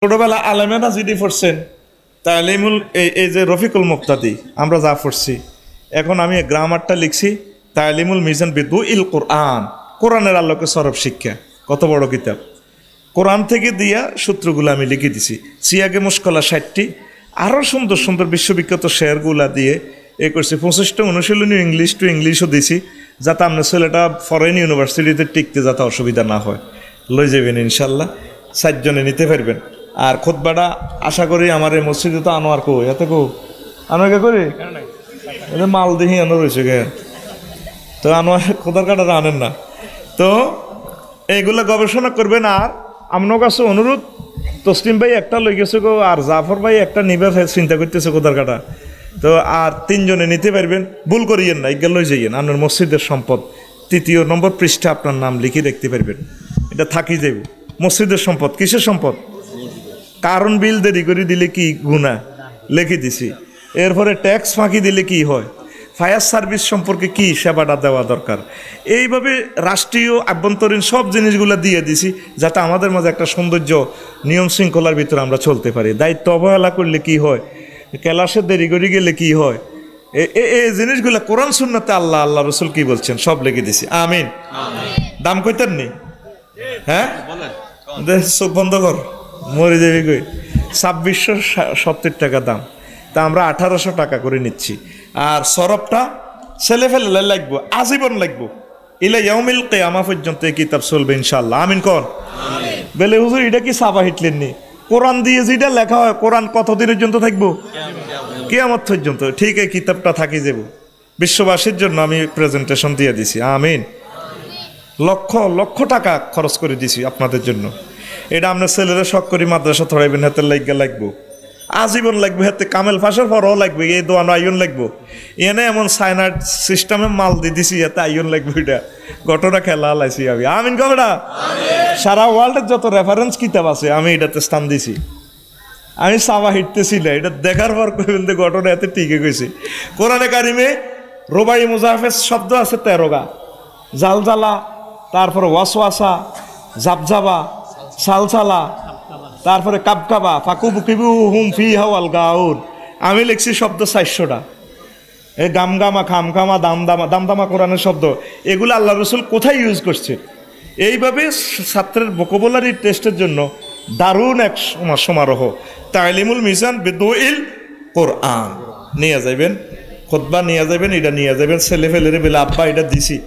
ছোটবেলা আলেমেরা যিনি পড়ছেন তালিমুল এই যে রফিকুল মুক্তাদি আমরা যা পড়ছি, এখন আমি গ্রামারটা লিখছি তালিমুল মিজান বিদু ইল কোরআন, কোরআনের আলোকে সরব শিক্ষা। কত বড় কিতাব! কোরআন থেকে দিয়া সূত্রগুলো আমি লিখে দিছি। সিয়াগে মুশকলা 60টি, আরও সুন্দর সুন্দর বিশ্ববিখ্যাত শেয়ারগুলা দিয়ে এ করছি। 25টা অনুশীলনী ইংলিশ টু ইংলিশও দিছি, যাতে আপনার ছেলেটা ফরেন ইউনিভার্সিটিতে টিকতে যাতে অসুবিধা না হয়। লই যাবেন ইনশাল্লাহ, 7 জনে নিতে পারবেন। আর খুতবাটা আশা করি আমার এই মসজিদে তো আনোয়ার কো এত কো আনোয়ারকে করি মাল দেখি আনো রয়েছে গে, তো আনোয়ার খোদার কাটাটা আনেন না। তো এইগুলো গবেষণা করবেন। আর আপনার কাছে অনুরোধ, তসলিম ভাই একটা লই গেছে গো, আর জাফর ভাই একটা নিবে চিন্তা করতেছে খোদার কাটা। তো আর 3 জনে নিতে পারবেন, ভুল করিয়েন না, এগুলো লই যাইয়েন। আপনার মসজিদের সম্পদ 3 নম্বর পৃষ্ঠা আপনার নাম লিখে রাখতে পারবেন। এটা থাকি যাইব মসজিদের সম্পদ। কিসের সম্পদ? কারণ বিল দেরি করে দিলে কি গুনাহ, লিখে দিছি। এরপরে ট্যাক্স ফাঁকি দিলে কি হয়, ফায়ার সার্ভিস সম্পর্কে কি সেবাটা দেওয়া দরকার, এইভাবে রাষ্ট্রীয় আভ্যন্তরীণ সব জিনিসগুলো দিয়ে দিছি, যাতে আমাদের মাঝে একটা সৌন্দর্য নিয়ম শৃঙ্খলার ভিতরে আমরা চলতে পারি। দায়িত্ব অবহেলা করলে কি হয়, ক্লাসে দেরি করে গেলে কি হয়, এই জিনিসগুলো কোরআন সুন্নাতে আল্লাহ রসুল কি বলছেন সব লিখে দিছি। আমিন। দাম কইতেন নি? হ্যাঁ, চোখ বন্ধ কর, মরে যাবি কই। 2670 টাকা দাম, তা আমরা 1800 টাকা করে নিচ্ছি। আর সরবটা ছেলে ফেলে লাগবো, আজীবন লাগবো, ইলা ইয়াউমিল কিয়ামা পর্যন্ত এই কিতাব চলবে ইনশাআল্লাহ। আমিন কোন? বলে হুজুর এটা কি ছাপা হিটলেন নি? কোরআন দিয়ে যেটা লেখা হয়, কোরআন কতদিনের পর্যন্ত থাকবো? কিয়ামত পর্যন্ত। ঠিক এই কিতাবটা থাকি যাব। বিশ্ববাসীর জন্য আমি প্রেজেন্টেশন দিয়ে দিছি। আমিন। লক্ষ লক্ষ টাকা খরচ করে দিছি আপনাদের জন্য। এটা আপনার ছেলেরা শখ করি মাদ্রাসা ধরাইবেন, হাতে লাগবো, আজীবন লাগবে, হাতে কামেল ফাঁসের পরও লাগবে, এই দোয়ানো আইন লাগবো। এনে এমন সাইনার সিস্টেমে মাল দিয়ে দিছি, এতে আইন লাগবে। এটা ঘটনা খেলা লাইছি আমি। আমিন কবেটা? সারা ওয়ার্ল্ডের যত রেফারেন্স কিতাব আছে আমি এটাতে স্থান দিছি। আমি সাবা হিটতেছি না, এটা দেখার পর কইবেন যে ঘটনা এতে টিকে গেছি। কোরআনে কারিমে রোবাই মুজাহাফেজ শব্দ আছে 13গা। জালজালা, তারপরে ওয়াসওয়াসা, জাবজাবা, সালসালা, তারপরে কাবকাবা, ফাকুবুকিবু হুম ফি হাওয়াল গাউন। আমি লিখছি শব্দ 400টা। এই গামগামা, খামখামা, দামদামা কোরআনের শব্দ, এগুলো আল্লাহ রসুল কোথায় ইউজ করছে। এইভাবে ছাত্রের ভোকাবুলারি টেস্টের জন্য দারুণ এক সমারোহ তালিমুল মিজান বিদুইল কোরআন নিয়ে যাবেন। খুতবা নিয়ে যাবেন, এটা নিয়ে যাবেন। ছেলে ফেলেরে বেলে আব্বা এটা দিছি,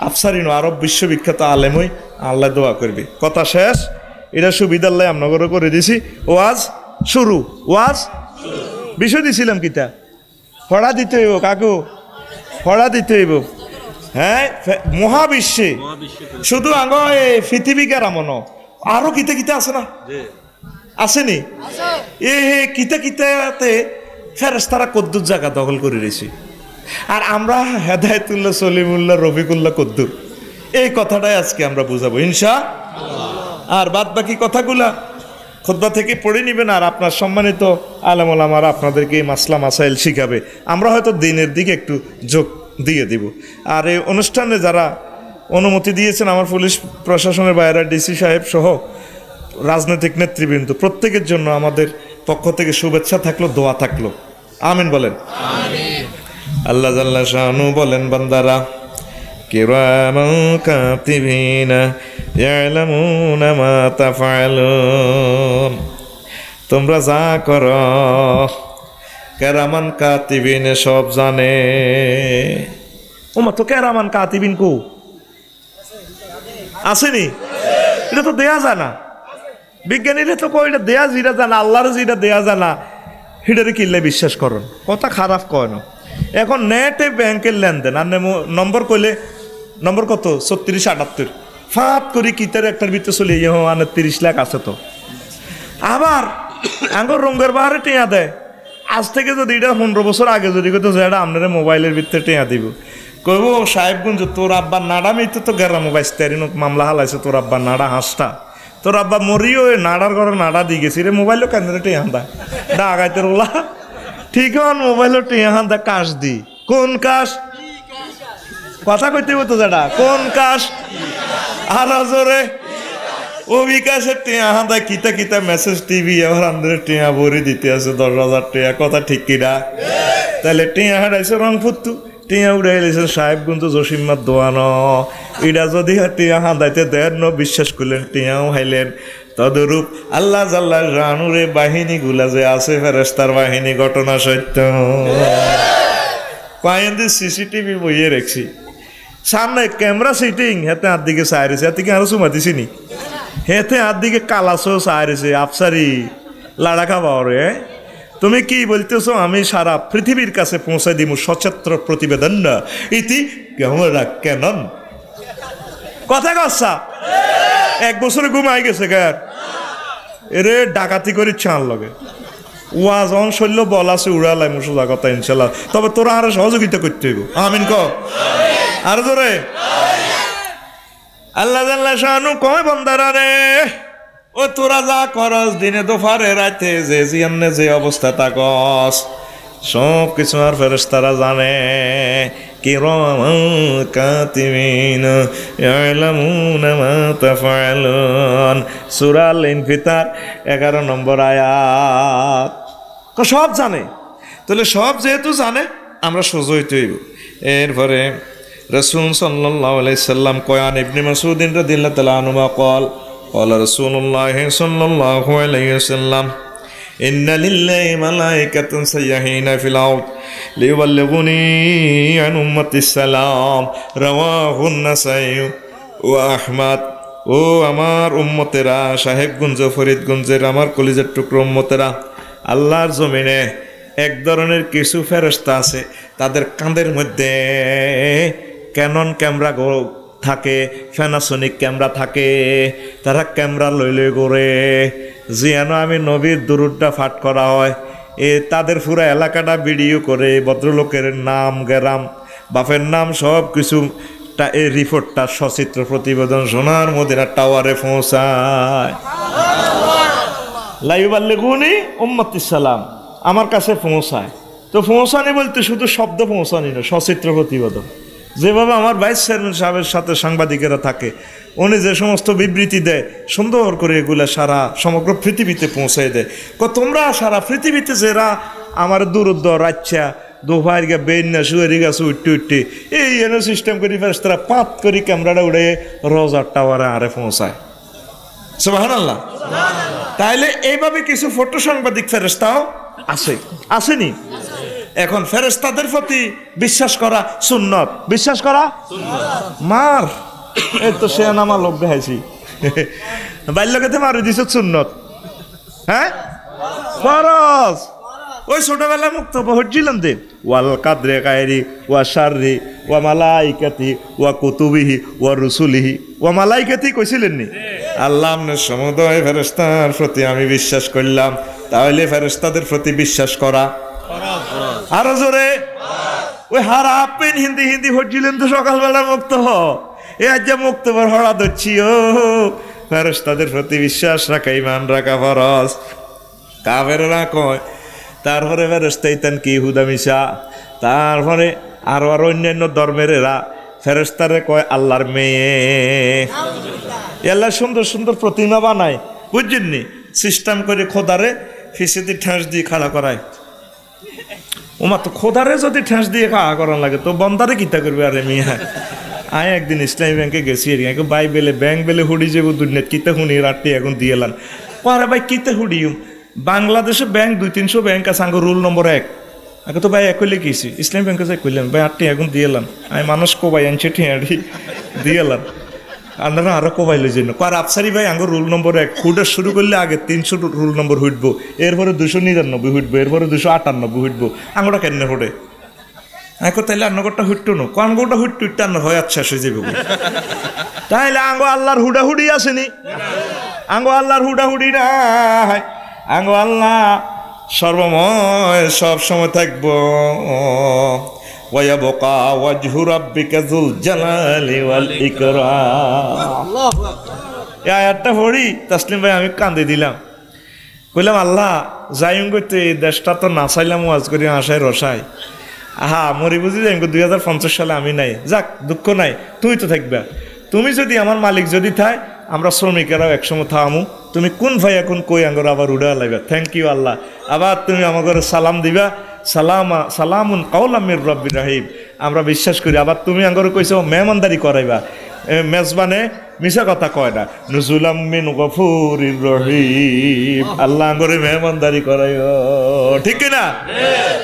আফসারিন আরব বিশ্ববিখ্যাত আলেমই আল্লাহ দোয়া করবে। কথা শেষ। এটা সুবিধা আল্লাহ আমনগরও করে দিছি। ওয়াজ শুরু, ওয়াজ বিষয় দিছিলাম কিতা পড়া দিতে হইব, কাকু পড়া দিতে হইব। হ্যাঁ, মহাবিশ্বে শুধু আগ পৃথিবী কেরামন আরো কিতা কিতা আছে না, আসেনি? এ কিতা কিতাতে ফেরেশতারা কদ্দুর জায়গা দখল করে রয়েছে, আর আমরা হেদায়েতুল্লাহ, সলিমুল্লাহ, রফিকুল্লাহ কদ্দুর। এই কথাটাই আজকে আমরা বুঝাবো ইনশাআল্লাহ। আর বাদ বাকি কথাগুলা খুতবা থেকে পড়ে নেবেন। আর আপনার সম্মানিত আলেম ওলামারা আপনাদেরকে এই মাসলা মাসাইল শিখাবে। আমরা হয়তো দিনের দিকে একটু যোগ দিয়ে দিব। আর এই অনুষ্ঠানে যারা অনুমতি দিয়েছেন, আমার পুলিশ প্রশাসনের বাইরে ডিসি সাহেব সহ রাজনৈতিক নেতৃবৃন্দ, প্রত্যেকের জন্য আমাদের পক্ষ থেকে শুভেচ্ছা থাকলো, দোয়া থাকলো। আমিন বলেন। আল্লাহ জাল্লা শানু বলেন, বান্দারা কিরামান কাতিবিনা ইয়ালামুনা মা তাফআলুন, তোমরা যা করো কেরামান কাতিবিন সব জানে। ওমা, তো কেরামান কাতিবিন কো আসেনি? এটা তো দেয়া যায় না। বিজ্ঞানীরা তো কয় এটা দেয়া যেটা জানা, আল্লাহর যেটা দেয়া জানা সেটারে কিনলে বিশ্বাস করুন। কথা খারাপ কয় না। এখন নেটে ব্যাংকের লেনদেন, আর নম্বর কইলে নম্বর কত 3678 ফাঁপ করি কিতার একটার ভিতরে চলে 30 লাখ আছে। তো আবার আঙ্গর রঙের বাহারে টেঁয়া দেয়। আজ থেকে যদি এটা 15 বছর আগে যদি কত যেটা আপনারা মোবাইলের ভিতরে টেঁয়া দিব, কইব সাহেবগঞ্জ তোর আব্বার নাড়া মেয়ে তো গেরাম বাইস্তারিন মামলা হালাইছে, তোর আব্বার নাড়া হাঁসটা, তোর আব্বা মরিও নাড়ার ঘরে নাড়া দিয়ে গেছি রে, মোবাইলও কেন টেঁয়া দা ডা আগাইতে রোলা। ঠিক হন মোবাইলও টেঁয়া হান দা কাশ দি। কোন কাশ? কথা কইতে হতো যেটা কোন কাশ? আর জোরে ও বিকাশের টিয়া হাঁদা কিতা কিতা মেসেজ টিভি এবার আমাদের টিয়া ভরে দিতে আছে 10,000 টিয়া, কথা ঠিক কিনা? তাহলে টিয়া হাঁটাইছে রংপুত্তু, টিয়া উড়ে এলেছে সাহেবগঞ্জ জসিমার দোয়ানো। এটা যদি টিয়া হাঁদাইতে দেন ন বিশ্বাস করলেন টিয়াও হাইলেন। তদরূপ আল্লাহ জাল্লাহ রানুরে বাহিনী গুলা যে আছে ফেরেশতার বাহিনী, ঘটনা সত্য। কয়েকদিন সিসিটিভি বইয়ে রেখছি, সামনে ক্যামেরা সিটিং, হেতে হাত দিকে সাইরেছে, হাত দিকে আরো চুমা দিছি নি, হেতে হাত দিকে কালাসও সাইরেছে। আফসারি লাড়া খাবা রে, তুমি কি বলতেছো? আমি সারা পৃথিবীর কাছে পৌঁছে দিব সচিত্র প্রতিবেদন না ইতি ক্যামেরা কেনন। কথা কচ্ছা 1 বছরে ঘুমাই গেছে গার এরে ডাকাতি করে চান লগে ওয়াজ অন শৈল্য বল আছে উড়ালাই মুসোজা কথা ইনশাল্লাহ। তবে তোরা আরো সহযোগিতা করতে হইব। আমিন ক আর জোরে। আল্লাহ জাল্লা শানু কয় বান্দারা রে, ও তোরা যা করস দিনে দোফারে রাতে যে জিয়ান্নে যে অবস্থা তাকস সব কিছু আর ফেরেশতারা জানে। কিরামান কাতিবিন ইয়ালামুনা মা তাফআলুন, সূরা আল ইনফিতার 11 নম্বর আয়াত। সব জানে, তাহলে সব যেহেতু জানে আমরা সোজা হইতে হইব। এরপরে রাসূল সাল্লাল্লাহু আলাইহি সাল্লাম কয়ান ইবনে মাসউদ রাদিয়াল্লাহু তাআলা আনহু قال قال رسول الله صلى الله عليه وسلم إن لله ملائكة سيحين في الأرض ليبلغني عن أمة السلام رواه النسائي وأحمد। ও আমার উম্মতেরা, সাহেবগঞ্জ ফরিদগঞ্জের আমার কলিজার টুকরো উম্মতেরা, আল্লাহর জমিনে এক ধরনের কিছু ফেরেশতা আছে, তাদের কাঁধের মধ্যে ক্যানন ক্যামেরা থাকে, প্যানাসোনিক ক্যামেরা থাকে। তারা ক্যামেরা লইলে করে যেন আমি নবীর দুরুদটা পাঠ করা হয়, তাদের পুরো এলাকাটা ভিডিও করে, ভদ্রলোকের নাম গ্রাম বাপের নাম সব কিছু এই রিপোর্টটা সচিত্র প্রতিবেদন সোনার মদিনা টাওয়ারে পৌঁছায়। লাইবাল্লিগুনি উম্মতিস সালাম, আমার কাছে পৌঁছায়। তো পৌঁছানি বলতে শুধু শব্দ পৌঁছানি না, সচিত্র প্রতিবেদন। যেভাবে আমার ভাইস চেয়ারম্যান সাহেবের সাথে সাংবাদিকেরা থাকে, উনি যে সমস্ত বিবৃতি দেয় সুন্দর করে এগুলা সারা সমগ্র পৃথিবীতে পৌঁছায় দেয়। তোমরা সারা পৃথিবীতে যারা আমার দূরত্ব রাচ্ছা দোফার গা বেন না শুয়ারি গাছ উঠতে উঠতে এই এনে সিস্টেম করি ফেরেশতারা পাত করি ক্যামেরাটা উড়ে রোজার টাওয়ারে আরে পৌঁছায়। সুবহানাল্লাহ। তাইলে এইভাবে কিছু ফটো সাংবাদিক ফেরেশতাও আছে, আসেনি? এখন ফেরেশতাদের প্রতি বিশ্বাস করা সুন্নত, বিশ্বাস করা মার এই তো সে নামা লোক দেখাইছি বাল্যকাতে মারি দিছ সুন্নত, হ্যাঁ ফরজ। ওই ছোটবেলা মুক্ত হচ্ছিলাম যে ওয়াল কাদরে কায়রি ওয়া শাররি ওয়া মালাইকাতি ওয়া কুতুবিহি ওয়া রুসুলিহি ওয়া মালাইকাতি কইছিলেন নি? আল্লাহ আপনার সমুদয় ফেরেশতার প্রতি আমি বিশ্বাস করলাম। তাহলে ফেরেশতাদের প্রতি বিশ্বাস করা আরো জোরে। ওই হারা পেন হিন্দি হিন্দি হচ্ছিলেন তো সকালবেলা মুক্ত এ আজ যা মুক্ত হড়া ধরছি। ও ফেরেশতাদের প্রতি বিশ্বাস রাখা ইমান রাখা ফরজ। কাফেররা কয় তারপরে ফেরেশতাইতান কি হুদা মিশা। তারপরে আরো আরো অন্যান্য ধর্মের এরা ফেরেশতারে কয় আল্লাহর মেয়ে। আল্লাহ সুন্দর সুন্দর প্রতিমা বানায়, বুঝছেননি? সিস্টেম করে খোদারে ফিসেদি ঠেস দিয়ে খাড়া করায়। ওমা তো খোদারে যদি ঠেস দিয়ে খাওয়া করার লাগে তো বন্দারে কিতা করবে? আরে মিয়া আয় একদিন ইসলামী ব্যাংকে গেছি আর বাই বেলে ব্যাংক বেলে হুড়ি যাবো দুনিয়া কিতা শুনি রাত্রি এখন দিয়ে এলাম। আরে ভাই কিতা হুড়িম, বাংলাদেশে ব্যাংক 200-300 ব্যাংক আছে, আঙ্গ রুল নম্বর 1। আগে তো ভাই এক হইলে গেছি ইসলামী ব্যাংকে যাই করলাম ভাই 8টি এখন দিয়ে এলাম। আমি মানুষ কোবাই আনছে ঠিয়াড়ি দিয়ে এলাম। আপনারা আরো কোবাইলের জন্য কার আফসারি ভাই আঙ্গ রুল নম্বর 1 হুডা শুরু করলে আগে 300 রুল নম্বর হুটবো, এরপরে 299 হুটবো, এরপরে 298 হুটবো। আঙ্গটা কেন হুটে এখন তাইলে আন্নগরটা হুটতো না কোন গোটা হুট্টু টান্ন হয় আচ্ছা সে যাবে। তাইলে আঙ্গ আল্লাহর হুডাহুডি আসেনি? আঙ্গ আল্লাহর হুডাহুডি নাই। আঙ্গ আল্লাহ সর্বময় সব সময় থাকবো। ওয়ায়াবকা ওয়াজহু রাব্বিকা যুল জালালি ওয়াল ইকরাম। এই আয়াতটা পড়ি তাসলিম ভাই আমি কান্দে দিলাম, কইলাম আল্লাহ যাইম করতে এই দেশটা তো নাচাইলাম ওয়াজ করি আশায় রসায়। আহা মরি বুঝি যাইম 2050 সালে আমি নাই, যাক দুঃখ নাই, তুই তো থাকবে। তুমি যদি আমার মালিক যদি থাই আমরা শ্রমিকেরাও একসময় থামু তুমি কোন ভাই এখন কই আঙ্গর আবার উড়া লাইবা থ্যাংক ইউ আল্লাহ আবার তুমি আমাকে সালাম দিবা সালামুন কাওলাম মির রব্বির রহিম আমরা বিশ্বাস করি আবার তুমি আঙ্গর কইছো মেহমানদারি করাইবা মেজবানে মিশা কথা কয় না নুজুলাম মিন গফুরির রহিম আল্লাহ আঙ্গরে মেহমানদারি করাইও ঠিক কি না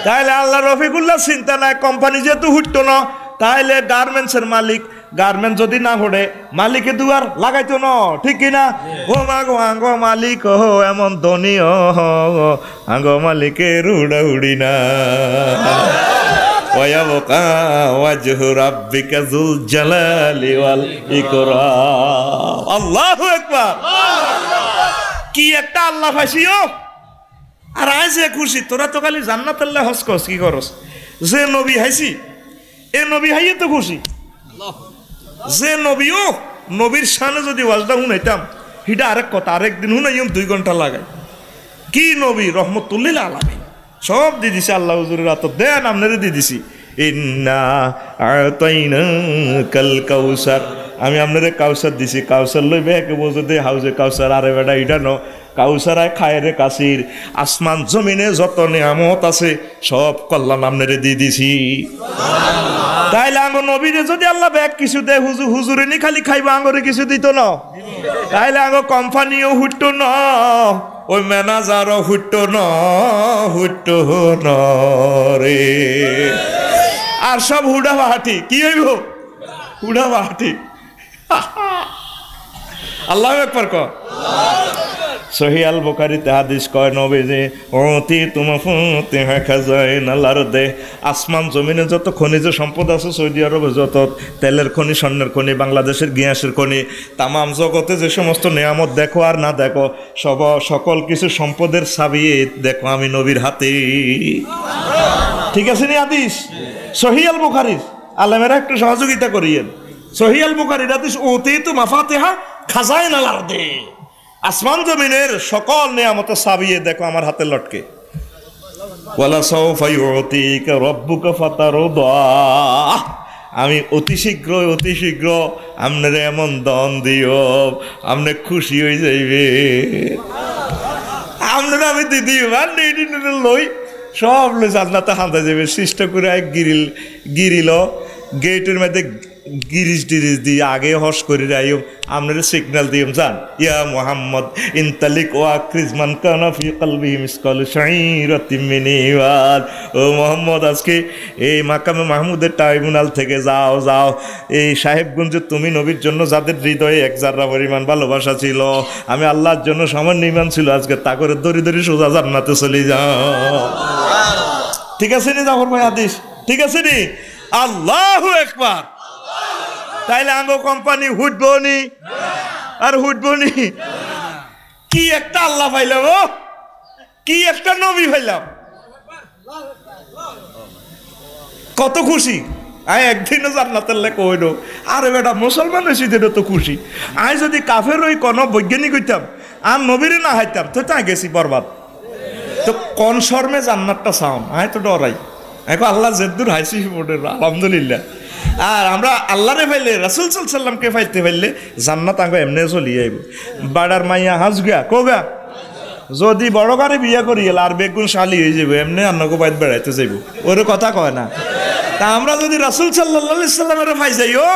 তাইলে আল্লাহ রফিকুল্লাহ চিন্তা নাই কোম্পানি যেহেতু হুটতো না তাইলে গার্মেন্টসের মালিক গার্মেন্ট যদি না হড়ে মালিকে দুয়ার লাগাইতো না ঠিক কিনা ও মাগো আঙ্গ মালিক ও এমন ধনী আঙ্গ মালিকের উড়াউড়ি না ওয়াবকা ওয়াজহু রাব্বিকা যুল জালালি ওয়াল ইকরাম আল্লাহু আকবার কি একটা আল্লাহ ফাইসিও আর আইছে খুশি তোরা তো খালি জান্নাতুল্লাহ হজ করস কি করস যে নবী হাইছি এ নবী হাইয়ে তো খুশি যে নবীও নবীর শানে যদি ওয়াজটা শুনাইতাম হিটা আরেক কথা আরেকদিন শুনাইম 2 ঘন্টা লাগাই কি নবী রহমতুল্লিল আলামিন সব দিয়ে দিছে আল্লাহ হুজুরের হাতে দেন আপনারে দিয়ে দিছি ইন্না আতাইনাকাল কাউসার আমি আপনারে কাউসার দিছি কাউসার লইবে একে বসে দে হাউজে কাউসার আরে বেটা এটা ন কাউসার আয় খায় রে কাসির আসমান জমিনে যত নিয়ামত আছে সব কল্যাণ আপনারে দিয়ে দিছি তাইলে আঙ্গ নবীরে যদি আল্লাহ ব্যাগ কিছু দেয় হুজুরে নি খালি খাইবা আঙ্গরে কিছু দিত না তাইলে আঙ্গ কোম্পানিও হুটতো না ওই ম্যানেজারও হুটতো না রে আর সব হুডা বাহাটি কি হইব হুডা বাহাটি আল্লাহু আকবার ক সহিহ আল বুখারীতে হাদিস কয় নবী যে ওতি তুমাফুতি খাজাইনাল আরদে আসমান জমিনে যত খনিজ সম্পদ আছে সৌদি আরবে যত তেলের খনি স্বর্ণের খনি বাংলাদেশের গ্যাসের খনি তামাম জগতে যে সমস্ত নিয়ামত দেখো আর না দেখো সকল কিছু সম্পদের চাবি দেখো আমি নবীর হাতে ঠিক আছে নি হাদিস সহিহ আল বুখারী আলেমেরা একটু সহযোগিতা করিয়েন সহিহ আল বুখারীর হাদিস ওতি তুমাফাতিহা খাজাইনাল আরদে আসমান জমিনের সকল নিয়ামতের চাবিয়ে দেখো আমার হাতে লটকে ওয়ালা সাওফা ইউতিকা রাব্বুকা ফাতারদা আমি অতি শীঘ্র আপনারে এমন দান দিও আপনি খুশি হয়ে যাইবে আপনারা আমি দিদি লই সব লই জান্নাতে হাঁদা যাবে সৃষ্ট করে গিরিল গেটের মধ্যে গিরিজ টিরিজ দিয়ে আগে হস করে যাই আপনারা সিগন্যাল দিম যান ইয়া মুহাম্মদ ইনতালিক ওয়া ক্রিজমান কানা ফি কলবিহি মিসকাল শাইরাতিন মিন ইমান ও মুহাম্মদ আজকে এই মাকামে মাহমুদের ট্রাইব্যুনাল থেকে যাও এই সাহেবগঞ্জে তুমি নবীর জন্য যাদের হৃদয়ে এক জাররা পরিমাণ ভালোবাসা ছিল আমি আল্লাহর জন্য সামান্য ঈমান ছিল আজকে তা করে দড়ি সোজা জান্নাতে চলে যাও ঠিক আছে নি জাফর ভাই হাদিস ঠিক আছে নি আল্লাহু আকবার তাইলে আঙ্গ কোম্পানি হুটবনি আর হুটবনি কি একটা আল্লাহ পাইলাম ও কি একটা নবী পাইলাম কত খুশি আয় একদিনও জান্নাতের লেখা হইল আরে বেটা মুসলমান হয়েছি এটা তো খুশি আয় যদি কাফের ওই কোনো বৈজ্ঞানিক হইতাম আর নবীরে না হাইতাম তো তাই গেছি বরবাদ তো কোন শর্মে জান্নাতটা চাও আয় তো ডরাই এখন আল্লাহ জেদ্দুর হাইসি আলহামদুলিল্লাহ আর আমরা আল্লাহরে ফাইলে রাসূল সাল্লাল্লাহু আলাইহি সাল্লামকে ফাইতে ফাইলে জান্নাত আগে এমনি চলি আইব বাড়ার মাইয়া হাজ গিয়া কোগা যদি বড় গাড়ি বিয়া করি এলা আর বেগুন শালি হয়ে যাবে এমনি অন্যকে বাইত বেড়াইতে যাইব ওর কথা কয় না তা আমরা যদি রাসূল সাল্লাল্লাহু আলাইহি সাল্লামের ফাই যাই ও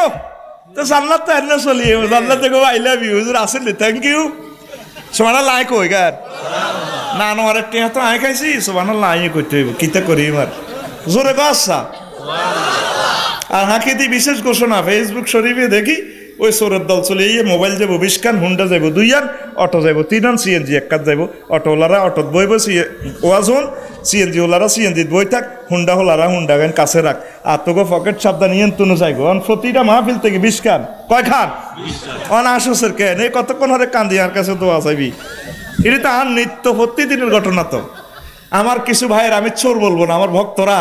তো জান্নাত তো এমনি চলি আইব জান্নাতে গো আই লাভ ইউ হুজুর আসলে থ্যাংক ইউ সুবহানাল্লাহ আই কই গার না নো আরে টিয়া তো আই খাইছি সুবহানাল্লাহ আই কইতে হইব কিতা করি মার জোরে গাছা আর হাকিতি বিশেষ ঘোষণা ফেসবুক শরীফে দেখি ওই সোরের দল চলে গিয়ে মোবাইল যাবো 20 খান হুন্ডা যাবো 2 আন অটো যাবো 3 আন সিএনজি 1 কাজ যাবো অটোওয়ালারা অটোত বইব ওয়াজন সিএনজি ওলারা সিএনজি বই থাক হুন্ডা হলারা হুন্ডা গান কাছে রাখ আর তোকে পকেট সাবধান নিয়ে তুনো যাইবো অন প্রতিটা মাহফিল থেকে 20 খান কয় খান অন আসুসের কেন এই কতক্ষণ হরে কান্দি আর কাছে দোয়া চাইবি এটা তো আর নিত্য প্রতিদিনের ঘটনা তো আমার কিছু ভাইয়ের আমি চোর বলবো না আমার ভক্তরা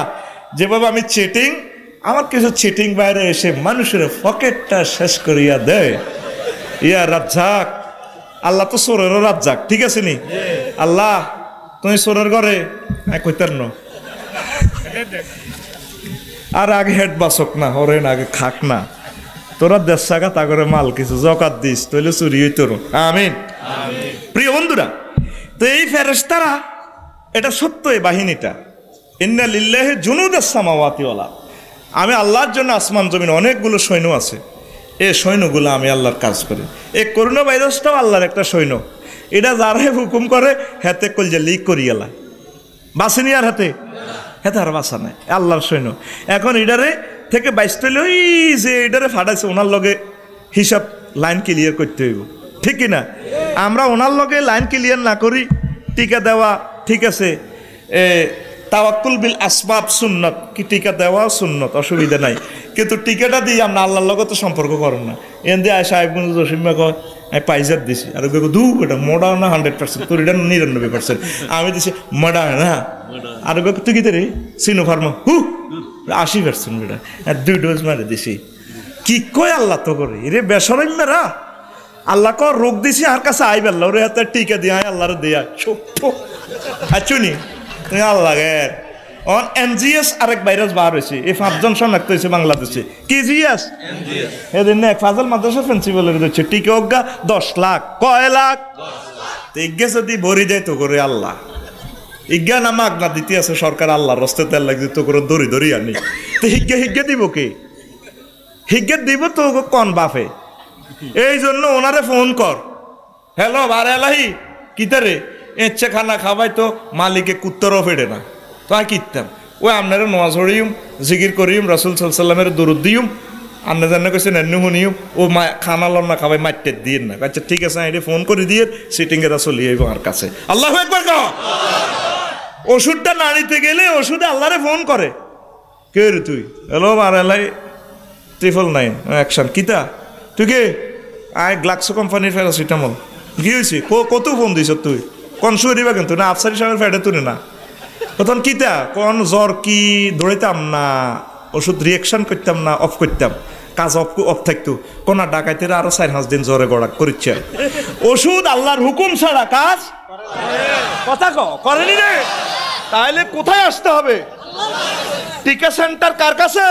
যেভাবে আমি চেটিং আমার কিছু চিটিং বাইরে এসে মানুষের পকেটটা শেষ করিয়া দেয় ইয়া রাজ্জাক আল্লাহ তো সোরেরও রাজ্জাক ঠিক আছে নি আল্লাহ তুমি সোরের ঘরে কইতার ন আর আগে হেড বাসক না হরেন আগে খাক না তোরা 1.5 টাকা তা করে মাল কিছু জকাত দিস তাহলে চুরি হইতো। আমিন। প্রিয় বন্ধুরা, তো এই ফেরেশতারা এটা সত্য, এই বাহিনীটা ইন্না লিল্লাহি জুনুদাস সামাওয়াতি ওয়াল আরদ, আমি আল্লাহর জন্য আসমান জমিন অনেকগুলো সৈন্য আছে, এই সৈন্যগুলো আমি আল্লাহর কাজ করি। এই করোনা ভাইরাসটাও আল্লাহর একটা সৈন্য, এটা যারা হুকুম করে হাতে কলজা লিক করিয়ালা বাসেনি, আর হাতে আর বাসা নাই, আল্লাহর সৈন্য। এখন এটারে থেকে 22 ওই যে এটারে ফাটাইছে ওনার লগে হিসাব লাইন ক্লিয়ার করতে হইব, ঠিক কিনা? আমরা ওনার লগে লাইন ক্লিয়ার না করি, টিকা দেওয়া ঠিক আছে, তাওয়াক্কুল বিল আসবাব সুন্নত, কি টিকা দেওয়া সুন্নত, অসুবিধা নাই, কিন্তু টিকাটা দিয়ে আমরা আল্লাহর লগে তো সম্পর্ক করেন না। এন দিয়ে সাহেবগঞ্জ জসিমা কয় আমি পাইজার দিছি, আর দু এটা মোডা না 100%, তোর এটা 99%, আমি দিছি মোডা না, আর তুই কি রে সিনো ফার্মা 80% বেটা, আর 2 ডোজ মারে দিছি। কি কয় আল্লাহ তো করে রে বেসরম মেরা, আল্লাহ ক রোগ দিছি আর কাছে আই বেল্লা ওরে হাতে টিকা দিয়ে আল্লাহরে দেয়া আচুনি আল্লাহ অন এনজিএস আরেক ভাইরাস বার হয়েছে, এই 5 জন শনাক্ত হয়েছে বাংলাদেশে। কি জিএস? এদিন এক ফাজল মাদ্রাসা প্রিন্সিপালের দিচ্ছে টিকা অজ্ঞা 10 লাখ, কয় লাখ? ইজ্ঞা যদি ভরি দেয় তো করে আল্লাহ, ইজ্ঞা না মাগনা দিতে আছে সরকার, আল্লাহর রাস্তায় তেল লাগছে তো করে দড়ি আনি, তো হিজ্ঞা দিব কে? হিজ্ঞা দিব তো কন বাপে। এই জন্য ওনারে ফোন কর, হ্যালো বারে এলাহি কিতারে এচ্ছে খানা খাবাই তো মালিকে কুত্তরও ফেড়ে না, তো আর কিতাম ওই আপনারা নোয়াজ হরিম জিকির করিম রাসূল সাল্লাল্লাহু আলাইহি ওয়াসাল্লামের দরুদ দিউম, আপনি জানা কইছেন এন্ন শুনিও ও খানা লন না খাবাই মাইটে দিন না। আচ্ছা ঠিক আছে, এটা ফোন করে দিয়ে সিটিং এরা চলে আইব আমার কাছে। আল্লাহু আকবার কও। ওষুধটা না নিতে গেলে ওষুধে আল্লাহরে ফোন করে, কে রে তুই? হ্যালো মারালাই 999 অ্যাকশন কিতা তুই কে? আয় গ্লাক্সো কোম্পানির প্যারাসিটামল। কি হয়েছে? কত ফোন দিছ তুই? কোন শরীবা কিন্তু না আফসারি সাহেবের ফ্যাটে তুলে না তখন কিতা কোন জ্বর কি দৌড়াইতাম না, ওষুধ রিয়েকশন করতাম না, অফ করতাম, কাজ অফ থাকতো, কোনা ডাকাইতেরা আরো 4-5 দিন জ্বরে গড়া করিচ্ছে। ওষুধ আল্লাহর হুকুম ছাড়া কাজ কথা করেনি রে, তাহলে কোথায় আসতে হবে? টিকা সেন্টার কার কাছে?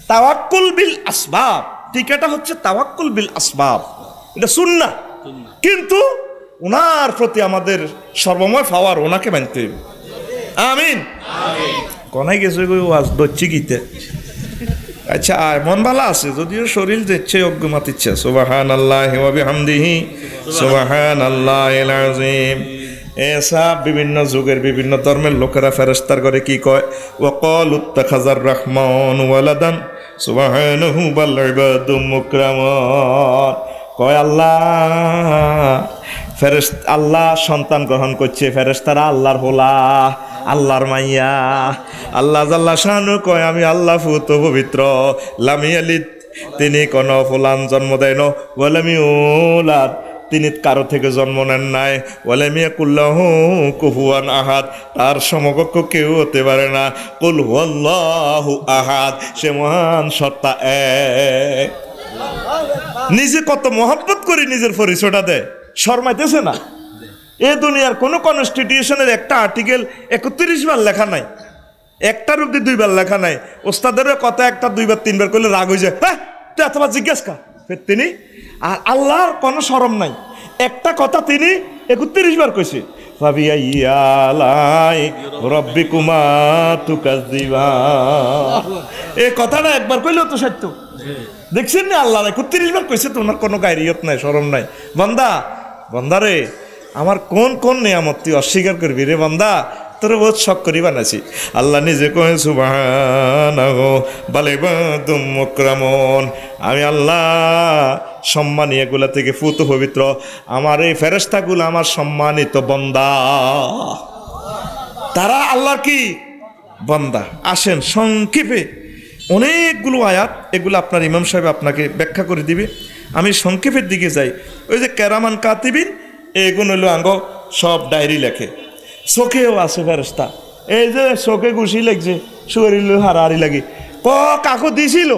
তাওয়াক্কুল বিল আসবাব, টিকাটা হচ্ছে তাওয়াক্কুল বিল আসবাব, এটা সুন্নাহ, কিন্তু ওনার প্রতি আমাদের সর্বময় পাওয়ার, ওনাকে মানতে হবে। আমিন। কোনায় গেছে ওয়াজ দচ্ছি গীতে। আচ্ছা আর মন ভালো আছে, যদিও শরীর যাচ্ছে অজ্ঞ মাতিচ্ছে। সুবহানাল্লাহি ওয়া বিহামদিহি সুবহানাল্লাহিল আযীম। এসা বিভিন্ন যুগের বিভিন্ন ধর্মের লোকেরা ফেরেশতার করে কি কয়? ওয়াকালু ইত্তাখাযার রাহমান ওয়ালাদান সুবহানাহু বাল ইবাদু মুকরামান। কয় আল্লাহ সন্তান গ্রহণ করছে, ফেরেশতারা আল্লাহর হোলা, আল্লাহর মাইয়া। আল্লাহ জাল্লা শানু কয় আমি আল্লাহ ফুত পবিত্র, লাম ইয়ালিদ তিনি কোন ফুলান জন্ম দেয় না, ওয়ালাম ইউলাদ তিনি কারো থেকে জন্ম নেন নাই, ওয়ালাম ইয়াকুল্লাহু কুফুয়ান আহাদ তার সমকক্ষ কেউ হতে পারে না। কুল হুয়াল্লাহু আহাদ সে মহান সত্তা এক। নিজে কত মহব্বত করে নিজের পরিচয়টা দেয়, শর্মাইতেছে না। এ দুনিয়ার কোনো কনস্টিটিউশনের একটা আর্টিকেল 31 বার লেখা নাই, একটার অব্দি 2 বার লেখা নাই। ওস্তাদের কথা একটা 2 বার 3 বার করলে রাগ হয়ে যায়, হ্যাঁ তুই এতবার জিজ্ঞেস কা তিনি। আর আল্লাহর কোনো শরম নাই, একটা কথা তিনি 31 বার কইছে, রব্বিকুমা তুকাজ্জিবান। এই কথাটা একবার কইলেও তো সত্য, দেখছেন না? আল্লাহ 31 বার কইছে, তো ওনার কোনো গায়রিয়ত নাই, শরম নাই। বান্দারে আমার কোন কোন নিয়ামত তুই অস্বীকার করবি রে বান্দা? তোর বহুত শখ করি বানাইছি। আল্লাহ নিজে কয় সুবহানাহু বাল ইবাদুম মুকরামুন, আমি আল্লাহ সম্মানী এগুলা থেকে ফুত পবিত্র, আমার এই ফেরেশতাগুলো আমার সম্মানিত বান্দা, তারা আল্লাহর কি বান্দা। আসেন সংক্ষেপে অনেকগুলো আয়াত, এগুলো আপনার ইমাম সাহেব আপনাকে ব্যাখ্যা করে দিবে, আমি সংক্ষেপের দিকে যাই। ওই যে কেরামান কাতিবিন, এগুলো হলো আঙ্গ সব ডায়েরি লেখে, চোখেও আছে ফেরেশতা। এই যে চোখে ঘুষি লাগছে, শরীর হারাহারি লাগে, কাকু দিছিল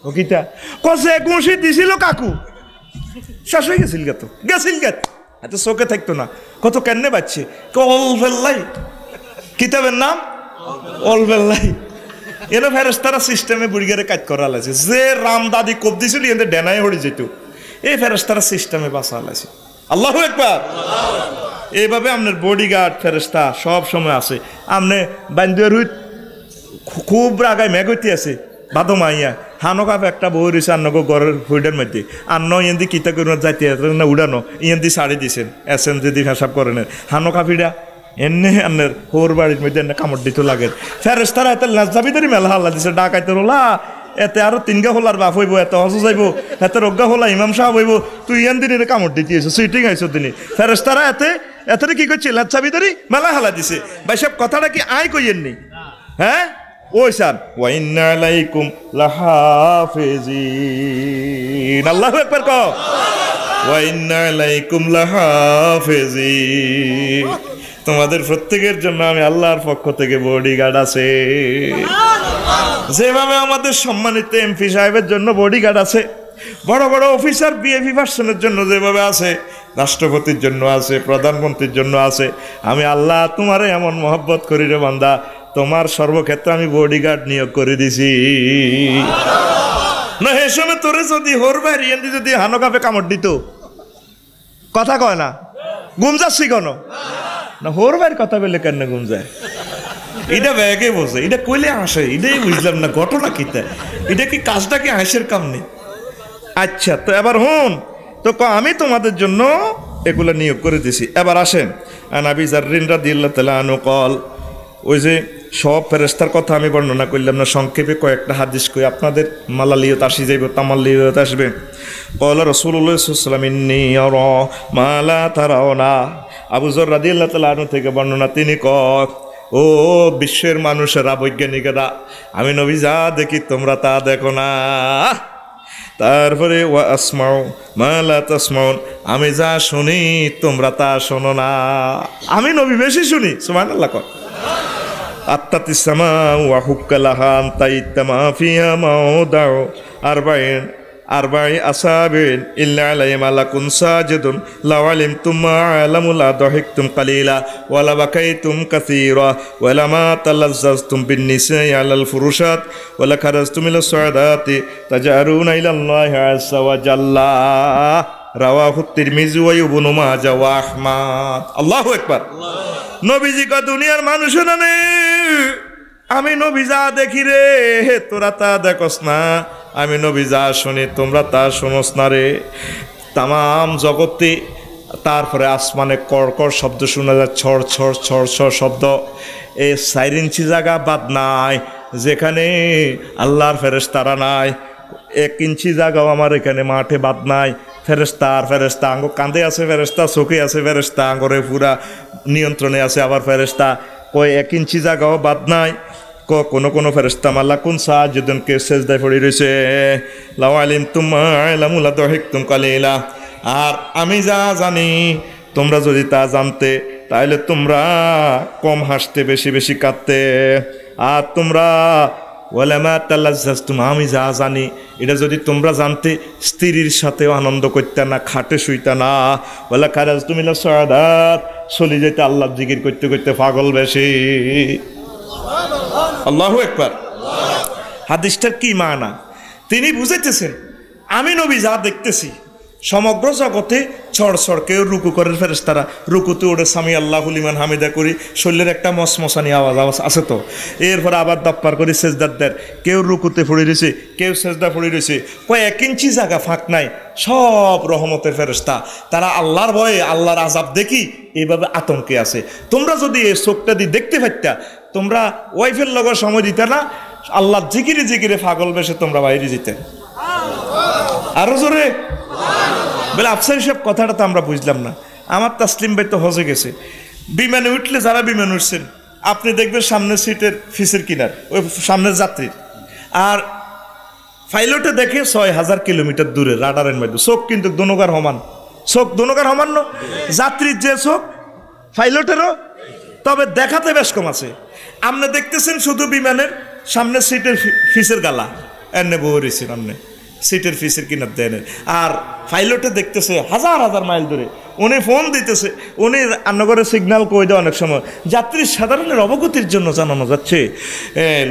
ও কিতা কছে ঘুষি দিছিল কাকু, শেষ হয়ে গেছিল গেছিল এত চোখে থাকতো না। কত কেন বাচ্চে অলফেল্লাই, কিতাবের নাম অলফেল্লাই। এনে ফেরেস্তারা সিস্টেমে বুড়িগারে কাজ করা লাগছে, যে রাম দাদি কোপ দিছিল এনে ডেনাই হড়ি যেত, এই ফেরেস্তারা সিস্টেমে বাঁচা লাগছে। আল্লাহু আকবার। এইভাবে আপনার বডিগার্ড ফেরেস্তা সব সময় আছে। আপনি বান্ধবের হুইত খুব রাগায় মেঘতি আছে বাদো মাইয়া হানো কাপ একটা বই রয়েছে আন্ন ঘরের হুইডের মধ্যে আন্ন ইয়েন্দি কিতা করে যাইতে না উড়ানো ইয়েন্দি শাড়ি দিছেন এসেন যদি হিসাব করেন হানো কাপিটা এনে আন্নের হোর বাড়ির মধ্যে এনে কামড় দিতে লাগে। ফেরেস্তারা এত লাজাবিদারি মেলা হাল্লা দিছে, ডাকাইতে রোলা এতে আরো তিনগা হোলার বাপ হইব, এত হস যাইব, এত রজ্ঞা হোলা ইমাম সাহেব হইব, তুই ইয়ান দিনে কামড় দিতে এসো সুইটিং আইসো তিনি। ফেরেস্তারা এতে কি করছে লাজাবিদারি মেলা হালা দিছে। ভাই সব কথাটা কি আয় কইয়েননি? হ্যাঁ ওই স্যার ওয়াইন্না আলাইকুম লাহাফিজিন। আল্লাহু আকবার কও। ওয়াইন্না আলাইকুম লাহাফিজিন। তোমাদের প্রত্যেকের জন্য আমি আল্লাহর পক্ষ থেকে বডিগার্ড আছে। যেভাবে আমাদের সম্মানিত এমপি সাহেবের জন্য বডিগার্ড আছে, বড় বড় অফিসার বিএপি পার্সনের জন্য যেভাবে আছে, রাষ্ট্রপতির জন্য আছে, প্রধানমন্ত্রীর জন্য আছে, আমি আল্লাহ তোমারে এমন মহব্বত করি রে বান্দা, তোমার সর্বক্ষেত্রে আমি বডিগার্ড নিয়োগ করে দিছি। না হে সময় তোরে যদি হোর বাইরে যদি হানো কাপে কামড় দিত, কথা কয় না ঘুম যাচ্ছি কেন না, হোর বাইর কথা বললে কেন ঘুম যায়? এটা ব্যাগে বসে, এটা কইলে আসে, এটাই বুঝলাম না ঘটনা কিতা, এটা কি কাজটা কি হাসের কাম নেই? আচ্ছা তো এবার হুন তো আমি তোমাদের জন্য এগুলো নিয়োগ করে দিছি। এবার আসেন আনাবি জাররিন রাদিয়াল্লাহু তাআলা আনহু কল, ওই যে সব ফেরেস্তার কথা আমি বর্ণনা করলাম না, সংক্ষেপে কয়েকটা হাদিস কই আপনাদের মালালিয়ত আসি যাইব, তামাল্লিয়ত আসবে। ক্বালা রাসূলুল্লাহ সাল্লাল্লাহু আলাইহি ওয়াসাল্লাম ইন্নী আরা মা লা তারাউনা। আবু যর রাদিয়াল্লাহু তাআলা আনহু থেকে বর্ণনা, তিনি কয় ও বিশ্বের মানুষেরা, বৈজ্ঞানিকেরা, আমি নবী যা দেখি তোমরা তা দেখো না। তারপরে ওয়া আসমাউ মা লা তাসমাউন, আমি যা শুনি তোমরা তা শোনো না। আমি নবী বেশি শুনি, সুবহানাল্লাহ কয়। আত্তাতিস সামাউ ওয়া হুক্কালাহা আনতাইতামা ফিহা মাউদাউ আরবাই আসাবিন ইল্লা আলাইহি মালাকুন সাজিদুন লাউ আলিমতুম মা আলামু লা দাহিকতুম কালিলা ওয়া লা বাকাইতুম কাসীরা ওয়া লা মা তালাজ্জাজতুম বিন নিসাই আলাল ফুরুশাত ওয়া লা খারাজতুম ইলা সাদাতি তাজারুনা ইলাল্লাহি আযজা ওয়া জাল্লা। রাওয়াহু তিরমিজি ওয়া ইবনু মাজাহ ওয়া আহমদ। আল্লাহু আকবার। নবীজি কা দুনিয়ার মানুষ না নে, আমি নবী যা দেখি রে তোরা তা দেখোস না, আমি নবী যা শুনি তোমরা তা শোনোস না রে। তাম জগতে তারপরে আসমানে কড়কড় শব্দ শোনা যায়, ছড় ছড় ছড় ছড় শব্দ। এই 4 ইঞ্চি জায়গা বাদ নাই যেখানে আল্লাহর ফেরেশতারা নাই, 1 ইঞ্চি জায়গাও আমার এখানে মাঠে বাদ নাই। ফেরেশতা আর ফেরেশতা, আঙ্গ কাঁধে আছে ফেরেশতা, চোখে আছে ফেরেশতা, আঙ্গরে পুরা নিয়ন্ত্রণে আছে আবার ফেরেশতা। কয় 1 ইঞ্চি জায়গাও বাদ নাই। কোন ফেরেশতা মালাকুন সাজিদুন কে সেজদায় পড়ে রয়েছে, লাউ আলিমতুম মা আলামু লা দাহিকতুম কালিলা। আর আমি যা জানি তোমরা যদি তা জানতে তাহলে তোমরা কম হাসতে, বেশি বেশি কাঁদতে। আর তোমরা ওয়ালামা তালাজ্জাজতুম, আমি যা জানি এটা যদি তোমরা জানতে স্ত্রীর সাথেও আনন্দ করতে না, খাটে শুইতে না। ওয়ালা খারাজতুম ইলা সাদাত, চলে যেতে আল্লাহর জিকির করতে করতে পাগল বেশি। আল্লাহু আকবার। হাদিসটার কি মানা? তিনি বুঝাইতেছেন আমি নবী যা দেখতেছি সমগ্র জগতে ছড় ছড়, কেউ রুকু করেন ফেরেশতারা, রুকুতে ওঠে সামি আল্লাহু লিমান হামিদা করি, শরীরের একটা মশমশানি আওয়াজ আছে তো, এরপর আবার দাপ্পার করি সেজদার দেয়, কেউ রুকুতে পড়ে রয়েছে, কেউ সেজদা পড়ে রয়েছে, কয় 1 ইঞ্চি জায়গা ফাঁক নাই, সব রহমতের ফেরেশতা। তারা আল্লাহর ভয়ে, আল্লাহর আযাব দেখি এইভাবে আতঙ্কে আছে। তোমরা যদি এই চোখটা দিয়ে দেখতে পাইতা, তোমরা ওয়াইফের লগর সময় দিতে না, আল্লাহ জিকিরে জিকিরে পাগল বেশে তোমরা বাইরে যেতে। আরো জোরে বলে আফসার সব কথাটা তো আমরা বুঝলাম না। আমার তাসলিম ভাই তো হজে গেছে, বিমানে উঠলে যারা বিমান উঠছেন আপনি দেখবেন সামনের সিটের ফিসের কিনার ওই সামনের যাত্রীর, আর পাইলটে দেখে 6000 কিলোমিটার দূরে রাডারের মধ্যে, চোখ কিন্তু দোনোকার সমান, চোখ দোনোকার সমান ন, যাত্রীর যে চোখ পাইলটেরও, তবে দেখাতে বেশ কম আছে। আপনি দেখতেছেন শুধু বিমানের সামনের সিটের ফিসের গালা এনে বউ রয়েছেন, আপনি সিটের ফিসের কিনার দেন। আর পাইলটে দেখতেছে হাজার হাজার মাইল ধরে, উনি ফোন দিতেছে, উনি রান্নাঘরে সিগন্যাল কই দেয় অনেক সময় যাত্রী সাধারণের অবগতির জন্য জানানো যাচ্ছে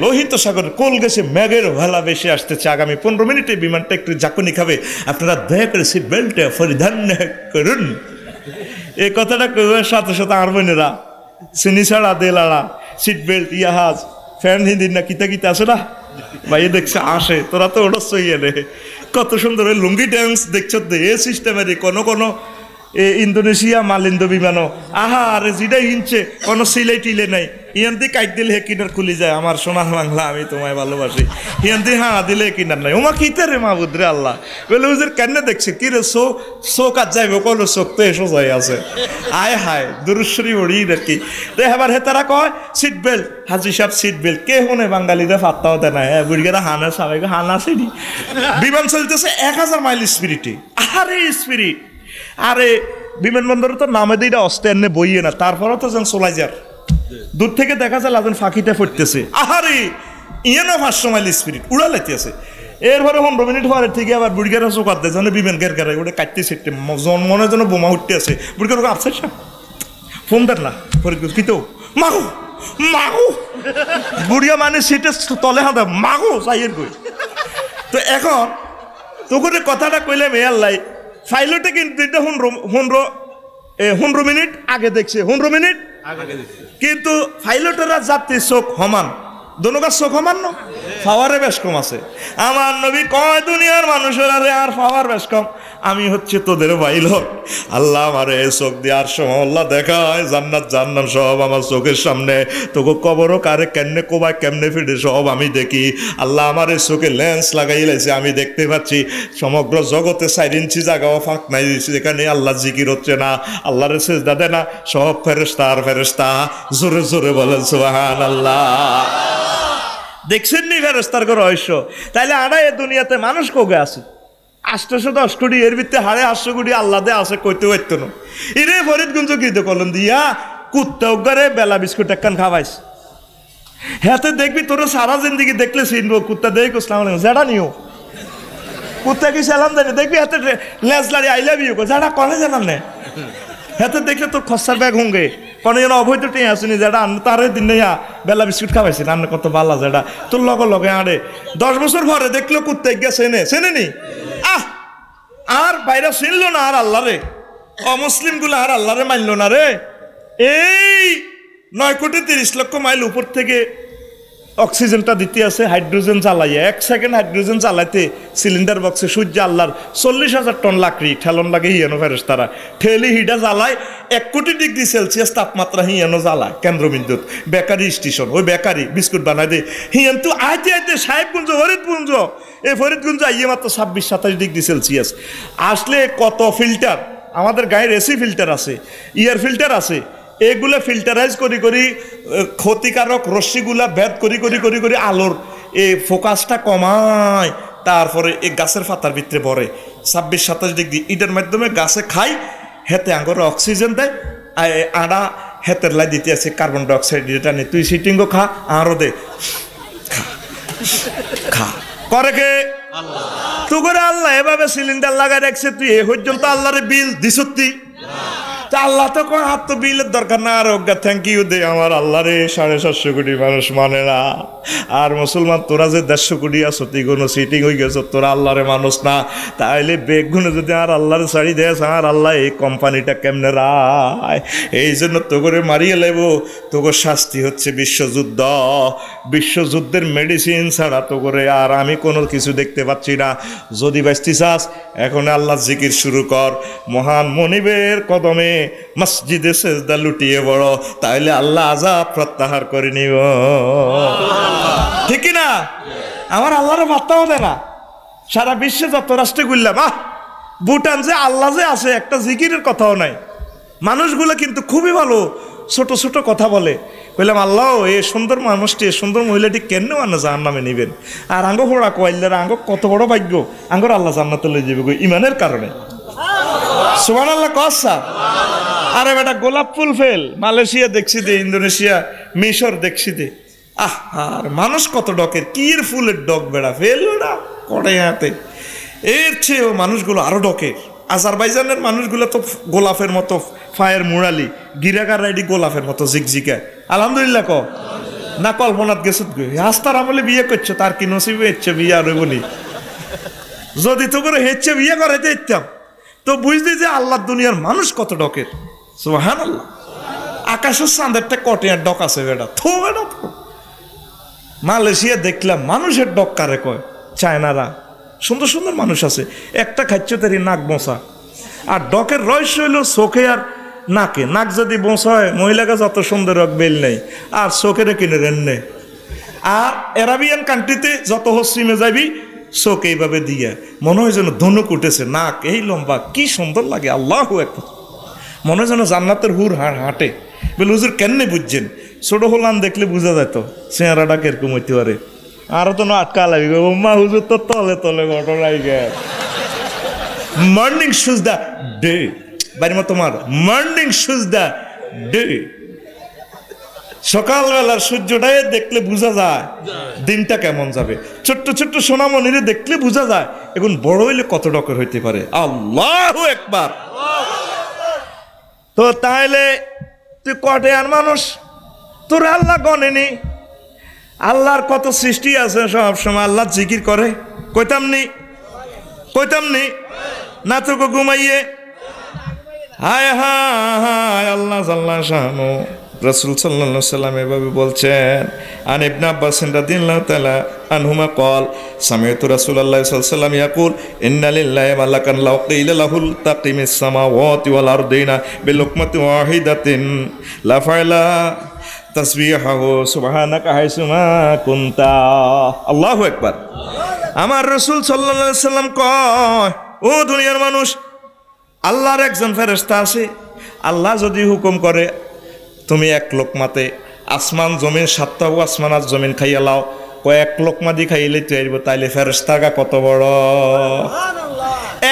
লোহিত সাগরের কোল গেছে, মেঘের ভেলা বেশি আসতেছে, আগামী 15 মিনিটে বিমানটা একটু ঝাঁকুনি খাবে, আপনারা দয়া করে সিট বেল্ট পরিধান করুন। এই কথাটা কইবার সাথে সাথে আর বোনেরা চিনি ছাড়া দেলাড়া সিট বেল্ট ইয়াহাজ ফ্যান হিন্দির না কিতা কিতা আছে না ভাই, দেখছে আসে, তোরা তো ওটা সইয়ে রে, কত সুন্দর ওই লুঙ্গি ড্যান্স দেখছ এ সিস্টেমের কোনো কোনো ইন্দোনেশিয়া মালিন্দ বিমানও আহা আরে যেটা হিনছে কোনো সিলাই টিলে নাই, ইয়ান্তি কাইট দিলে হে কিনার খুলি যায়, আমার সোনার বাংলা আমি তোমায় ভালোবাসি, ইয়ান্তি হাঁ দিলে হে কিনার নাই, ওমা কিতে রে মাহবুদ রে আল্লাহ বলে হুজুর কেন দেখছে কি রে শোক আর যাইব কোনো শোক তো এসো যাই আছে, আয় হায় দুরুশ্বরী ওড়ি আর কি। তো এবার হে তারা কয় সিট বেল্ট, হাজি সাহেব সিট বেল্ট, কে শুনে বাঙালিদের ফাত্তাও দেয় না, হ্যাঁ বুড়িগেরা হানা সবাই হানা সিডি, বিমান চলতেছে 1000 মাইল স্পিরিটে, আরে স্পিরিট, আরে বিমানবন্দরে তো নামে দিটা অস্তে এনে বইয়ে না, তারপরেও তো যেন চলাই যার দূর থেকে দেখা যায় লাজন ফাঁকিতে ফুটতেছে, আহারে ইয়ে না 500 মাইল স্পিরিট উড়া লাইতেছে। এরপরে 15 মিনিট পরে থেকে আবার বুড়িগারা চোকার দেয় যেন বিমান গের গেরাই ওটা কাটতে সেটতে মনে যেন বোমা উঠতে আছে, বুড়িগার আপসেট ফোন দেন না কি তো মাগো মাগো বুড়িয়া মানে সিটে তলে হাঁদা মাগো চাইয়ের কই। তো এখন তোকে কথাটা কইলাম এ আল্লাহ পাইলটে কিন্তু 15 মিনিট আগে দেখছে, 15 মিনিট কিন্তু পাইলটেরা যাত্রী চোখ সমান, দোনোকার চোখ সমান না, পাওয়ারে বেশ কম আছে। আমার নবী কয় দুনিয়ার মানুষের আরে আর পাওয়ার বেশ কম, আমি হচ্ছে তোদের পাইলট, আল্লাহ আমারে চোখ দেওয়ার সময় আল্লাহ দেখায় জান্নাত জান্নাম সব আমার চোখের সামনে, তোকে কবরও কারে কেমনে কোবায় কেমনে ফিরে সব আমি দেখি, আল্লাহ আমার এই চোখে লেন্স লাগাই লাইছে, আমি দেখতে পাচ্ছি সমগ্র জগতে 4 ইঞ্চি জায়গাও ফাঁক নাই দিয়েছি যেখানে আল্লাহ জিকির হচ্ছে না, আল্লাহর সেজদা দেয় না, সব ফেরেশতা আর ফেরেশতা, জোরে জোরে বলেন সুবহানাল্লাহ। দেখছেন নি ফেরেশতার রহস্য? তাইলে আড়া এ দুনিয়াতে মানুষ কোগে আছে 810 কোটি, এর ভিতরে 850 কোটি আল্লাহ দে আছে কইতে হইতো না। এরে ফরিদগঞ্জ গিয়ে কলম দিয়া কুত্তা উগারে বেলা বিস্কুট একখান খাওয়াইস, হাতে দেখবি তোর সারা জিন্দিগি দেখলে চিনবো, কুত্তা দেখ আসসালামু আলাইকুম যেটা নিও, কুত্তা কি সালাম দেয় দেখবি হাতে লেজলারি আই লাভ ইউ যেটা কনে জানান না, হাতে দেখলে তোর খসার ব্যাগ হুঙ্গে কোনো যেন অবৈধ টেঁ আসেনি যেটা তারে দিন নেয়া বেলা বিস্কুট খাওয়াইছি রান্না কত বালা যেটা তোর লগে আরে 10 বছর পরে দেখলো কুত্তা গিয়ে চেনে নি আর বাইরে চিনলো না আর আল্লাহ রে, অমুসলিম গুলো আর আল্লাহ রে মানলো না রে। এই 9,30,00,000 মাইল উপর থেকে অক্সিজেনটা দিতে আছে, হাইড্রোজেন জ্বালাইয়া 1 সেকেন্ড হাইড্রোজেন জ্বালাইতে সিলিন্ডার বক্সে সূর্য আল্লাহর 40,000 টন লাকড়ি ঠেলন লাগে হিয়ানো ফেরেশতারা, ঠেলি হিডা জ্বালায় 1 কোটি ডিগ্রি সেলসিয়াস তাপমাত্রা হিয়ানো জ্বালায় কেন্দ্র বিদ্যুৎ বেকারি স্টেশন, ওই বেকারি বিস্কুট বানাই দে হিয়ান তো আইতে সাহেবগঞ্জ ফরিদগঞ্জ, এই ফরিদগঞ্জ আইয়ে মাত্র 26-27 ডিগ্রি সেলসিয়াস আসলে কত ফিল্টার, আমাদের গায়ের এসি ফিল্টার আছে, ইয়ার ফিল্টার আছে, এগুলা ফিল্টারাইজ করি ক্ষতিকারক রশ্মিগুলা ভেদ করি আলোর এই ফোকাসটা কমায়, তারপরে এই গাছের পাতার ভিতরে পড়ে 26-27 ডিগ্রি, এটার মাধ্যমে গাছে খাই, হেতে আঙ্গরে অক্সিজেন দেয়, আড়া হেতের লাই দিতে আছে কার্বন ডাইঅক্সাইড, এটা নেই তুই সিটিংও খা আরও দে খা করে কে তু করে আল্লাহ এভাবে সিলিন্ডার লাগাই রাখছে, তুই এ পর্যন্ত আল্লাহরে বিল দিসতি, আল্লাহ তো কোন হাত তো বিলের দরকার না, আর অজ্ঞা থ্যাংক ইউ দে আমার আল্লাহ রে, 750 কোটি মানুষ মানে না, আর মুসলমান তোরা যে 150 কোটি আছো তুই কোনো সিটিং হয়ে গেছ, তোরা আল্লাহরে মানুষ না, তাইলে বেগুনে যদি আর আল্লাহরে ছাড়ি দেয় আর আল্লাহ এই কোম্পানিটা কেমনে রায়, এই জন্য তো করে মারিয়ে লেব, তোকে শাস্তি হচ্ছে বিশ্বযুদ্ধ, বিশ্বযুদ্ধের মেডিসিন ছাড়া তো করে আর আমি কোনো কিছু দেখতে পাচ্ছি না, যদি বাঁচতে চাস এখন আল্লাহ জিকির শুরু কর, মহান মনিবের কদমে মসজিদে সেজদা লুটিয়ে বড়, তাইলে আল্লাহ আযাব প্রত্যাহার করে নিব, ঠিক না? আমার আল্লাহর বার্তাও দেয় না, সারা বিশ্বে যত রাষ্ট্রে ঘুরলাম ভুটান যে আল্লাহ যে আছে একটা জিকিরের কথাও নাই, মানুষগুলো কিন্তু খুবই ভালো ছোট ছোট কথা বলে, বললাম আল্লাহ এ সুন্দর মানুষটি এ সুন্দর মহিলাটি কেন আনা জাহান্নামে নিবেন, আর আঙ্গ ফোড়া কইলার আঙ্গ কত বড় ভাগ্য আঙ্গর আল্লাহ জান্নাতে লই যাবে ইমানের কারণে, সুবহানাল্লাহ কসা। আরে বেটা গোলাপ ফুল ফেল মালয়েশিয়া দেখছি দে, ইন্দোনেশিয়া মিশর দেখছি দে, আর মানুষ কত ডকের কির ফুলের ডক বেড়া ফেল বেড়া কড়ে হাতে, এর চেয়েও মানুষগুলো আরো ডকে। আজারবাইজানের মানুষগুলো তো গোলাপের মতো ফায়ের মুরালি, গিরাকার রাইডি গোলাপের মতো জিকজিকা। আলহামদুলিল্লাহ ক না কল্পনাত গেছত গই হাস্তার আমলে বিয়ে করছো, তার কি নসিবে হচ্ছে বিয়ে আর বলি। যদি তো করে হেচ্ছে বিয়ে করাইতে ইচ্ছাম তো বুঝলি যে আল্লাহ দুনিয়ার মানুষ কত ডকের। সুবহানাল্লাহ। আকাশের চাঁদেরটা কটিয়ার ডক আছে বেটা, থো বেটা থো। মালয়েশিয়া দেখলাম মানুষের ডক কারে কয়, চায়নারা সুন্দর সুন্দর মানুষ আছে, একটা খাচ্ছ তারি নাক বসা। আর ডকের রহস্য হইল চোখে আর নাকে। নাক যদি বসা হয় মহিলাকে যত সুন্দর হোক বেল নেই, আর চোখেরে কিনে রেন নেই। আর অ্যারাবিয়ান কান্ট্রিতে যত হসিমে যাবি চোখ এইভাবে দিয়ে মনে হয় যেন ধনুক উঠেছে, নাক এই লম্বা, কি সুন্দর লাগে। আল্লাহু আকবার। মনে হয় যেন জান্নাতের হুর হাঁটে। বলে হুজুর কেমনে বুঝছেন? ছোট হলান দেখলে বোঝা যেত চেহারাটা কিরকম হইতে পারে। আরো তো না আটকা লাগবে, মা হুজুর তো তলে তলে ঘটনাই গে। মর্নিং শুজ দ্য ডে, বাড়ি মা তোমার মর্নিং শুজ দ্য ডে। সকালবেলার সূর্যটাই দেখলে বোঝা যায় দিনটা কেমন যাবে। ছোট্ট ছোট্ট সোনামণিরে দেখলে বোঝা যায় এখন বড় হইলে কত ডকের হইতে পারে। আল্লাহু আকবার। তো তাইলে তুই কটে আর মানুষ, তোর আল্লাহ গনেনি। আল্লাহর কত সৃষ্টি আছে, সব সময় আল্লাহ জিকির করে। কইতাম নি না তোকে ঘুমাইয়ে। হায় হায় আল্লাহ আল্লাহ শানু। রাসূল সাল্লাল্লাহু আলাইহি সাল্লাম এভাবে বলছেন, আন ইবনে আব্বাস রাদিয়াল্লাহু তাআলা আনহুমা ক্বাল সামি'তু রাসূলুল্লাহ সাল্লাল্লাহু আলাইহি ওয়াসাল্লাম ইয়াকুল ইন্না লিল্লাহি মালাকান লাউ কিলা লাহুল তাকিমিস সামাওয়াতি ওয়াল আরদিনা বিলুকমাতিন ওয়াহিদাতিন লা ফা'লা তাসবিহাহু সুবহানাকা হাইসুমা কুনতা। আল্লাহু আকবার। আমার রাসূল সাল্লাল্লাহু আলাইহি সাল্লাম কয়, ও দুনিয়ার মানুষ, আল্লাহর একজন ফেরেশতা আছে। আল্লাহ যদি হুকুম করে তুমি এক লোকমাতে আসমান জমিন সাতটা আসমান আর জমিন খাইয়া লাও, কয়েক লোকমা দি খাইলে তুই তাইলে ফেরেশতাগা কত বড়।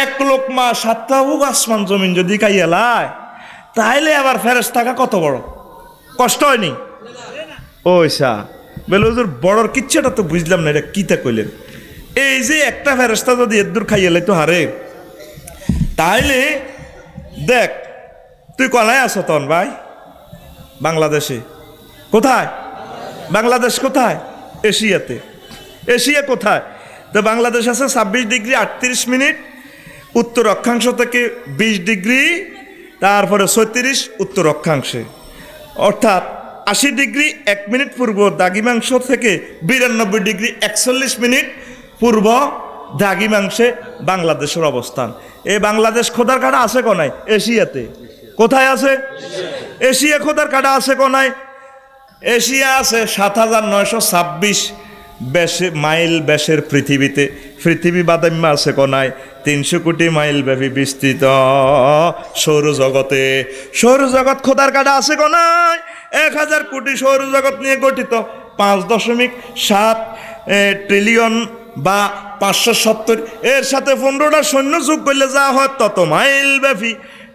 এক লোকমা সাতটা আসমান জমিন যদি খাইয়া লাই তাইলে আবার ফেরেশতাগা কত বড়। কষ্ট হয়নি? ওইসা বলে হুজুর বড়র কিচ্ছুটা তো বুঝলাম না, এটা কিতা কইলেন? এই যে একটা ফেরেশতা যদি এদুর খাইয়া লাই তো হারে, তাইলে দেখ তুই কলায় আছো তন ভাই বাংলাদেশে। কোথায়? বাংলাদেশ কোথায়? এশিয়াতে। এশিয়া কোথায়? তো বাংলাদেশ আছে 26 ডিগ্রি 38 মিনিট উত্তর অক্ষাংশ থেকে 20 ডিগ্রি তারপরে 36 উত্তর অক্ষাংশে, অর্থাৎ 80 ডিগ্রি 1 মিনিট পূর্ব দ্রাঘিমাংশ থেকে 92 ডিগ্রি 41 মিনিট পূর্ব দ্রাঘিমাংশে বাংলাদেশের অবস্থান। এই বাংলাদেশ খোদার কাটা আছে কোনায়? এশিয়াতে। কোথায় আছে? এশিয়া খোদার কাটা আছে কোনায়? এশিয়া আছে 7926 মাইল ব্যাসের পৃথিবীতে। পৃথিবী বাদাম্য আছে কোনায়? 300 কোটি মাইল ব্যাপী বিস্তৃত সৌরজগতে। সৌরজগৎ খোদার কাটা আছে কোনায়? 1000 কোটি সৌরজগৎ নিয়ে গঠিত 5.7 ট্রিলিয়ন বা 570। এর সাথে 15টা সৈন্য যোগ করলে যা হয় তত মাইল ব্যাপী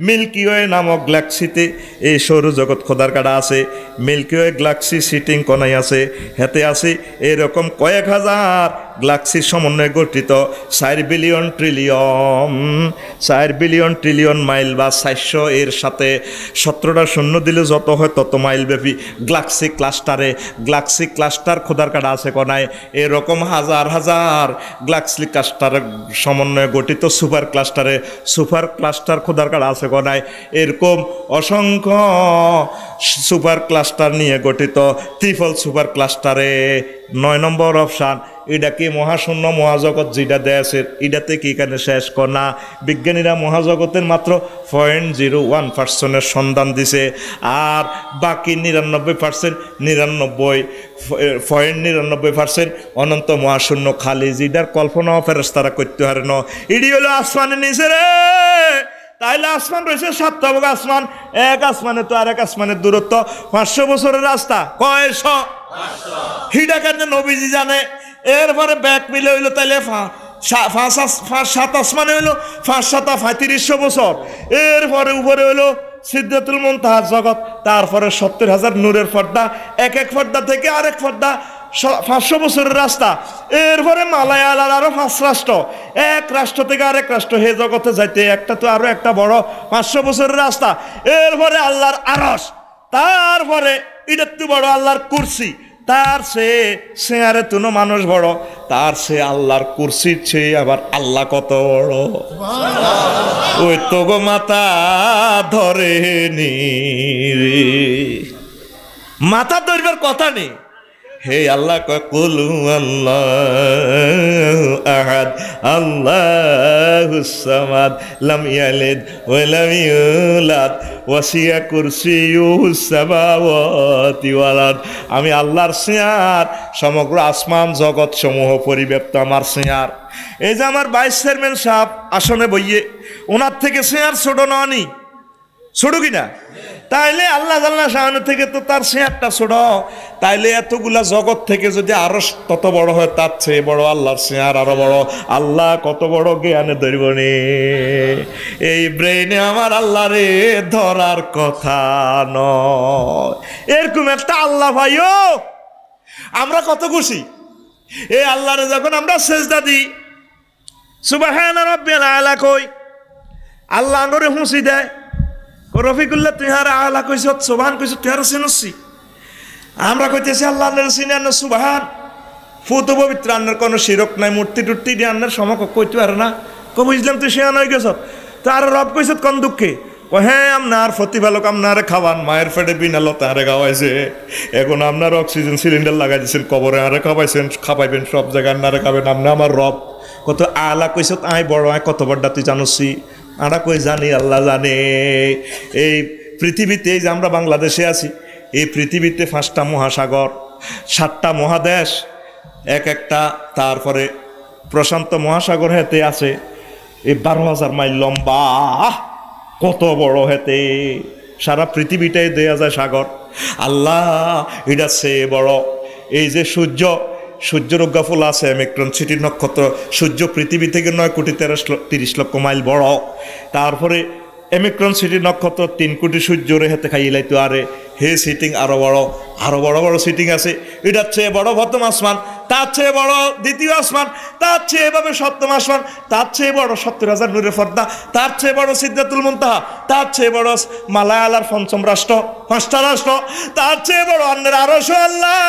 মিল্কি ওয়ে নামক গ্যালাক্সিতে এই সৌরজগৎ খোদার কাটা আছে। মিল্কি ওয়ে গ্যালাক্সি সিটিং কোনায় আছে? হেতে আছে এরকম কয়েক হাজার গ্যালাক্সির সমন্বয়ে গঠিত 4 বিলিয়ন ট্রিলিয়ন মাইল বা 400। এর সাথে 17টা শূন্য দিলে যত হয় তত মাইল ব্যাপী গ্যালাক্সি ক্লাস্টার খোদার কাটা আছে কোনায়? এরকম হাজার হাজার গ্যালাক্সি ক্লাস্টারের সমন্বয়ে গঠিত সুপার ক্লাস্টার খোদার কাটা আছে কোনায়? এরকম অসংখ্য সুপার ক্লাস্টার নিয়ে গঠিত ট্রিপল সুপার ক্লাস্টারে 9 নম্বর অপশান। এটা কি মহাশূন্য মহাজগৎ যেটা দেয়াছে এটাতে কি এখানে শেষ করা? বিজ্ঞানীরা মহাজগতের মাত্র 0.01% সন্ধান দিছে, আর বাকি 99% অনন্ত মহাশূন্য খালি, যেটার কল্পনাও ফেরেশতারা করতে পারে না। এটি হলো আসমানের নিচে রে। তাইলে আসমান রয়েছে 7টা ভাগ আসমান, এক আসমানে তো আর এক আসমানের দূরত্ব 500 বছরের রাস্তা। কয়শো? হিডা কেন নবীজি জানে। এরপরে ব্যাক মিলে হইলো তাইলে 7 আসমানে হইলো 5-7 3500 বছর। এরপরে উপরে হইলো সিদরাতুল মুনতাহা জগৎ, তারপরে 70,000 নূরের পর্দা, এক পর্দা থেকে আরেক পর্দা 500 বছরের রাস্তা। এরপরে মালায়ালার আরো 5 রাষ্ট্র, এক রাষ্ট্র থেকে আরেক রাষ্ট্র হে জগতে যাইতে একটা তো আরো একটা বড় 500 বছরের রাস্তা। এরপরে আল্লাহর আরশ, তারপরে এটা তো বড় আল্লাহর কুরসি, তার সে আরে তুনো মানুষ বড়, তার সে আল্লাহর কুরসির চেয়ে আবার আল্লাহ কত বড়। ওই তো গো মাথা ধরে নি রে, মাথা ধরবার কথা নেই। হে আল্লাহ কুলু আল্লাহু আহাদ আল্লাহুস সামাদ লাম ইয়ালিদ ওয়া লাম ইউলাদ ওয়াসিয়া কুরসিয়ুহুস সামাওয়াতি ওয়াল আরদ। আমি আল্লাহর চেয়ার, সমগ্র আসমান জগৎ সমূহ পরিব্যাপ্ত আমার চেয়ার। এই যে আমার ভাইস চেয়ারম্যান সাহেব আসনে বইয়ে, ওনার থেকে চেয়ার ছোট ননি, ছোট কিনা? তাইলে আল্লাহ জাল্লা শাহানু থেকে তো তার চেয়ারটা ছোট, তাইলে এতগুলা জগৎ থেকে যদি আরো তত বড় হয়, তার চেয়ে বড় আল্লাহর চেয়ার আরো বড়। আল্লাহ কত বড় জ্ঞানে ধরব নে, এই ব্রেইনে আমার আল্লাহ রে ধরার কথা নয়। এরকম একটা আল্লাহ ভাইও আমরা কত খুশি। এই আল্লাহরে যখন আমরা সেজদা দিই, সুবহান রাব্বিল আলা কই, আল্লাহ আঙ্গরে হুঁসি দেয়, রফিকুল্লাহ তুই হারা আলা কইছ, সুবহান কইছ, তুই হারা চিনছি। আমরা কইতেছি আল্লাহ চিনি আন্নার সুবহান, ফুত পবিত্র আন্নার কোনো শিরক নাই, মূর্তি টুর্তি দিয়ে আন্নার সমকক্ষ কইতে পারে না। কব বুঝলাম তুই শেয়ান হয়ে গেছ, তার রব কইছ কোন দুঃখে? ও হ্যাঁ, আপনার প্রতিপালক আপনার খাওয়ান, মায়ের পেটে বিনা লতা আরে খাওয়াইছে, এখন আপনার অক্সিজেন সিলিন্ডার লাগাই দিয়েছেন, কবরে আরে খাওয়াইছেন, খাওয়াইবেন সব জায়গায় আন্নারে খাবেন, আপনি আমার রব। কত আলা কইছ, আয় বড় আয় কত বড়টা তুই জানোসি? আমরা কই জানি, আল্লাহ জানে। এই পৃথিবীতে, এই যে আমরা বাংলাদেশে আছি, এই পৃথিবীতে 5টা মহাসাগর, 7টা মহাদেশ, এক একটা, তারপরে প্রশান্ত মহাসাগর হেতে আছে এই 12,000 মাইল লম্বা, কত বড় হেতে, সারা পৃথিবীটাই 2000 সাগর। আল্লাহ এটা সে বড়। এই যে সূর্যের অজ্ঞাফুল আছে, অ্যামেক্ট্রন সিটি নক্ষত্র, সূর্য পৃথিবী থেকে 9,30 লক্ষ মাইল বড়। তারপরে অ্যামেক্ট্রন সিটি নক্ষত্র 3 কোটি সূর্যরে হাতে খাইলাইতো, আরে হে সিটিং আরো বড়, আরো বড় বড় সিটিং আছে। এটার চেয়ে বড় প্রথম আসমান, তার চেয়ে বড় দ্বিতীয় আসমান, তার চেয়ে এভাবে সপ্তম আসমান, তার চেয়ে বড় 70,000 নূরের পর্দা, তার চেয়ে বড় সিদরাতুল মুনতাহা, তার চেয়ে বড় মালায়ালার 5ম রাষ্ট্র, 5টা রাষ্ট্র, তার চেয়ে বড় আপনার আরশ আল্লাহ,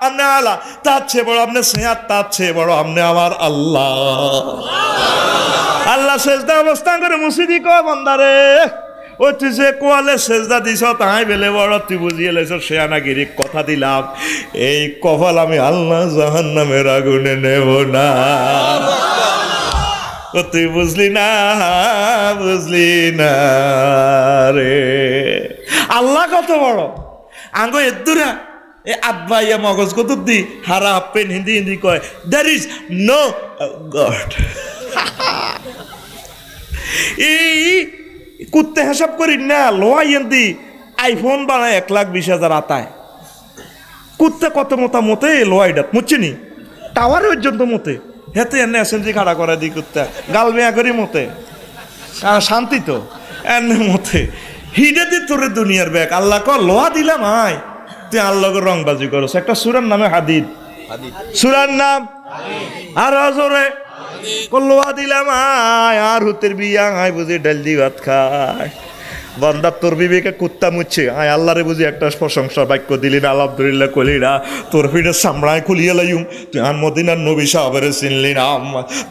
আপনি আল্লাহ, তার চেয়ে বড় আপনি সিয়ার, তার চেয়ে বড় আপনি আমার আল্লাহ। আল্লাহ সেজদা অবস্থান করে মুসিদি কয়, বান্দারে ওই তুই যে কোয়ালে সেজদা দিছ তাই বেলে বড়, তুই বুঝিয়ে লেছ শেয়ানাগিরি, কথা দিলাম এই কপাল আমি আল্লাহ জাহান্নামের আগুনে নেব না। তুই বুঝলি না, বুঝলি না রে, আল্লাহ কত বড়। আঙ্গো এদুরা এ আব্বা ইয়া মগজ কত দি হারা হাপ্পেন হিন্দি হিন্দি কয়, দ্যার ইজ নো গড। এই কুত্তে হিসাব করি না, লোহাইন্দি আইফোন বানায় 1,20,000 আতায়। কুত্তে কত মতা মতে লোহাইডাত মুচ্ছিনি, টাওয়ার পর্যন্ত মতে, হেতে এনে এসেন্সি খাড়া করে দি কুত্তা গাল মেয়া করি মতে, শান্তি তো এনে মতে হিডে দি তোরে দুনিয়ার ব্যাগ। আল্লাহ ক লোহা দিলাম আয়, তুই আল্লাহকে রংবাজি করছ। একটা সুরার নামে হাদিদ, সুরার নাম আর জোরে লোহা দিলাম আয়, আর হুতের বিয়া আয় বুঝি ডাল দি ভাত খায়। বন্দা তোর বিবেকে কুত্তা মুচ্ছে, আয় আল্লাহরে বুঝি একটা প্রশংসা বাক্য দিলি না, আলহামদুলিল্লাহ কলিরা, তোর পিঠে সামড়ায় খুলিয়ে লাইম, তুই আর মদিনার নবী সাহাবেরে চিনলি না,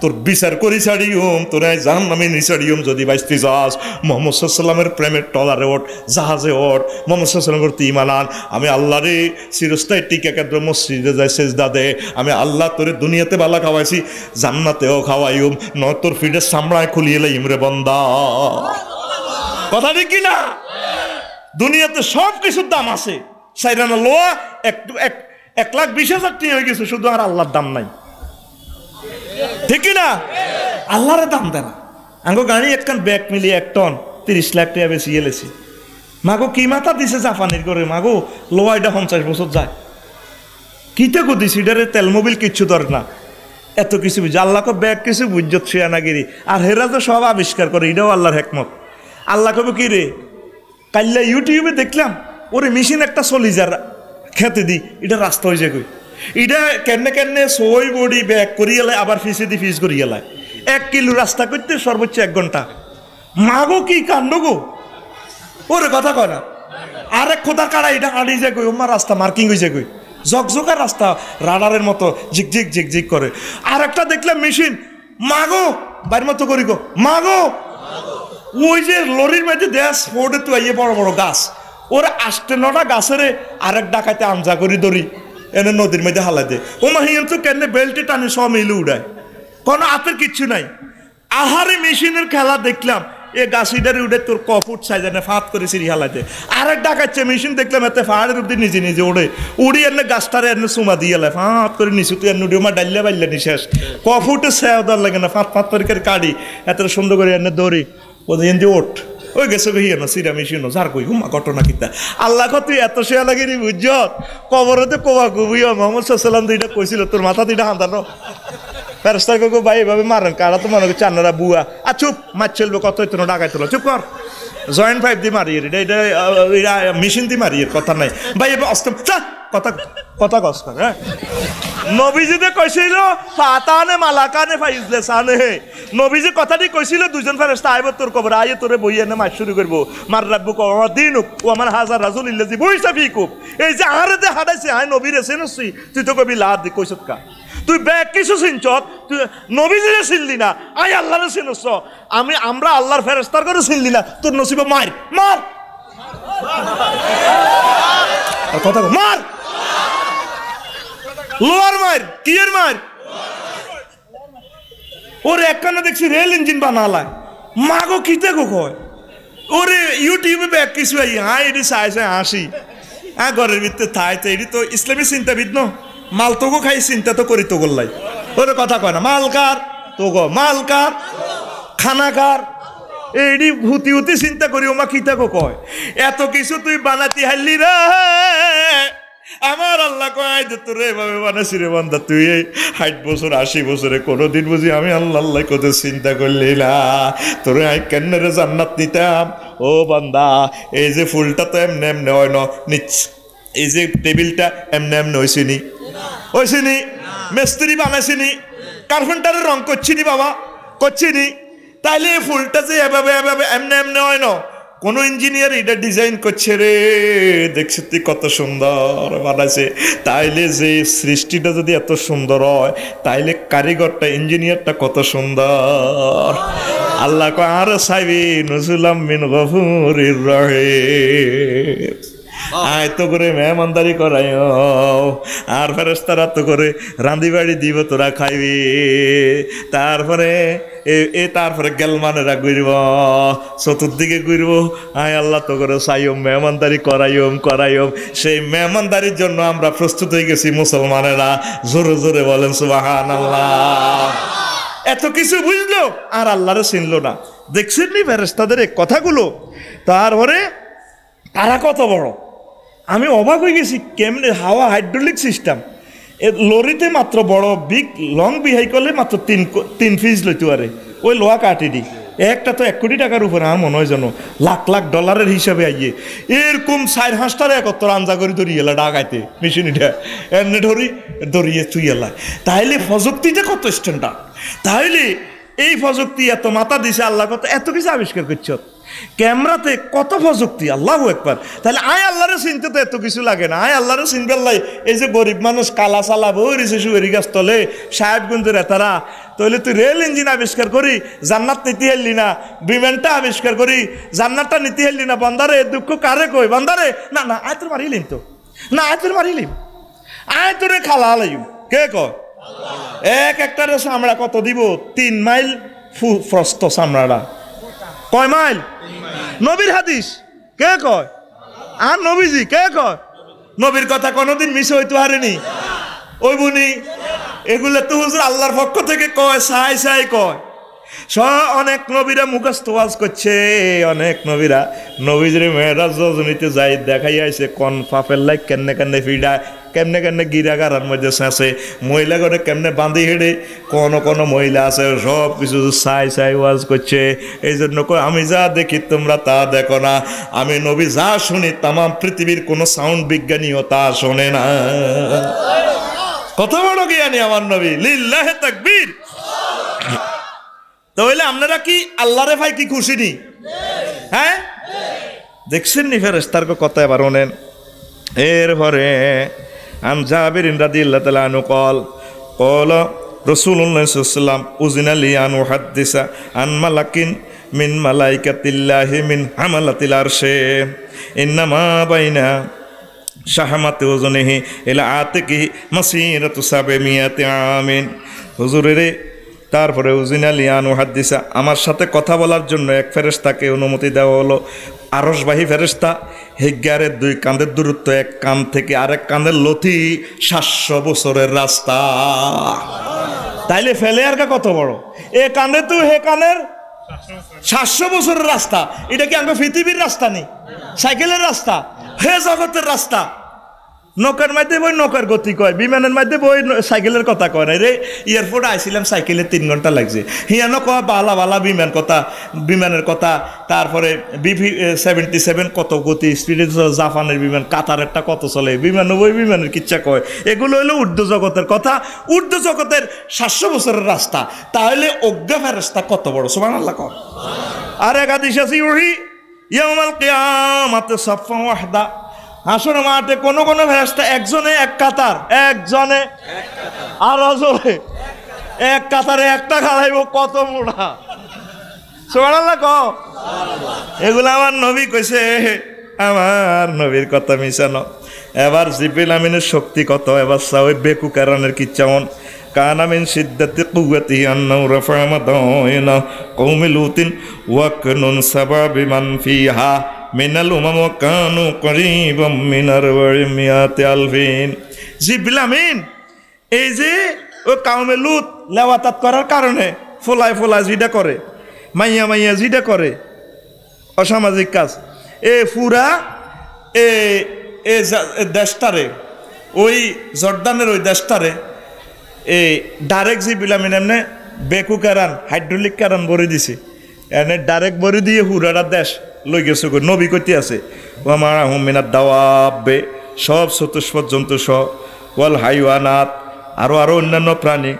তোর বিচার করি ছাড়িউম, তোর জাহান্নামে নিছাড়িউম। যদি বাইস্তি যাস মুহাম্মদ সাল্লাল্লাহু আলাইহি ওয়াসাল্লামের প্রেমের টলারে ওঠ, জাহাজে ওঠ, মুহাম্মদ সাল্লাল্লাহু আলাইহি ওয়াসাল্লাম করতে ঈমান আন। আমি আল্লাহরে চিরস্থায়ী টিকা কেন্দ্র মসজিদে যাই সেজদা দে। আমি আল্লাহ তোরে দুনিয়াতে বালা খাওয়াইছি, জান্নাতেও খাওয়াইম, নয় তোর পিঠে সামড়ায় খুলিয়ে লাইম রে বান্দা। কথা ঠিক কিনা? দুনিয়াতে সব কিছুর দাম আছে, সাইরানা লোয়া 1,20,000 টাকা হয়ে গেছে, শুধু আর আল্লাহর দাম নাই, ঠিক কিনা? আল্লাহরে দাম দেয় না। আঙ্গো গাড়ি একখান ব্যাগ মিলিয়ে 1 টন 30 লাখ টাকা বেশি এলেছি। মাগো কি মাথা দিছে জাপানির করে, মাগো লোয়া এটা 50 বছর যায়, কিতে কো দিছি এটারে তেল মোবিল কিচ্ছু ধরে না, এত কিছু বুঝে। আল্লাহকে ব্যাগ কিছু বুঝত শেয়ানাগিরি, আর হেরা তো সব আবিষ্কার করে, এটাও আল্লাহর হেকমত। আল্লাহ কবে কি রে, কাল্লা ইউটিউবে দেখলাম ওরে মেশিন একটা 40,000 খেতে দি, এটা রাস্তা হয়ে যায় কই, এটা কেনে কেনে সই বডি ব্যাক করিয়ে লাই আবার ফিসে ফিস করিয়ে লাই 1 কিলো রাস্তা করতে সর্বোচ্চ 1 ঘন্টা। মাগো কি কাণ্ড গো, ওরে কথা কয় না। আরেক খোদা কাড়া এটা আড়ি যায় কই, ওমা রাস্তা মার্কিং হয়েছে কই, ঝকঝকা রাস্তা রাডারের মতো ঝিকঝিক ঝিকঝিক করে। আর একটা দেখলাম মেশিন, মাগো বাইর মতো করি গো, মাগো ওই যে লরির মধ্যে দেশ ফোর্ডে তো ইয়ে বড় বড় গাছ, ওরা 8-9টা গাছের আরেক ডাকাতে আমজা করি দড়ি এনে নদীর মধ্যে হালাই দে। ও মাহিয়ান তো কেন বেল্টে টানে সব মিলে উড়ায়, কোনো হাতের কিচ্ছু নাই। আহারে মেশিনের খেলা দেখলাম, এ গাছিটারে উঠে তোর কফুট সাইজে ফাঁত করে সিঁড়ি হালাইতে। আরেক ডাকাচ্ছে মেশিন দেখলাম এতে পাহাড়ের উপর নিজে নিজে ওড়ে উড়ি এনে গাছটারে এনে চুমা দিয়ে এলাই ফাঁত করে নিচু, তুই এনে উঠে মা ডাইলে বাইলে নি শেষ কফুটে সেও দর লাগে না, ফাঁত ফাঁত করে কাড়ি এত সুন্দর করে এনে দৌড়ি ওদের এনে ওঠ ওই গেছে কহিয়ে না সিরা মেশিন যার কই হুমা ঘটনা কিতা আল্লাহ তুই এত শেয়া লাগেনি বুঝত কবরতে কোবা কুবি মোহাম্মদ সাল্লাম তো এটা কইছিল তোর মাথা দুইটা হাঁদানো ফেরেস্তার কো ভাই এভাবে মারেন কারা তো মনে করছে চান্নারা বুয়া আর চুপ মাছ চলবে কত হইতো না ডাকাই তোলো চুপ কর জয়েন্ট পাইপ দিয়ে মারি এটা মেশিন দিয়ে মারি কথা নাই ভাই এবার অস্তম কথা কথা কস কর হ্যাঁ নবীজিতে কইছিল ফাতানে মালাকানে ফাইজলে সানে নবীজি কথাটি কইছিল দুজন ফেরেশতা আইব তোর কবর আইয়ে তোরে বইয়ে না মাছ শুরু করব মার রাব্বু কো দিনুক ও আমার হাজার রাসূল ইল্লাজি বইসা ফিকুম এই যে আহারেতে হাদাইছে আই নবীর এসেনছি তুই তো কবি লাদ দি কইছত কা তুই ব্যাগ কিছু চিনছত তুই নবীজিরে চিনলি না আই আল্লাহরে চিনছ আমরা আল্লাহর ফেরেশতার করে চিনলি না তোর নসিবে মার মার আর কথা মার লোয়ার মার কিয়ের মার ওরে একখানা দেখছি রেল ইঞ্জিন বানালায় মাগো কিতে গো কয় ওরে ইউটিউবে ব্যাগ কিছু আই হ্যাঁ এটি চাই চাই হাসি হ্যাঁ ঘরের ভিতরে থাই তো এটি তো ইসলামী চিন্তাবিদ ন মাল তোগো খাই চিন্তা তো করি তো গোল্লাই ওরে কথা কয় না মালকার তো গো মালকার খানাকার এইডি হুতি হুতি চিন্তা করি ওমা কিতা গো কয় এত কিছু তুই বানাতি হারলি রে আমার আল্লাহ কয় যে তোরে এভাবে বানাইছি রে বান্দা তুই 60 বছর 80 বছরে কোনোদিন বুঝি আমি আল্লাহ আল্লাহ কত চিন্তা করলি না তোরে আই কেন রে জান্নাত নিতাম ও বান্দা এই যে ফুলটা তো এমনি এমনি হয় না নিচ এই যে টেবিলটা এমনি এমনি হয়েছিনি হয়েছিনি মিস্ত্রি বানাইছিনি কার্পেন্টারের রং করছিনি বাবা করছিনি তাইলে এই ফুলটা যে এভাবে এভাবে এমনি এমনি হয় না কোন ইঞ্জিনিয়ার এটা ডিজাইন করছে রে দেখছি তুই কত সুন্দর বানাইছে তাইলে যে সৃষ্টিটা যদি এত সুন্দর হয় তাইলে কারিগরটা ইঞ্জিনিয়ারটা কত সুন্দর আল্লাহ কো আর সাইবি নজুলাম মিন গফুরির রহিম আয় তো করে মেহমানদারি করাই আর ফেরেশতারা তো করে রাঁধি বাড়ি দিব তোরা খাইবি তারপরে তারপরে গেলমানেরা ঘুরব চতুর্দিকে ঘুরব আয় আল্লাহ তো করে চাইম মেহমানদারি করাইম সেই মেহমানদারির জন্য আমরা প্রস্তুত হয়ে গেছি মুসলমানেরা জোরে জোরে বলেন সুবহানাল্লাহ এত কিছু বুঝলো আর আল্লাহরে চিনলো না দেখছেন নি ফেরেশতাদের এই কথাগুলো তারপরে তারা কত বড় আমি অবাক হয়ে গেছি কেমনে হাওয়া হাইড্রোলিক সিস্টেম লরিতে মাত্র বড় বিগ লং বিহাই করলে মাত্র তিন ফিজ লইতে পারে ওই লোহা কাটিডি একটা তো 1 কোটি টাকার উপরে আমার মনে হয় যেন লাখ লাখ ডলারের হিসাবে আইয়ে এরকম 4-5টার একত্র আঞ্জা করে ধরিয়ে এলা ডাকাইতে মেশিনটা এনে ধরিয়ে তুই এলা তাইলে প্রযুক্তিটা কত স্ট্যান্ডার্ড তাইলে এই প্রযুক্তি এত মাথা দিছে আল্লাহ কত এত কিছু আবিষ্কার করছ ক্যামেরাতে কত প্রযুক্তি আল্লাহু আকবার তাহলে আয় আল্লাহরে চিনতে তো এত কিছু লাগে না আয় আল্লাহরে চিনবেন লাই এই যে গরিব মানুষ কালা চালা বইছে সুয়েরি গাছ তলে সাহেবগঞ্জের এতারা তাহলে তুই রেল ইঞ্জিন আবিষ্কার করি জান্নাত নিতে হেললি না বিমানটা আবিষ্কার করি জান্নাতটা নিতে হেললি না বান্দারে দুঃখ কারে কই বান্দারে না না আয় তোর মারিলিম তো না আয় তোর মারিলিম আয় তোরে খালা হালাইম কে কয় একটারে চামড়া কত দিব 3 মাইল প্রস্থ চামড়াটা কয় মাইল নবীর হাদিস কে কয় আর নবীজি কে কয় নবীর কথা কোনোদিন মিস হইতে পারেনি ওই বুনি এগুলো তো হুজুর আল্লাহর পক্ষ থেকে কয় সাই সাই কয় অনেক নবীরা মুখস্থ ওয়াজ করছে অনেক নবীরা নবীজির মেয়েরাজ রজনীতে যাই দেখাই আইছে কোন ফাফের লাইক কেমনে কেমনে ফিডায় কেমনে কেমনে গিরাগারার মধ্যে শেষে মহিলা করে কেমনে বাঁধি হেঁটে কোনো মহিলা আছে সব কিছু সাই সাই ওয়াজ করছে এই জন্য আমি যা দেখি তোমরা তা দেখো না আমি নবী যা শুনি তামাম পৃথিবীর কোনো সাউন্ড বিজ্ঞানীও তা শোনে না কত বড় জ্ঞানী আমার নবী, লিল্লাহে তাকবীর। তাহলে আপনারা কি আল্লাহরে ভাই কি খুশি নি? হ্যাঁ, দেখছেন নি ফেরেশতার কথা এবার ওনেন। এরপরে আন জাবির রাদিয়াল্লাহু তাআলা আনহু قال قال رسول الله صلى الله عليه وسلم أذن لي أن أحدث عن ملك من ملائكة الله من حملة العرش إنما بين শাহামাতে ওজনেহি এলা আতিকি মাসিরাতু 700 আমিন। হুজুরে তারপরে উজিনা লিয়ানু হাদিসা, আমার সাথে কথা বলার জন্য এক ফেরেশতাকে অনুমতি দেওয়া হলো। আরশবাহী ফেরেশতা, হিজ্ঞারের 2 কাঁধের দূরত্ব, এক কান থেকে আরেক কাঁধের লতি 700 বছরের রাস্তা। তাইলে ফেলে আর কত বড় এ কানে তো হে কানের 700 বছরের রাস্তা। এটা কি আমরা পৃথিবীর রাস্তা নেই, সাইকেলের রাস্তা, হে জগতের রাস্তা। নৌকার মধ্যে বই নৌকার গতি কয়, বিমানের মধ্যে বই সাইকেলের কথা কয় না রে। এয়ারপোর্টে আইছিলাম সাইকেলে 3 ঘন্টা লাগছে। হিয়ানো কয় বালা বালা বিমানের কথা। তারপরে BF-77 কত গতি স্পিডে, জাপানের বিমান, কাতারেরটা কত চলে, বিমানের কিচ্ছা কয়। এগুলো হলো ঊর্ধ্ব জগতের কথা, ঊর্ধ্ব জগতের 700 বছরের রাস্তা। তাহলে অজ্ঞা ফেরেশতা কত বড়, সুবহানাল্লাহ কর। আর এক হাদিস আছে ইউহি ইয়াউমাল কিয়ামাতি সাফফান ওয়াহদা, হাসর মাঠে কোন ফেরেশতা একজনে এক কাতার, একজনে আর অজরে এক কাতারে একটা খালাইব, কত মোড়া, সুবহানাল্লাহ কও। এগুলো আমার নবী কইছে, আমার নবীর কথা মিশানো। এবার জিবরিল আমিনের শক্তি কত, এবার সাওই বেকু কারণের কিচ্ছামন। কানা মিন শিদ্দাতি কুওয়াতিহি আন্নাহু রাফা মাদাইনা কওমি লুতিন ওয়া কানুন সাবাবি মান ফিহা মিনাল উমাম ওয়া কানু করিবাম মিনার ওয়ামিয়াতি আলফিন। জিবরিল আমিন এই যে ও কওমে লুত লেওয়াতাত করার কারণে ফোলায় জিডা করে, মাইয়া জিডা করে অসামাজিক কাজ, এ পুরা এ দেশটারে, ওই জর্দানের ওই দেশটারে এই ডাইরেক্ট জিবরিল আমিন এমনি বেকু কারান হাইড্রোলিক কারান ভরে দিছে, এনে ডাইরেক্ট ভরে দিয়ে হুরাটা দেশ লই গেছে। নবী কইতে আছে ওয়ামা হুম মিনাদ দাওয়াবে, সব চতুষ্পদ জন্তু সহ, ওয়াল হাইওয়ানাত, আরো অন্যান্য প্রাণী,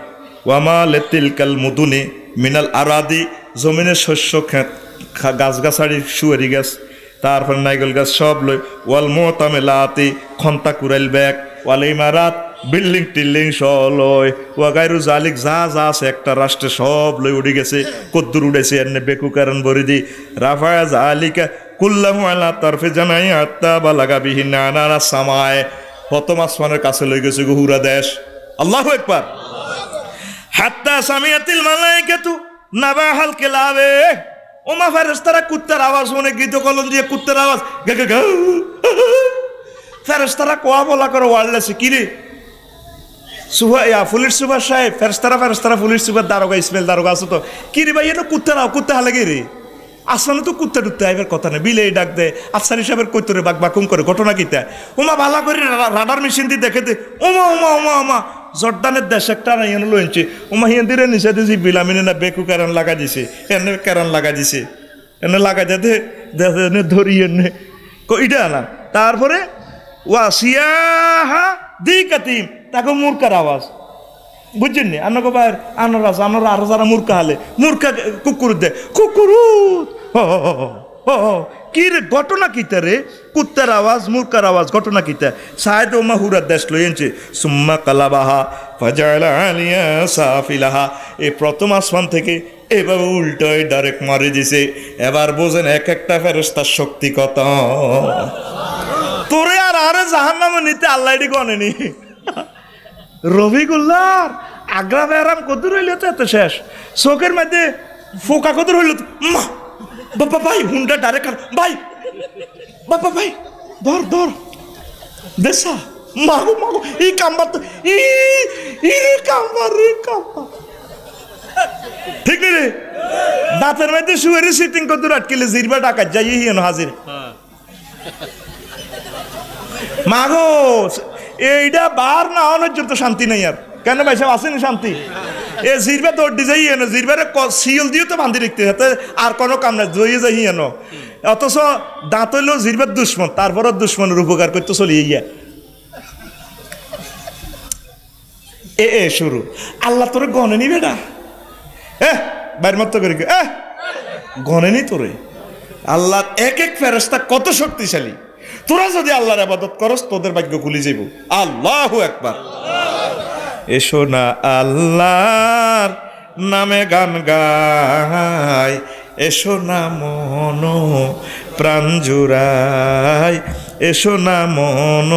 ওয়ামা লেতিলকাল মুদুনি মিনাল আরাদি, জমিনের শস্য গাছগাছাড়ি, সুয়ারি গাছ, তারপর নাইগল গাছ সব লই, ওয়াল মুতামিলাতি, খন্তা কুরাইল ব্যাগ, ওয়াল ইমারাত, বিল্ডিং টিল্ডিং সব লই, ওয়াগাইরু জালিক যা আছে একটা রাষ্ট্রে সব লই উড়ে গেছে। কদ্দুর উড়েছে এনে বেকু কারণ বরি দি রাফা জালিকা কুল্লাহু আলা তারফে জানাই আত্তা বালাগা বিহিন নানা সামায়, প্রথম আসমানের কাছে লই গেছে হুরা দেশ। আল্লাহু আকবার। হাত্তা সামিয়াতিল মালাইকাতু নাবাহাল কিলাবে, ওমা ফেরেশতারা কুত্তার আওয়াজ শুনে, গীত কলম দিয়ে কুত্তার আওয়াজ, গা গা গা। ফেরেশতারা কোয়া বলা করে ওয়াল্লাছে কি রে পুলিশ সুপার সাহেব, ফেরেশতারা পুলিশ সুপার দারোগা, ইসমাইল দারোগা আছে তো, কি রে ভাই এটা কুত্তা হালাগে রে, আসলে তো কুত্তা টুত্তা এবার কথা নেই, বিলে ডাক দেয়, আফসার হিসাবের কৈতরে বাকুম করে, ঘটনা কিতা ওমা ভালা করে রাডার মেশিন দিয়ে দেখে দে, ওমা জর্দানের দেশ একটা ইয়েন লইছে, ওমা হিয়ান দিয়ে নিচে দিয়েছি বিলামিনে না বেকু কারণ লাগা দিছে, এনে কারণ লাগা দিছে, এনে লাগা যাতে এনে ধরি এনে ইটা না। তারপরে ওয়াসিয়াহা দি কাতিম, তাকে মূর্খার আওয়াজ, বুঝছেন নি? আন্না বাইর আনার আছে, আনার আরো যারা মূর্খা হালে, মূর্খা কুকুর দে, কুকুরু কি রে ঘটনা কিতা রে, কুত্তার আওয়াজ, মূর্খার আওয়াজ, ঘটনা কিতা? সাইদ ওমা হুরার দেশ লইছে, সুম্মা কালাবাহা ফাজালা আলিয়া সাফিলাহা, এই প্রথম আসমান থেকে এভাবে উল্টোয় ডাইরেক্ট মারি দিছে। এবার বোঝেন এক একটা ফেরেশতার শক্তি কত। তোরে আর আরে জাহান্নামে নিতে আল্লাহ এটি গনেনি। রবিগুল্লার আগ্রা ব্যারাম কদুর হইলে তো এত শেষ, চোখের মধ্যে ফোকা কদুর হইল তো, মা বাবা ভাই হুন্ডা ডাইরেক্ট ভাই, বাবা ভাই ধর দেশা মাগো এই কাম্বার তো কাম্বার ঠিক রে, দাঁতের মধ্যে শুয়ে সিটিং কদুর আটকেলে জিরবা ডাকাত যাই হাজির মাগো। এইটা বার না হওয়ার জন্য শান্তি নাই আর, কেন ভাই সব আসেনি শান্তি? এ জিরবা দৌড় দিয়ে যাই এনো, জিরবারে সিল দিয়ে তো বান্ধি রাখতে হাতে, আর কোনো কাম নাই, জয়ে যাই এনো। অথচ দাঁত হইলেও জিরবার দুশ্মন, তারপরও দুশ্মনের উপকার করতে চলিয়ে গিয়া। এ শুরু। আল্লাহ তোরে গনেনি বেটা, বাইর মত করে গনেনি তোরে। আল্লাহ এক এক ফেরেশতা কত শক্তিশালী। তোরা যদি আল্লাহর ইবাদত করস তোদের ভাগ্য খুলে যাইব। আল্লাহু আকবার। এসো না আল্লাহর নামে গান গাই, এসো না মন প্রাণ জুড়াই, এসো না মন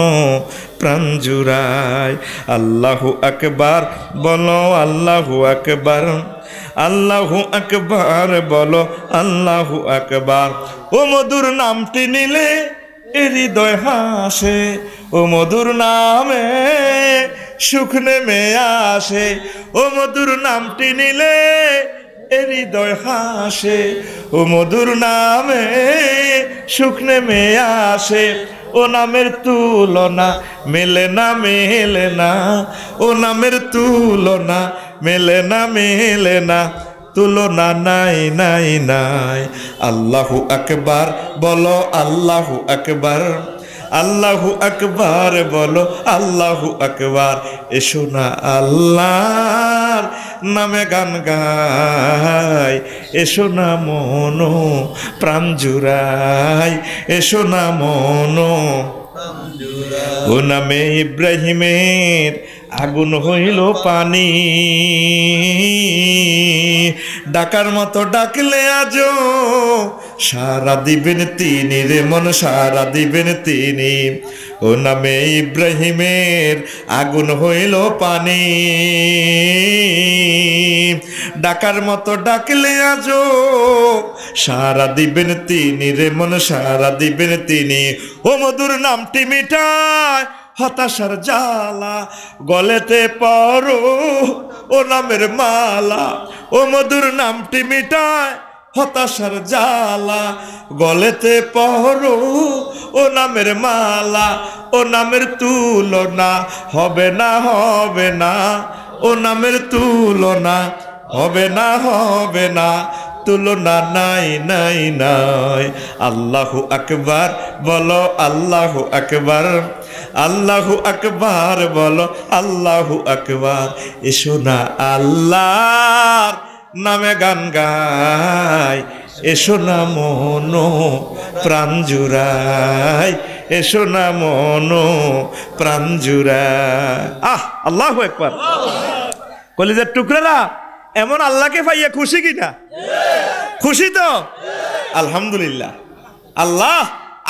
প্রাণ জুড়াই। আল্লাহু আকবার বলো, আল্লাহু আকবার, আল্লাহু আকবার বলো, আল্লাহু আকবার। ও মধুর নামটি নিলে হৃদয় হাসে, ও মধুর নামে সুখ নেমে আসে, ও মধুর নামটি নিলে হৃদয় হাসে, ও মধুর নামে সুখ নেমে আসে। ও নামের তুলনা মেলে না, মেলে না, ও নামের তুলনা মেলে না, মেলে না, তুলনা নাই নাই নাই। আল্লাহু আকবার বলো, আল্লাহু আকবার, আল্লাহু আকবার বলো, আল্লাহু আকবার। এসো না আল্লাহর নামে গান গাই, এসো না মন প্রাণ জুড়াই, এসো না মন। ও নামে ইব্রাহিমের আগুন হইল পানি, ডাকার মতো ডাকলে আজো সারা দিবেন তিনি রে মন, সারা দিবেন তিনি। ও নামে ইব্রাহিমের আগুন হইল পানি, ডাকার মতো ডাকলে আজো সারা দিবেন তিনি রে মন, সারা দিবেন তিনি। ও মধুর নামটি মিঠায় হতাশার জ্বালা, গলেতে পরো ও নামের মালা। ও মধুর নামটি মিটায় হতাশার জ্বালা, গলেতে পরো ও নামের মালা। ও নামের তুলনা হবে না, হবে না, ও নামের তুলনা হবে না, হবে না, তুলনা নাই নাই নাই। আল্লাহু আকবার বলো, আল্লাহু আকবার, আল্লাহু আকবার বলো, আল্লাহু আকবার। এসো না আল্লাহর নামে গান গাই, এসো না মন প্রাণ জুড়াই, এসো না মন প্রাণ জুড়াই। আল্লাহু আকবার। কলিজার টুকরারা, এমন আল্লাহকে পাইয়া খুশি কিনা? খুশি তো? আলহামদুলিল্লাহ। আল্লাহ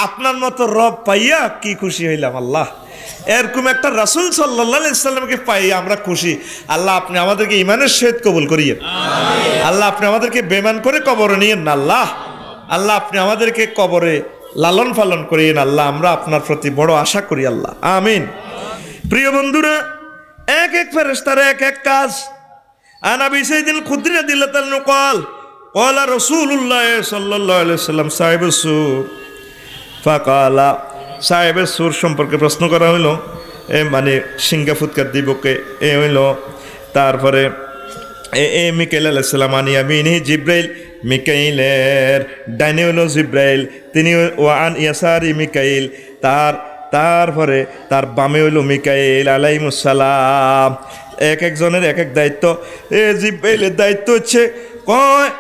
আপনার মতো রব পাইয়া কি খুশি হইলাম। আল্লাহ এরকম একটা রাসূল সাল্লাল্লাহু আলাইহি সাল্লামকে পাইয়া আমরা খুশি। আল্লাহ আপনি আমাদেরকে ঈমানের সহিত কবুল করিয়েন। আল্লাহ আপনি আমাদেরকে বেমান করে কবরে নিয়েন না। আল্লাহ আল্লাহ আপনি আমাদেরকে কবরে লালন পালন করিয়েন। আল্লাহ আমরা আপনার প্রতি বড় আশা করি। আল্লাহ আমিন। প্রিয় বন্ধুরা, এক এক ফেরেশতার এক এক কাজ। আন আবি সাইয়্যিদিল খুদরি রাদিয়াল্লাহু তাআলা قال قال رسول الله صلى الله عليه وسلم صاحب السور فقال সাহেবের সুর সম্পর্কে প্রশ্ন করা হইল, মানে সিংহা ফুৎকার দিবকে এ হইল। তারপরে মিকাইল আলাইহিস সালাম আনি আমিনি জিব্রাইল, মিকাইলের ডাইনে হইল জিব্রাইল, তিনি ওয়ান ইয়াসারি মিকাইল, তারপরে তার বামে হইল মিকাইল আলাইহিস সালাম। এক একজনের এক এক দায়িত্ব। জিব্রাইলের দায়িত্ব হচ্ছে কয়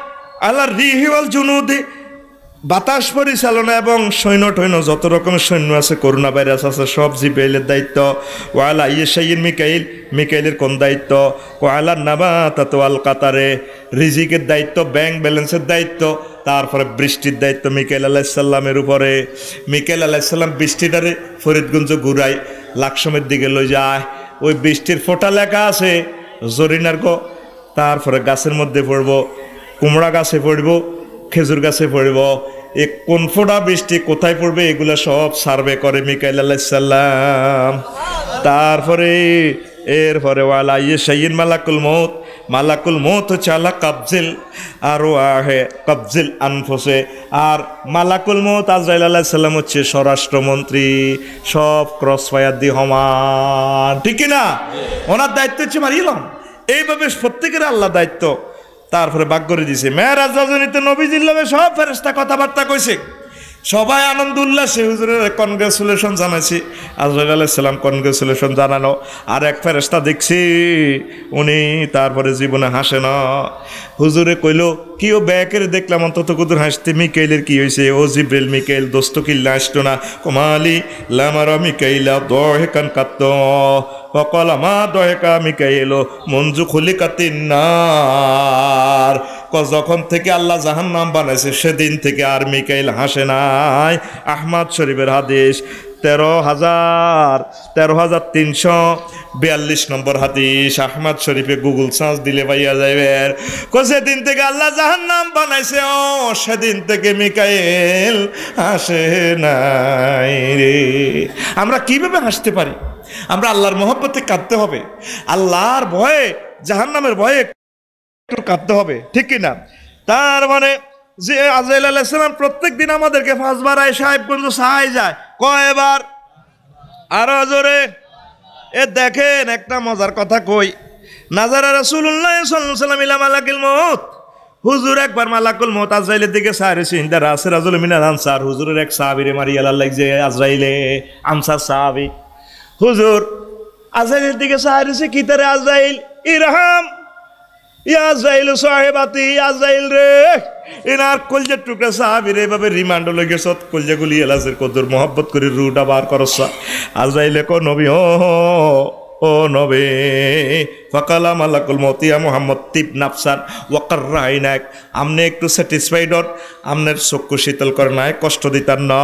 আল্লাহর রিহি ওয়াল জুনুদি, বাতাস পরিচালনা এবং সৈন্য টৈন্য যত রকমের সৈন্য আছে, করোনা ভাইরাস আছে, সব জিব্রাইলের দায়িত্ব। ওয়ালা ইয়েশাইয়িন মিকাইল, মিকাইলের কোন দায়িত্ব? ওয়ালা নাবাতাত ওয়াল কাতারে, রিজিকের দায়িত্ব, ব্যাংক ব্যালেন্সের দায়িত্ব। তারপরে বৃষ্টির দায়িত্ব মিকাইল আলাইহিস সালামের উপরে। মিকাইল আলাইহিস সালাম বৃষ্টিটারে ফরিদগঞ্জ ঘুরাই লাকসমের দিকে লই যায়। ওই বৃষ্টির ফোঁটা লেখা আছে জরিনার গো। তারপরে গাছের মধ্যে পড়ব, কুমড়া গাছে পড়ব, খেজুর গাছে পড়ব। এ কোন ফোঁটা বৃষ্টি কোথায় পড়বে এগুলো সব সার্ভে করে মিকাইল আলাইহিস সালাম। তারপরে এরপরে ওয়ালা ইয়েশাইয়িন মালাকুল মউত, মালাকুল মউত হচ্ছে আলা কাবজিল আর ওয়াহে কাবজিল আনফুসে। আর মালাকুল মউত আজরাইল আলাইহিস সালাম হচ্ছে স্বরাষ্ট্রমন্ত্রী, সব ক্রস ফায়ার দিয়ে সমান, ঠিক না? ওনার দায়িত্ব হচ্ছে মারিলাম। এইভাবে প্রত্যেকের আল্লাহ দায়িত্ব। তারপরে বাক করে দিছে মেরাজ রজনীতে নবীজির লগে সব ফেরেশতা কথাবার্তা কইছে। সবাই আনন্দ উল্লাসে হুজুরের কনগ্রেচুলেশন জানাইছি। আজরাইল আলাইহিস সালাম কনগ্রেচুলেশন জানানো, আর এক ফেরেশতা দেখছি উনি তারপরে জীবনে হাসে না। হুজুরে কইল কি ও ব্যাকের দেখলাম অন্তত কুদুর হাসতে, মিকাইলের কি হয়েছে? ও জিব্রাইল মিকাইল দোস্ত কিল্লা আসতো না। কমালি লামারা মিকাইলা দহেকান কাত্ত ফকল মা দহেকা মিকাইল মঞ্জু খুলিকাতিন নার। যখন থেকে আল্লাহ জাহান্নাম বানাইছে সেদিন থেকে আর মিকাইল হাসে নাই। আহমদ শরীফের হাদিস 13,342 নম্বর হাদিস। আহমদ শরীফে গুগল সার্চ দিলে পাইয়া যাইবে। সেদিন থেকে আল্লাহ জাহান্নাম বানাইছে, ও সেদিন থেকে মিকাইল হাসে নাই রে। আমরা কিভাবে হাসতে পারি? আমরা আল্লাহর মহব্বতে কাঁদতে হবে, আল্লাহর ভয়ে, জাহান্নামের ভয়ে একটু কাঁদতে হবে, ঠিক কিনা? তার মানে যে আজরাইল আলাইহিস সালাম প্রত্যেক দিন আমাদেরকে 5 বার আয় সাহেবগঞ্জ সাহায় যায়। কয়বার? আরো জোরে। এ দেখেন একটা মজার কথা কই। নাজারা রাসূলুল্লাহ সাল্লাল্লাহু আলাইহি ওয়াসাল্লাম ইলা মালাকুল মউত। হুজুর একবার মালাকুল মউত আজরাইলের দিকে সাইরেছে। ইনদা রাসে রাজুল মিনাল আনসার। হুজুরের এক সাহাবীরে মারিয়া আল্লাহ যে আজরাইলে আনসার সাহাবী। হুজুর আজরাইলের দিকে সাইরেছে, কি তারে আজরাইল ইরহাম ইয়াজাইল সাহেবাতি, আজাইল রে এনার কলজের টুকরা সাহাবীর এভাবে রিমান্ড লগে সত কলজা গুলি এলাজের কদর মহব্বত করে রুটা বার করছ। আজাইলে কো নবী ও নবী ফাকালা মালাকুল মউত ইয়া মুহাম্মদ তিব নাফসান ওয়াকাররা আইনাক। আমনে একটু স্যাটিসফাইড হন, আমনের চক্ষু শীতল করে নাই, কষ্ট দিতার না।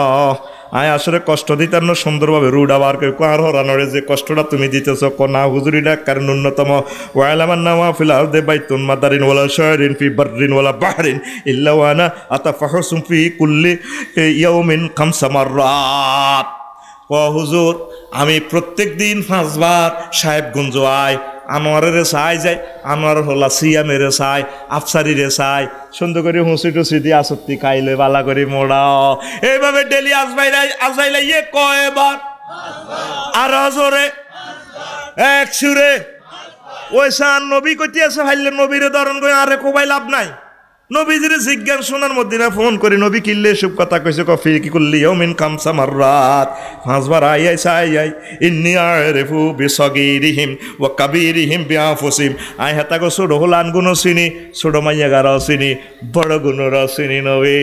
আয় আসলে কষ্ট দিতার না, সুন্দরভাবে রুড আবার আর হরানোরে যে কষ্টটা তুমি দিতেছ ক না হুজুরিটা কারণ ন্যূনতম ওয়ালামান নামা ফিল আরদি বাইতুন মাদারিন ওয়ালা শাহরিন ফি বাররিন ওয়ালা বাহরিন ইল্লা ওয়ানা আতাফাহুসুম ফি কুল্লি ইয়াউমিন 5 মাররাত। ক হুজুর আমি প্রত্যেক দিন 5 বার সাহেবগঞ্জ আয়, আনোয়ারের চাই যায়, আনোয়ার হলা সিয়ামের চাই, আফসারিরে চাই, সুন্দর করে হুঁসি টুসি দিয়ে আসত্তি খাইলে বালা করে মোড়াও। এইভাবে ডেলি আজরাইল ইয়ে কয়বার? আর জোরে এক সুরে। ওই সান নবী কইতে আছে ভাইলে নবীরে ধরন করে আরে কোবাই লাভ নাই। নবীজির জিজ্ঞান শোনার মধ্যে না ফোন করে নবী কিল্লে সব কথা কইছে, কফি কি করলি মিন 5 মাররাত 5 বার আই ইন্নী আরিফু বিসগীরিহিম ওয়া কাবীরিহিম বিআনফুসিহিম। আই হাতা গো ছোট হলান গুণ চিনি, ছোট মাইয়া গারাও চিনি, বড় গুণরাও চিনি। নবী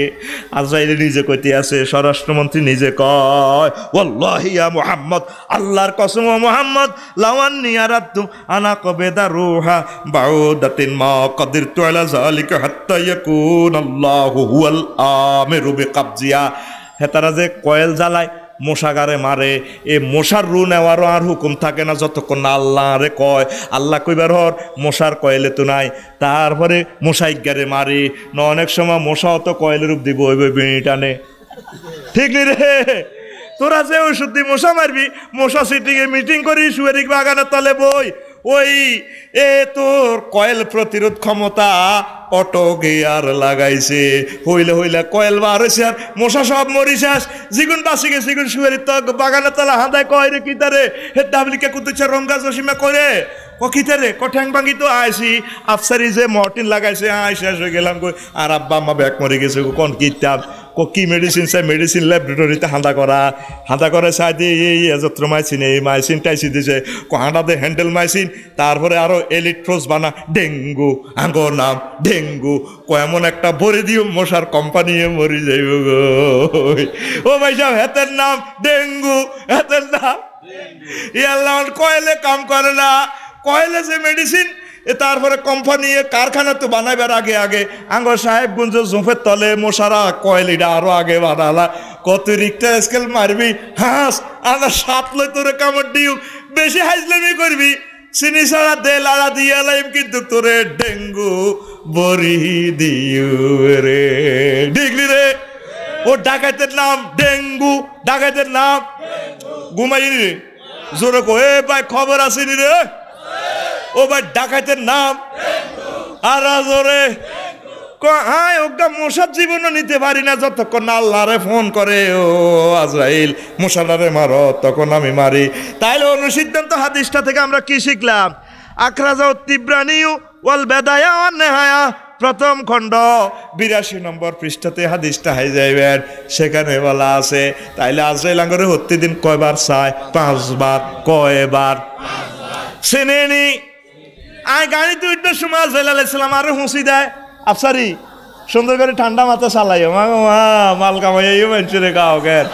আজরাইল নিজে কইতে আছে, স্বরাষ্ট্রমন্ত্রী নিজে কয় ওয়াল্লাহি ইয়া মুহাম্মদ, আল্লাহর কসম ও মুহাম্মদ, লাওয়ান্নি আরাদতু আনা কবেদা রূহা বাউদাতিন মা কাদিরতু আলা যালিকা হাত্তা আল্লাহু হুয়াল আমিরু বিকাবজিয়া। হেতারা যে কয়েল জ্বালায় মশাগারে মারে, এ মশার রু নেওয়ারও আর হুকুম থাকে না যতক্ষণ না আল্লাহ রে কয়। আল্লাহ কইবার হর মশার কয়েলে তো নাই, তারপরে মশাইগারে মারি না। অনেক সময় মশাও তো কয়েলের রূপ দিব ওই বিড়ি টানে, ঠিক নি রে? তোরা যে ওষুধ দিয়ে মশা মারবি, মশা সিটিংয়ে মিটিং করি সুয়েরিক বাগানের তলে বই, ওই এ তোর কয়েল প্রতিরোধ ক্ষমতা অটো গিয়ার লাগাইছে, হইলে হইলে কয়েল বার হয়েছে আর মশা সব মরিশাস। জিগুন বাসি গেছে, জিগুন শুয়ের তো বাগানের তলা হাঁদায় কয় রে কিতারে হে ডাবলিকে কুতুছে রঙ্গা জসিমা করে কিতারে কঠ্যাং ভাঙি তো আইসি আফসারি যে মর্টিন লাগাইছে আই শেষ হয়ে গেলাম কই। আর আব্বা আম্মা ব্যাগ মরে গেছে কোন কিতাব কি মেডিসিন চাই, মেডিসিন ল্যাবরেটরিতে হাঁদা করে চাই দিয়ে এই এজথ্রোমাইসিন এই মাইসিন টাইসি দিছে হাঁটাতে হ্যান্ডেল মাইসিন, তারপরে আরো এলিট্রোস বানা ডেঙ্গু, আঙ্গর নাম ডেঙ্গু এমন একটা ভরে দিও মশার কোম্পানি মরি যাইব গো। ও ভাই সাহেব হেতের নাম ডেঙ্গু, হেতের নাম ইয়াল্লাহ। কয়েলে কাম করে না, কয়েলে যে মেডিসিন তারপরে কোম্পানি কারখানা তো বানাইবার আগে আগে আঙ্গ সাহেবগঞ্জ জুফের তলে মশারা কয়েলিটা আরো আগে বানালা। কত রিক্টার স্কেল মারবি হাঁস আনা 7 লই তোরে কামড় দিও, বেশি হাইজলামি করবি চিনি ছাড়া দে লাড়া দিয়ে লাইম কিন্তু তোরে ডেঙ্গু বরি দিও রে, দেখলি রে? ও ডাকাতের নাম ডেঙ্গু, ডাকাতের নাম ঘুমাই রে জোরে কো এ ভাই খবর আসেনি রে? ও ভাই ডাকাতের নাম আর জোরে হ্যাঁ ওটা মশার জীবনও নিতে পারি না যতক্ষণ না আল্লাহরে ফোন করে ও আজরাইল মশাটারে মারো, তখন আমি মারি। তাইলে অনুসিদ্ধান্ত হাদিসটা থেকে আমরা কি শিখলাম? আখরাজাউ তিবরানিউ ওয়াল বেদায়া ওয়ান নেহায়া প্রথম খণ্ড 82 নম্বর পৃষ্ঠাতে হাদিসটা হাই যাইবেন, সেখানে বলা আছে তাইলে আজরাইল আঙ্গরে প্রতিদিন কয়বার চায়? 5 বার। কয়বার? চেনেনি আয় গাড়িতে উঠতে সময় আজরাইল আলাইহিস সালাম আরে হুঁসি দেয়, আফসারি সুন্দর করে ঠান্ডা মাথা চালাইও, মা মাল কামাইও মানুষের গাও গের,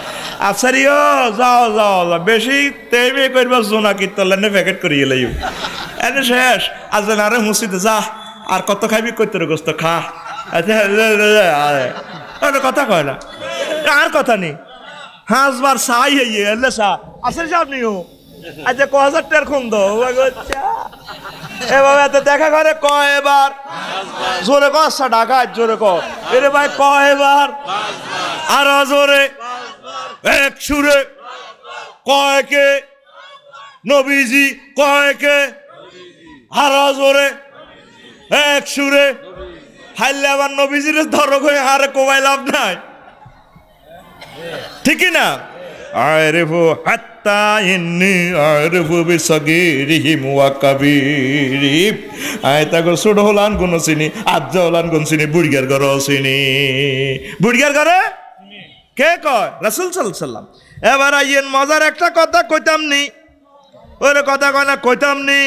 আফসারিও যাও যাও বেশি তেমে করবা জোনা কীর্তনে প্যাকেট করিয়ে লাইও এনে শেষ। আজরাইল আরে হুঁসি দে, যা আর কত খাইবি কইতে গোস্ত খা। আচ্ছা কথা কয় না, আর কথা নেই। 5 বার চাই এলে চা আসলে সাহেব নিও আচ্ছা 1000 টাকার খুন দো এভাবে এত দেখা করে কয়বার? জোরে কর, টাকা জোরে কর, এরে ভাই কয়বার? আরো জোরে, এক সুরে কয়কে? নবীজি কয়কে? আরো জোরে, এক সুরে। হাইলে আবার নবীজির ধরো হয়ে হারে কোবাই লাভ নাই, ঠিক না? আরিফু হাত্তা ইন্নী আরিফু বিসগীরিহিম ওয়া কাবীরিহিম। আয়তা গো ছোট হলান কোন চিনি, আজ্জা হলান কোন চিনি, বুড়িয়ার ঘর চিনি। বুড়িয়ার ঘরে কে কয়? রাসূল সাল্লাল্লাহু আলাইহি সাল্লাম। এবার আইয়েন মজার একটা কথা কইতাম নি, ওরে কথা কয় না কইতাম নি।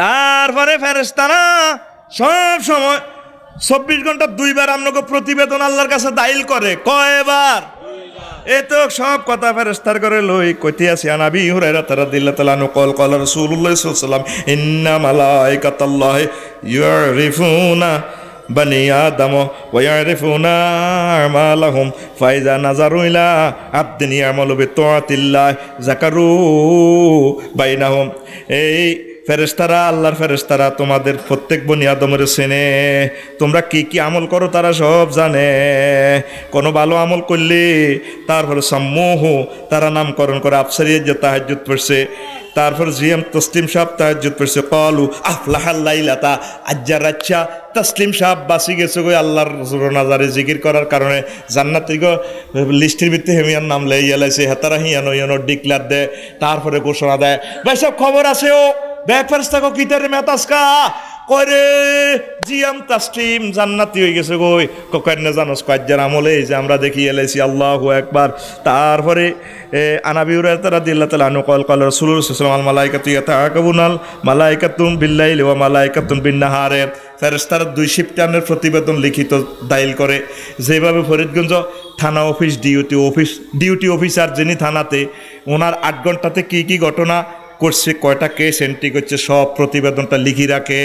তারপরে ফেরেশতারা সব সময় 24 ঘন্টা 2 বার আপনাকে প্রতিবেদন আল্লাহর কাছে দাইল করে। কয়বার? এ তো সব কথা ফেরেশতার করে লই কইতে আছে। আনাবি হুরায়রা রাদিয়াল্লাহু তাআলা আনহু ক্বাল ক্বালা রাসূলুল্লাহ সাল্লাল্লাহু আলাইহি ওয়াসাল্লাম ইন্না মালাইকাতাল্লাহি ইয়ারিফুনা বানি আদম ওয়া ইয়ারিফুনা আমালাহুম ফাইজা নাযারু ইলা আবদিন ইয়ামালু বিতাআতিল্লাহ যাকারু বাইনাহুম। এই ফেরেশতারা, আল্লাহর ফেরেশতারা তোমাদের প্রত্যেক বনি আদমের চেনে, তোমরা কি কি আমল করো তারা সব জানে। কোনো ভালো আমল করলে তারপরে সম্মুহু তারা নামকরণ করে। আফসারিয়া যে তাহাজ্জুদ পড়ছে, তারপর জিএম তসলিম সাহেব তাহাজ্জুদ পড়ছে, কলু আফলাহাল লাইলাতা, আজ্জার রাচ্চা তসলিম সাহেব বাসি গেছে গো আল্লাহর নাজারে জিকির করার কারণে। জান্নাতি গো লিস্টের ভিত্তি হেমিয়ার নাম লেই এলাইছে, হেতারা হিয়ানো ইয়ানো ডিক্লার দেয়, তারপরে ঘোষণা দেয় ভাই সব খবর আছে ও ব্যাপারস্তাকে কিতারে মেতাসকা করে জিএম তাসলিম জান্নাতি হয়ে গেছে গই ককান্নে জানোস কাজ্জার আমলে যে আমরা দেখি এলাইছি। আল্লাহু আকবার। তারপরে আনাবি হুরায়রা রাদিয়াল্লাহু তাআলা আনহু ক্বাল ক্বালা রাসূলুল্লাহ সাল্লাল্লাহু আলাইহি ওয়াসাল্লাম আল মালাইকাতু ইয়াতাআকাবুনাল মালাইকাতুম বিল্লাইলি ওয়া মালাইকাতুম বিন্নাহারে। ফেরেশতারা 2 শিফটানের প্রতিবেদন লিখিত দাইল করে। যেভাবে ফরিদগঞ্জ থানা অফিস ডিউটি অফিসার যিনি থানাতে, ওনার 8 ঘন্টাতে কি কি ঘটনা করছে, কয়টা কেস এন্ট্রি করছে, সব প্রতিবেদনটা লিখি রাখে।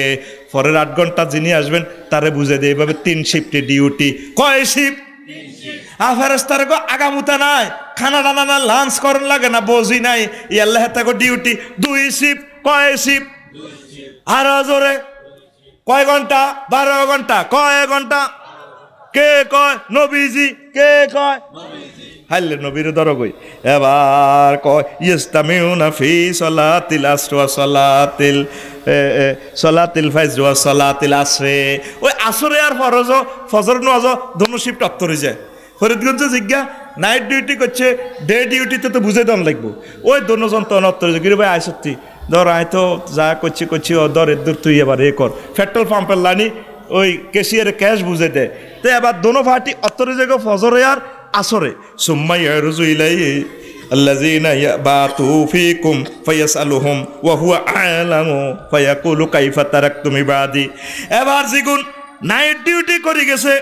পরের 8 ঘন্টা যিনি আসবেন তারে বুঝে দেয়। এইভাবে 3 শিফটে ডিউটি। কয় শিফট? ফেরেশতার গো আগামুতা নাই, খানা দানা না, লাঞ্চ করন লাগে না, বজি নাই, আল্লাহ তাকে ডিউটি 2 শিফট। কয় শিফট? আরো জোরে, কয় ঘন্টা? 12 ঘন্টা। কয় ঘন্টা? কে কয়? নবীজি। কে কয়? হাইলে নবীর দরগই। এবার কয় ইস্তামিউনা ফি সলাতিল আসর ওয়া সলাতিল ফাজর ওয়া সলাতিল আসরে। ওই আসরে আর ফজর নামাজ দোনো শিফট অত্তরে যায়। ফরিদগঞ্জে জিজ্ঞা নাইট ডিউটি করছে, ডে ডিউটিতে তো বুঝে দন লাগবো। ওই দোনোজন তো অত্তরে যায়। গিরি ভাই আয় সত্যি ধর আয় তো যা করছি ও দর দূর তুই এবার এ কর। পেট্রোল পাম্পের লাইনি ওই ক্যাশিয়ারে ক্যাশ বুঝে দেয়। তো এবার দোনো পার্টি অত্তরে যায় ফজরে আর আসরে। সুম্মা ইয়ারজু ইলাইহি আল্লাযীনা ইয়াবাতু ফীকুম ফায়াসআলুহুম ওয়া হুয়া আ'লামু ফায়াকুলু কাইফা তারাকতুম ইবাদি। এবার জিগুন নাইট ডিউটি করে গেছে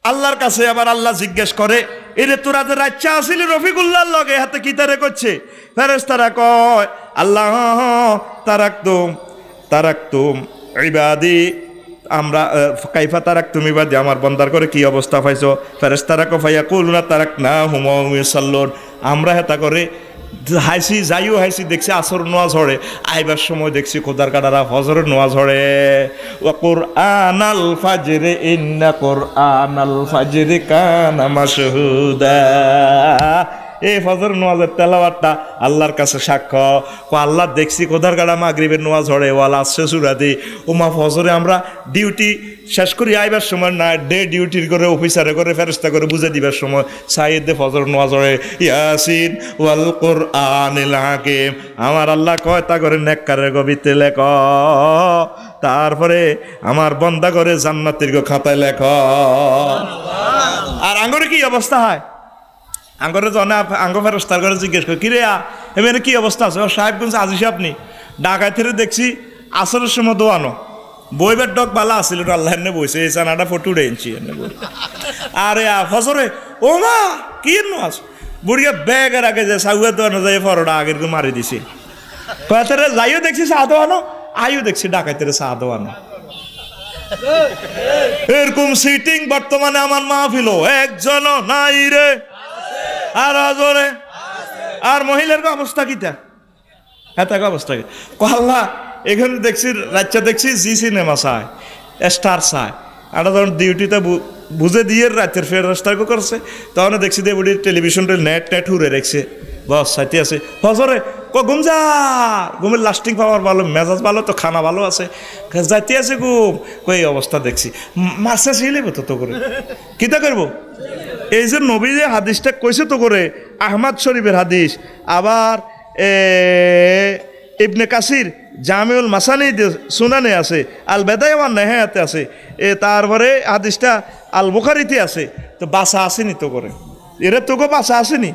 আল্লাহর কাছে, আবার আল্লাহ জিজ্ঞেস করে এরে তোরা যে রাচ্চা আসিলি রফিকুল্লাহর লগে হাতে কি তারে করছে? ফেরেশতারা কয় আল্লাহ তারাকতুম ইবাদি, আমরা কাইফা তারাক তুমি বাদে আমার বন্দার করে কি অবস্থা পাইছো? ফেরেশতারা কয় ফায়াকুলুনা তারাকনাহুম ওয়া হুম ইউসাল্লুন, আমরা হেতা করে হাইছি দেখছি আসর নোয়াজ হড়ে, আইবার সময় দেখছি খোদার কাটারা ফজরের নোয়াজ হড়ে। ওয়া কুরআনাল ফাজরি ইন্না কুরআনাল ফাজরি কানা মাশহুদা। এই ফজর নামাজের তেলাওয়াতটা আল্লাহর কাছে সাক্ষ্য। আল্লাহ দেখছি কোথার গাড়া মাগরিবের নামাজ হড়ে ওয়ালা আসছে সুরাদি ওমা ফজরে আমরা ডিউটি শেষ করি আইবার সময় না ডে ডিউটির করে অফিসারে করে ফেরেশতা করে বুঝে দিবার সময় সাইদে ফজর নামাজ হড়ে ইয়াসিন ওয়াল কুরআনিল হাকিম। আমার আল্লাহ কয় তা করে নেককারের গবিতে লেখ, তারপরে আমার বন্দা করে জান্নাতের খাতায় লেখ। আর আঙ্গরে কি অবস্থা হয়, আঙ্গরে জন আঙ্গ ফেরস্তার করে জিজ্ঞেস করে কিরে এমনি কি অবস্থা আছে? সাহেবগঞ্জ আজিস আপনি ঢাকায় থেকে দেখছি আসরের সময় দোয়ানো বইবার ডক বালা আসছিল আল্লাহ এনে বইছে এই চানাটা ফটো উঠে এনেছি এনে বই। আরে ফজরে ও মা কি নাচ বুড়িয়া ব্যাগের আগে যে সাউয়া দোয়ানো যায় ফরোটা আগের মারি দিছে। কয়াতে যাইও দেখছি চা দোয়ানো, আইও দেখছি ডাকাইতে চা দোয়ানো। এরকম সিটিং বর্তমানে আমার মাহফিল একজন নাই রে। আর আজরে আর মহিলার অবস্থা কিটা এত অবস্থা কি আল্লাহ এখানে দেখছি রাজ্যা দেখছি জি সিনেমা চায় স্টার চায়। আমরা যখন ডিউটিতে বুঝে দিয়ে রাতের ফের রাস্তা করছে তখন দেখছি যে বুড়ি টেলিভিশনটা নেট নেট হুড়ে রেখছে বস সাথে আছে ফজরে ঘুম যা ঘুমের লাস্টিং পাওয়ার ভালো মেজাজ ভালো তো খানা ভালো আছে যাইতে আছে ঘুম কই অবস্থা দেখছি মাসে ছিলেব তো করে কিতা করবো। এই যে নবী যে হাদিসটা কইছে তো করে আহমদ শরীফের হাদিস, আবার ইবনে কাসির জামিউল মাসানি সুনানে আছে, আল বেদায় ওয়ান নেহায়াতে আছে, তারপরে হাদিসটা আল বুখারীতে আছে। তো বাসা আসেনি তো করে এরা তোকে বাসা আসেনি।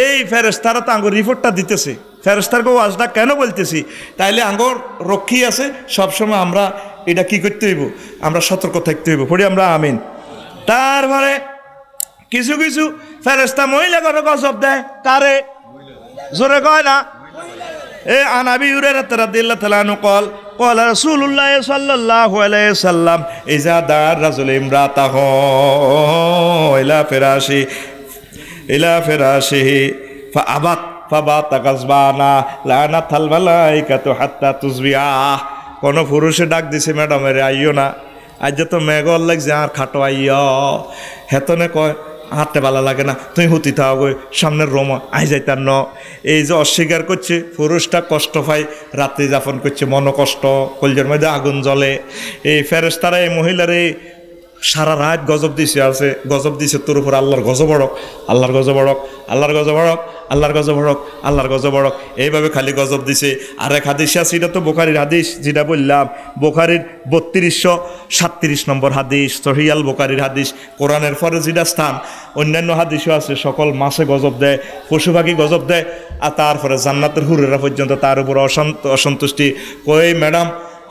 এই ফেরেশতারা তো আঙ্গুর রিপোর্টটা দিতেছে, ফেরেশতারকে ওয়াজটা কেন বলতেছি তাইলে আঙ্গুর রক্ষী আছে সবসময় আমরা এটা কি করতে হইব, আমরা সতর্ক থাকতে হইব পড়ি আমরা আমিন। তারপরে কিছু কিছু ফেরেশতা মহিলা করে গজব দেয় কারে জোরে কয় না। عن أبي هريرة رضي الله تعالى عنه قال قال رسول الله صلى الله عليه وسلم إذا دعا الرجل امرأته إلى فراشه فأبت فبات غضبانا لعنت الملائكة حتى تصبح। কোনো পুরুষে ডাক দিছে ম্যাডামের আইও না আজ তো মেঘল লাগছে আর খাটো আইয় হেতনে কয় হাঁটতে ভালো লাগে না তুই হুতি থাকো সামনের রোমা আই যাইতার ন। এই যে অস্বীকার করছে পুরুষটা কষ্ট পায় রাত্রি যাপন করছে মনকষ্ট কলজের মধ্যে আগুন জ্বলে। এই ফেরেশতারা এই মহিলারে সারা রাত গজব দিছে আছে গজব দিছে তোর উপর আল্লাহর গজব বড়ক আল্লাহর গজব বড়ক আল্লাহর গজব বড়ক আল্লাহর গজব বড়ক আল্লাহর গজব বড়ক এইভাবে খালি গজব দিছে। আর এক হাদিস আছে এটা তো বুখারীর হাদিস যেটা বললাম বুখারীর 3237 নম্বর হাদিস সহিয়াল বুখারীর হাদিস। কোরআনের পরে যেটা স্থান অন্যান্য হাদিসও আছে সকল মাছে গজব দেয় পশু পাখি গজব দেয় আর তারপরে জান্নাতের হুরেরা পর্যন্ত তার উপর অসন্তুষ্টি। কই ম্যাডাম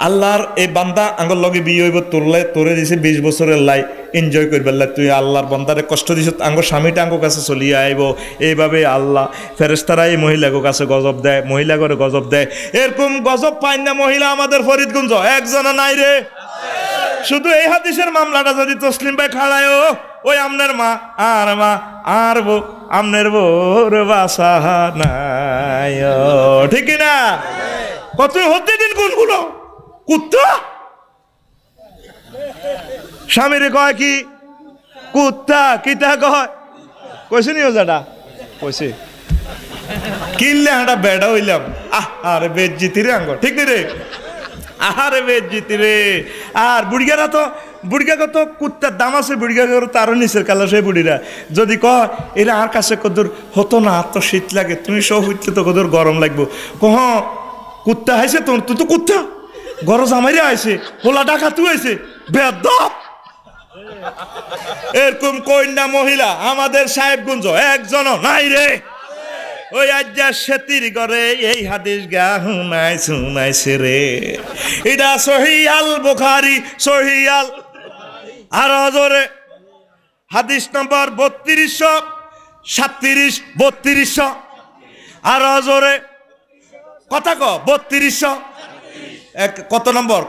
আল্লাহর এই বান্দা আঙ্গর লগে বিয়ে হইব তোরলে তোরে দিছে 20 বছরের লাই এনজয় করবে তুই আল্লাহর বান্দারে কষ্ট দিছ আঙ্গর স্বামীটা আঙ্গর কাছে চলিয়ে আইব। এইভাবে আল্লাহ ফেরেশতারা এই মহিলাকে কাছে গজব দেয় মহিলা করে গজব দেয়। এরকম গজব পাই না মহিলা আমাদের ফরিদগঞ্জ একজন নাই রে। শুধু এই হাদিসের মামলাটা যদি তসলিম ভাই খাড়ায় ওই আমনের মা আর বউ আমনের বউর বাসা নাই ঠিক না কত হতে দিন কোনগুলো কুত্তা স্বামীরে কয় কি কুত্তা কিতা কয় কইছে নি ওজাটা কইছে কিনলে একটা বেড়া হইলাম আরে বেজ্জিতি রে আঙ্গ ঠিক রে আহারে বেজ্জিতি রে। আর বুড়িগারা তো বুড়িগা তো কুত্তার দাম আছে বুড়িগা তারও নিচের কালা সেই বুড়িরা যদি কয় এরা আর কাছে কদূর হতো না তো শীত লাগে তুমি সব হইতে তো কদূর গরম লাগবো কহ কুত্তা হাইছে তোর তুই তো কুত্তা গরজ আমারই আইছে হোলা ডাকা তুই আইছে বেদব। এরকম কন্যা মহিলা আমাদের সাহেবগঞ্জ একজনও নাই রে। ওই আজ্জা সেতির করে এই হাদিস গা শুনাইছে রে এটা সহিয়াল বুখারী সহিয়াল আর জোরে হাদিস নম্বর 3237 3200 আর জোরে কথা ক 3200 কত নম্বর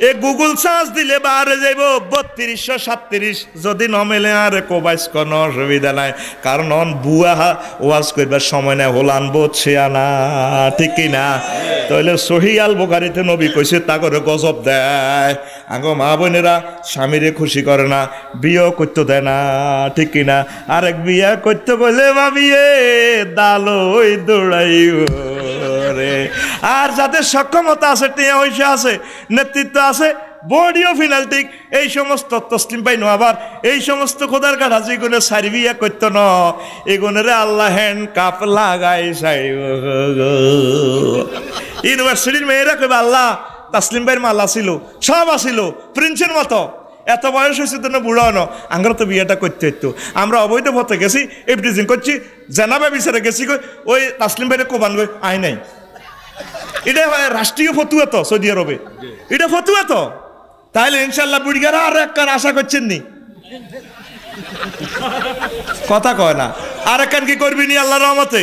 এ গুগল সার্চ দিলে বারে যাইব 3237 যদি নমেলে আর কোবাইস কোন অসুবিধা নাই কারণ অন বুয়া ওয়াজ করবার সময় নাই হলান বলছে না ঠিক কি না তাহলে সহি আল বুখারীতে নবী কইছে তা করে গজব দেয় আগো মা বোনেরা স্বামীরে খুশি করে না বিয়ে করতে দেয় না ঠিক কি না আরেক বিয়ে করতে বলে ভাবিয়ে দালই দৌড়াইব রে আর যাদের সক্ষমতা আছে টিয়া হইসা আছে নেতৃত্ব আছে বডিও ফিনালটিক এই সমস্ত তসলিম পাই নো আবার এই সমস্ত খোদার কাটা যেগুলো সার্বিয়া করত ন এগুলোরে আল্লাহ হ্যান্ড কাপ লাগাই সাইব ইউনিভার্সিটির মেয়েরা কইবা আল্লাহ তাসলিম ভাইয়ের মালা ছিল সব আসিল প্রিন্সের মতো এত বয়স হয়েছে তো না বুড়ো ন আমরা তো বিয়েটা করতে হইতো আমরা অবৈধ পথে গেছি এফডিজিং করছি জানাবা বিচারে গেছি ওই তাসলিম ভাইয়ের কোবান গই আই নাই এটা রাষ্ট্রীয় ফতুয়া তো সৌদি আরবে এটা ফতুয়া তো তাহলে ইনশাল্লাহ বুড়িগারা আর এক কান আশা করছেন নি কথা কয় না আর এক কান কি করবি নি আল্লাহর রহমতে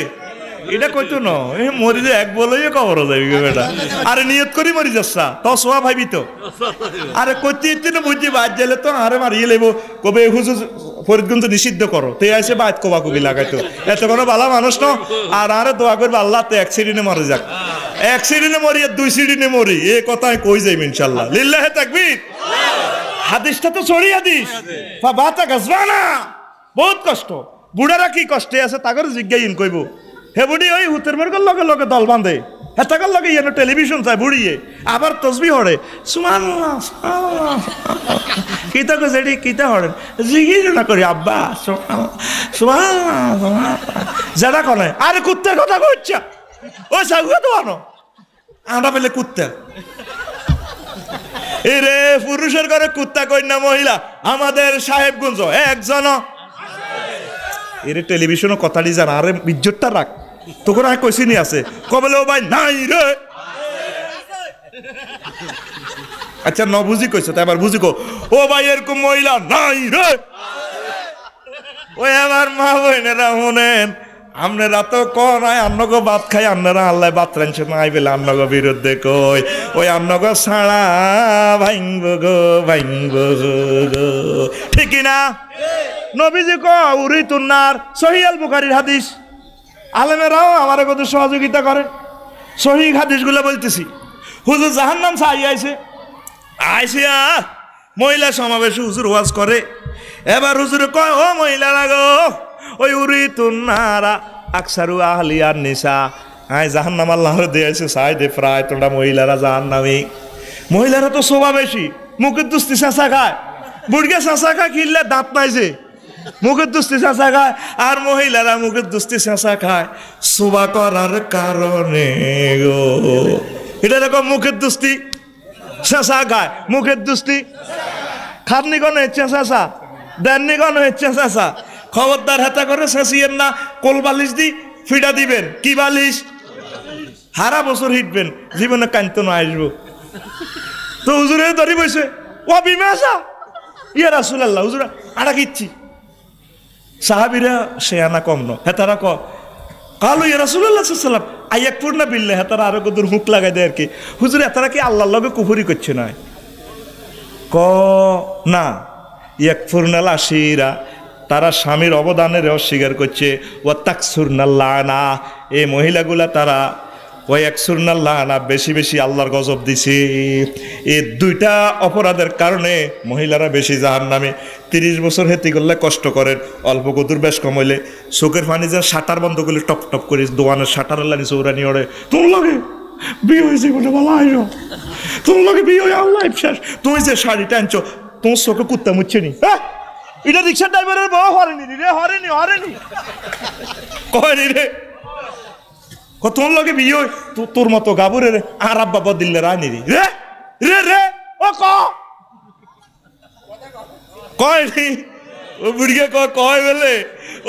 এটা কইতো না এ মরি যে এক বলেই কবর যাবি বেটা আরে নিয়ত করি মরি যাচ্ছা তো সোয়া ভাবি তো আরে কইতে ইতে না বুঝি বাদ গেলে তো আরে মারিয়ে লেবো কবে হুজুর ফরিদগঞ্জ নিষিদ্ধ করো তে আইসে বাদ কোবা কবি লাগাইতো এত কোনো ভালো মানুষ ন আর আরে দোয়া করবে আল্লাহ তো এক সিডিনে মরে যাক এক সিডিনে মরি আর দুই সিডিনে মরি এ কথাই কই যাইব ইনশাআল্লাহ লিল্লাহি তাকবীর হাদিসটা তো সহি হাদিস ফাবাতা গাজবানা বহুত কষ্ট বুড়ারা কি কষ্টে আছে তাগর জিজ্ঞাইন কইব হে বুড়ি ওই হুতের মরগর লগে লগে দল বাঁধে হেতাকার লগে ইয়ে টেলিভিশন চায় বুড়িয়ে আবার তসবি হড়ে সুবহানাল্লাহ সুবহানাল্লাহ কিতা কই যেডি কিতা হড়েন জিজ্ঞেস না করি আব্বা সুবহানাল্লাহ সুবহানাল্লাহ যারা কোনে আরে কুত্তার কথা কইছা ও সাগুয়া তো আনো আমরা বলে কুত্তা এরে পুরুষের ঘরে কুত্তা কই না মহিলা আমাদের সাহেবগঞ্জ একজন এর টেলিভিশনও কথাটি জানা আরে ইজ্জতটা রাখ তোকে আর কইছি নি আছে কবলে ও ভাই নাই রে আচ্ছা ন বুঝি কইছো তাই আবার বুঝি কো ও ভাই এরকম মহিলা নাই রে ওই আমার মা বোনেরা শুনেন আপনারা তো কয় আন্নগো ভাত খাই আপনারা আল্লাহ ভাত রাঁধছে নাই বলে আন্নগো বিরুদ্ধে কই ওই আন্নগো ছাড়া ভাঙব গো ঠিক না নবীজি ক উরি তুন্নার সহি আল বুখারীর হাদিস আলেমেরাও আমার কত সহযোগিতা করে সহি হাদিসগুলো বলতেছি হুজুর জাহান্নাম চাই আইসে মহিলা সমাবেশে হুজুর ওয়াজ করে এবার হুজুর কয় ও মহিলারা গো ওই উরি তুন্নারা আকসারু আহলিয়ার নিসা আয় জাহান্নাম আল্লাহর দিয়েছে সাই দে প্রায় তোমরা মহিলারা জাহান্নামী মহিলারা তো শোভা বেশি মুখের দুস্তি চাঁচা খায় বুড়গে চাঁচা খায় কিনলে দাঁত নাই যে মুখের দুস্তি চাঁচা খায় আর মহিলারা মুখের দুস্তি চাঁচা খায় শোভা করার কারণে গো এটা এরকম মুখের দুস্তি চাঁচা খায় মুখের দুস্তি খাটনি কোন হচ্ছে চাঁচা দেননি কোন হচ্ছে চাঁচা খবরদার হেতা করে শেষিয়েন না কোল বালিশ দি ফিডা দিবেন কি বালিশ হারা বছর হিটবেন জীবনে কান্ত না আসবো তো হুজুরে ধরি বসে ও বিমাসা ইয়া রাসূলুল্লাহ হুজুর আড়া কিচ্ছি সাহাবীরা শেয়ানা কম ন হেতারা ক কালু ইয়া রাসূলুল্লাহ সাল্লাল্লাহু আলাইহি ওয়াসাল্লাম আয়াকপুর না বিল্লে হেতারা আরো কদুর হুক লাগাই দেয় আর কি হুজুর হেতারা কি আল্লাহর লগে কুফরি করছে না ক না ইয়াকফুরনাল আশিরা তারা স্বামীর অবদানের অস্বীকার করছে ও তাকসুরনাল্লানা এই মহিলাগুলা তারা ওই একসুরনাল্লানা বেশি বেশি আল্লাহর গজব দিছে এই দুইটা অপরাধের কারণে মহিলারা বেশি জাহান্নামে 30 বছর হেতি করলে কষ্ট করেন অল্প কদুর বেশ কম হইলে চোখের পানি যা শাটার বন্ধ করলে টপ টপ করে দোকানের শাটার লানি চৌরানি ওড়ে তোর লগে বিয়ে হয়েছে বলে বলা আইন তোর লগে বিয়ে হয়ে আল্লাহ শেষ তুমি যে শাড়িটা আনছো তোমার চোখে কুত্তা মুচ্ছে নি হ্যাঁ এটা রিক্সা ড্রাইভারের বউ হরেনি রে হরেনি কয়নি রে তোর লগে বিয়ে তোর মতো গাবুরে রে আর আব্বা দিল্লে রানি রে রে রে ও কয়নি ও বুড়িয়া কয় বলে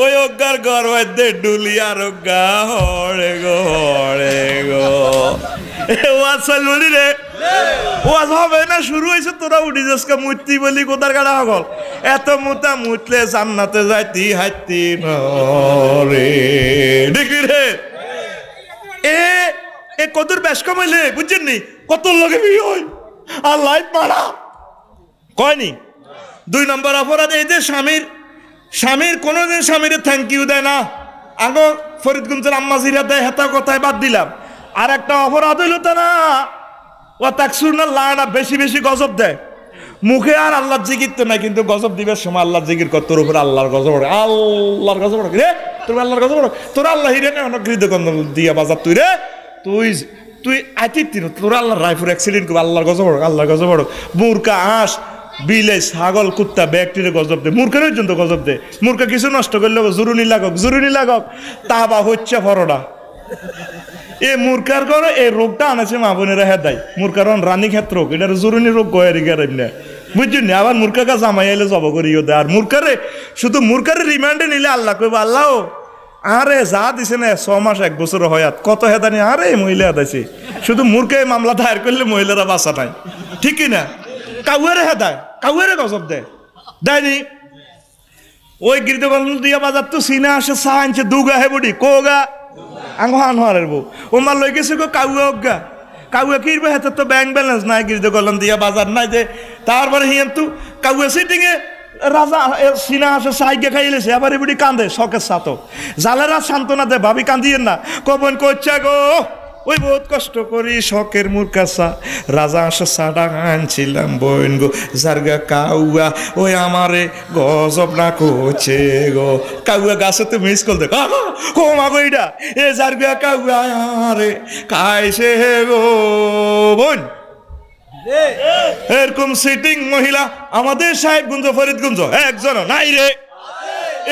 ওই অজ্ঞার ঘর মধ্যে ডুলি আর অজ্ঞা হরে গো ওয়াজ চলবি রে ওয়াজ হবে না শুরু হয়েছে তোরা উঠি যাসকা মূর্তি বলি কোথার কাটা হগল এত মোটা মুতলে জান্নাতে যাইতি হাইতি রে দেখি রে এ কদর বেশ কমাইলে বুঝছেন নি কত লগে বিয়ে হয় আল্লাহ মারা কয়নি। 2 নম্বর অপরাধ এই যে স্বামীর কোনোদিন স্বামীর থ্যাংক ইউ দেয় না। আগো ফরিদগঞ্জের আম্মাজিরা দেয়, হেতা কথায় বাদ দিলাম। আর একটা অপরাধ হইল তা না ও তাকসুরনা লানা, বেশি বেশি গজব দেয়। মুখে আর আল্লাহর জিকির তো নাই, কিন্তু গজব দিবার সময় আল্লাহর জিকির কর, তোর উপরে আল্লাহর গজব পড়ে, আল্লাহর গজব পড়ে রে, তোর আল্লাহর গজব পড়ে, তোর আল্লাহ হিরে না হৃদয়গন্ধ দিয়া বাজার তুই রে, তুই আইতির তিন তোর আল্লাহর রাইফুর অ্যাক্সিডেন্ট করবো, আল্লাহর গজব পড়ো, আল্লাহর গজব পড়ো। মূর্খা হাঁস বিলে ছাগল কুত্তা ব্যাকটিরে গজব দে, মূর্খের পর্যন্ত গজব দে। মূর্খা কিছু নষ্ট করলে জরুরি লাগক তা বা হচ্ছে ফরোডা। এ মূর্খার করে এই রোগটা আনেছে মা বোনেরা হেদাই, মূর্খার রানী ক্ষেত্র রোগ, এটার জরুরি রোগ গয়ের না বুঝছেন। আবার মূর্খাকে জামাই এলে জব করিও দেয়। আর মূর্খারে রিমান্ডে নিলে আল্লাহ কইব, আল্লাহ আরে যা দিছে না 6 মাস 1 বছর হয়াত কত হেদানি, আরে মহিলা হেদাইছে। শুধু মূর্খে মামলা দায়ের করলে মহিলারা বাঁচা নাই, ঠিক কিনা? কাউয়ারে হেদায়, কাউয়ারে গজব দেয়নি। ওই গির্দগঞ্জ দিয়া বাজার তো সিনা আসে চা আনছে, দুগা হে বুড়ি কোগা আঙ্গান হারের বউ ও মার লই গেছে গো কাউয়া অজ্ঞা, কাউয়া কিনবে হাতে তো ব্যাংক ব্যালেন্স নাই, গির্দগঞ্জ দিয়া বাজার নাই যে। তারপরে হিয়ান তু কাউয়া সিটিংয়ে রাজা সিনা আসে সাইকে খাইলেছে, আবার এবারে কান্দে শখের সাথ জালেরা সান্ত্বনা দে, ভাবি কান্দিয়েন না, কবন করছে গো ওই বহুত কষ্ট করি শখের মূর্খাসা রাজা আসে সাডা আনছিলাম বইন গো জারগা কাউয়া ওই আমারে গজব না করছে গো। কাউয়া গাছে তো মিস করতে ও মাগো এটা এ জারগা কাউয়া আরে খাইছে গো বোন। এরকম সিটিং মহিলা আমাদের সাহেবগঞ্জ ফরিদগঞ্জ একজন নাই রে।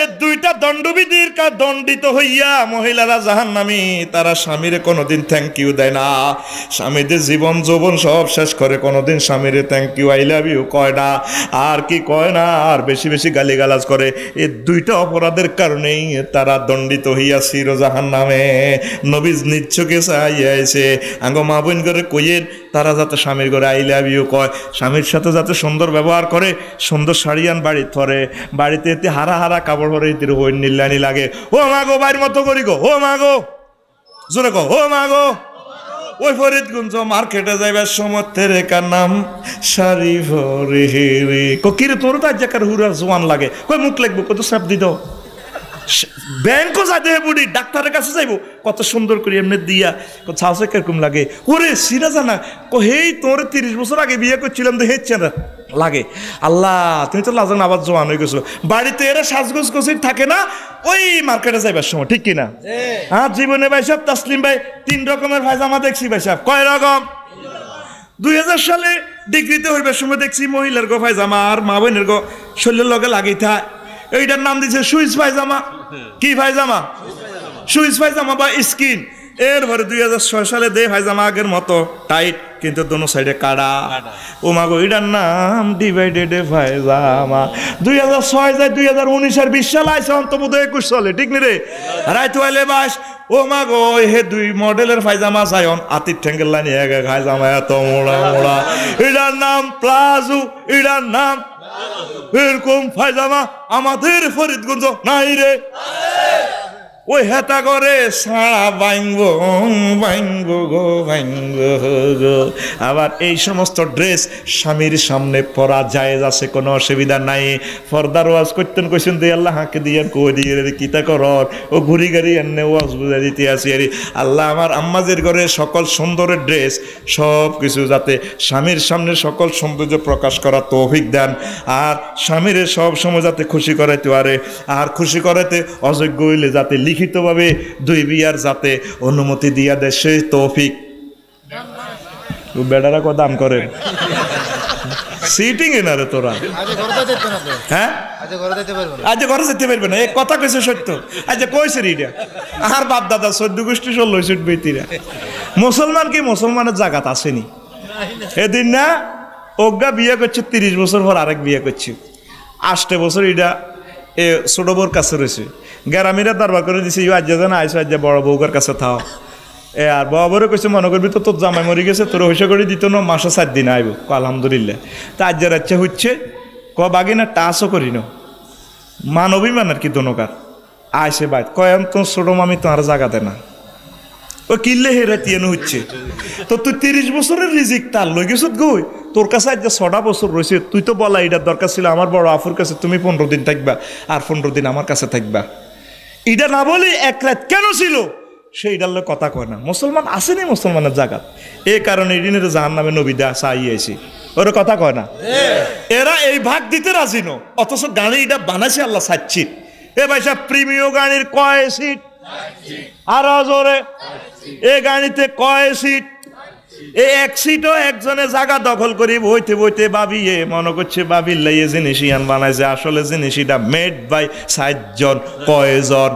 এ 2টা দণ্ডবিধির দণ্ডিত হইয়া মহিলারা জাহান্নামী। তারা স্বামীরে কোনোদিন থ্যাংক ইউ দেয় না, স্বামীদের জীবন যৌবন সব শেষ করে, কোনোদিন স্বামীরে thank you I love you কয় না, আর কি কয় না, আর বেশি বেশি গালিগালাজ করে। এই 2টা অপরাধের কারণেই তারা দণ্ডিত হইয়া চির জাহান্নামে। নবী নিচ্ছকে চাইয়াছে আঙ্গ মা বোন করে কইয়েন তারা যাতে স্বামীর ঘরে আই লাভ ইউ কয়, স্বামীর সাথে যাতে সুন্দর ব্যবহার করে, সুন্দর শাড়ি আন বাড়ি ধরে, বাড়িতে এতে হারা হারা কাপড় ভরে হই নিল্লানি লাগে। ও মাগো বাইর মতো করি গো, ও মাগো জোরে গো, ও মাগো। ওই ফরিদগঞ্জ মার্কেটে যাইবার সময় তেরেকার নাম শাড়ি ভরে রে কিরে তোর তো জাকার হুরার জোয়ান লাগে, কই মুখ লাগবো কত সাপ দিত, ব্যাংকও যাইতে বুড়ি ডাক্তারের কাছে যাইবো কত সুন্দর করে এমনি দিয়া ছাউসে কিরকম লাগে। ওরে সিরা জানা হেই তোর 30 বছর আগে বিয়ে করছিলাম তো হেচ্ছে না লাগে। আল্লাহ তুমি তো লাজান আবার জোয়ান হয়ে গেছো। বাড়িতে এরা সাজগোজ গোছির থাকে না ওই মার্কেটে যাইবার সময়, ঠিক কিনা? হ্যাঁ জীবনে ভাই সাহেব তাসলিম ভাই 3 রকমের পায়জামা দেখছি ভাই সাহেব। কয় রকম? 2000 সালে ডিগ্রিতে হইবার সময় দেখছি মহিলার গো পায়জামা আর মা বোনের গো শরীরের লগে লাগেই থাকে। এইটার নাম দিয়েছে সুইচ পায়জামা। কি পায়জামা? সুইচ পায়জামা বা স্কিন। এরপরে 2006 সালে দে পায়জামা আগের মতো টাইট কিন্তু দোনো সাইডে কাটা। ও মাগো এটার নাম ডিভাইডেড পায়জামা। 2006 যায় 2019 আর 20 সাল আইছে অন্তত 21 সালে, ঠিক নি রে? রাইত হইলে বাস ও মাগো হে 2 মডেলের পায়জামা চাইন আতির ঠ্যাঙ্গের লাইন এক পায়জামা এত মোড়া মোড়া। এটার নাম প্লাজো, এটার নাম এরকম পায়জামা আমাদের ফরিদগঞ্জ নাই রে। ওই হেতা করে সারা বাইঙ্গো বাইঙ্গো গো বাইঙ্গো গো। আবার এই সমস্ত ড্রেস স্বামীর সামনে পরা জায়েজ আছে, কোনো অসুবিধা নাই। পর্দার ওয়াজ করতেন কইছেন দিয়ে আল্লাহ হাঁকে দিয়ে কই দিয়ে কিতা কর ও ঘুরি গাড়ি এনে ওয়াজ বুঝাই দিতে আসি আরে আল্লাহ আমার আম্মাদের ঘরে সকল সুন্দরের ড্রেস সব কিছু যাতে স্বামীর সামনে সকল সৌন্দর্য প্রকাশ করার তৌফিক দেন, আর স্বামীর সব সময় যাতে খুশি করাইতে পারে, আর খুশি করাইতে অযোগ্য হইলে যাতে লিখিতভাবে 2 বিয়ার যাতে অনুমতি দিয়া দেয় সেই তৌফিক। বেড়ারা কত দাম করেন সিটিং এনারে তোরা হ্যাঁ আজ ঘরে যেতে পারবে না, এই কথা কইছে সত্য। আজ কইছে রিডা আর বাপ দাদা 14 গোষ্ঠী 16 সুট বেতিরা মুসলমান কি মুসলমানের জাগাত আসেনি। এদিন না অজ্ঞা বিয়ে করছে 30 বছর পর আরেক বিয়ে করছে, 8 বছর এটা এ ছোট বউর কাছে রয়েছে। গ্রামীরা দরবার করে দিছে আজ যেন আইসো আজ বড় বউকার কাছে থাও। এ আর বাবা বড় কইছে মনে করবি তো তোর জামাই মরি গেছে, তোর হইসা করে দিত না, মাসে 4 দিন আইব। আলহামদুলিল্লাহ। তা আজ রাচ্ছা হচ্ছে বাগি না টাচও করি না মানবী মান আর কি দনকার আইসে বাইত কয়াম তো ছোট মামি তোমার জায়গা দেয় না, ও কিনলে হেরাতিয়ানো হচ্ছে। তো তুই 30 বছরের রিজিক তার লই গেছ গই, তোর কাছে আজ 6টা বছর রয়েছে, তুই তো বলা এটার দরকার ছিল আমার বড় আফুর কাছে, তুমি 15 দিন থাকবা আর 15 দিন আমার কাছে থাকবা। এটা না বলে এক রাত কেন ছিল সেইটার লোক কথা কয় না। মুসলমান আসেনি মুসলমানের জায়গা, এই কারণে এদিনের জাহান নামে নবীদা চাইয়েছি, ওরা কথা কয় না। এরা এই ভাগ দিতে রাজি নো, অথচ গাড়ি এটা বানাইছে আল্লাহ 60 সিট। এ ভাই সাহেব প্রিমিয় গাড়ির কয় সিট? আর জোরে, এ গাড়িতে কয় সিট? এই 1 সিটও একজনে জায়গা দখল করি বইতে বইতে ভাবিয়ে মনে করছে ভাবির লাইয়ে জিনিস ইয়ান বানাইছে, আসলে জিনিস এটা মেড বাই 60 জন। কয়জন?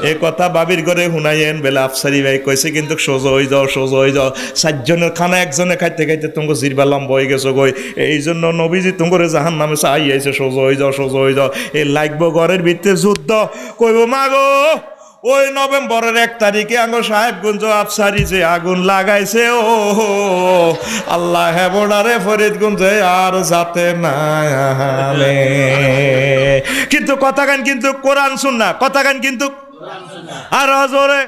এ কথা বাবির ঘরে শুনাইয়েন বেলা আফসারি ভাই কইছে, কিন্তু সোজা হয়ে যাও, সোজা হয়ে যাও। 4 জনের খানা একজনে খাইতে খাইতে তোমাকে জিরবা লম্বা হয়ে গেছো গই, এই জন্য নবীজি তোমার জাহান নামে চাই আইছে, সোজা হয়ে যাও, সোজা হয়ে যাও। এ লাগবো ঘরের ভিতরে যুদ্ধ, কইব মাগো ওই নভেম্বরের 1 তারিখে আঙ্গো সাহেবগঞ্জ আফসারি যে আগুন লাগাইছে, ও আল্লাহ হেবনারে ফরিদগঞ্জে আর যাতে না। কিন্তু কথা গান কিন্তু কোরআন সুন্নাহ, কথা গান কিন্তু আর জোরে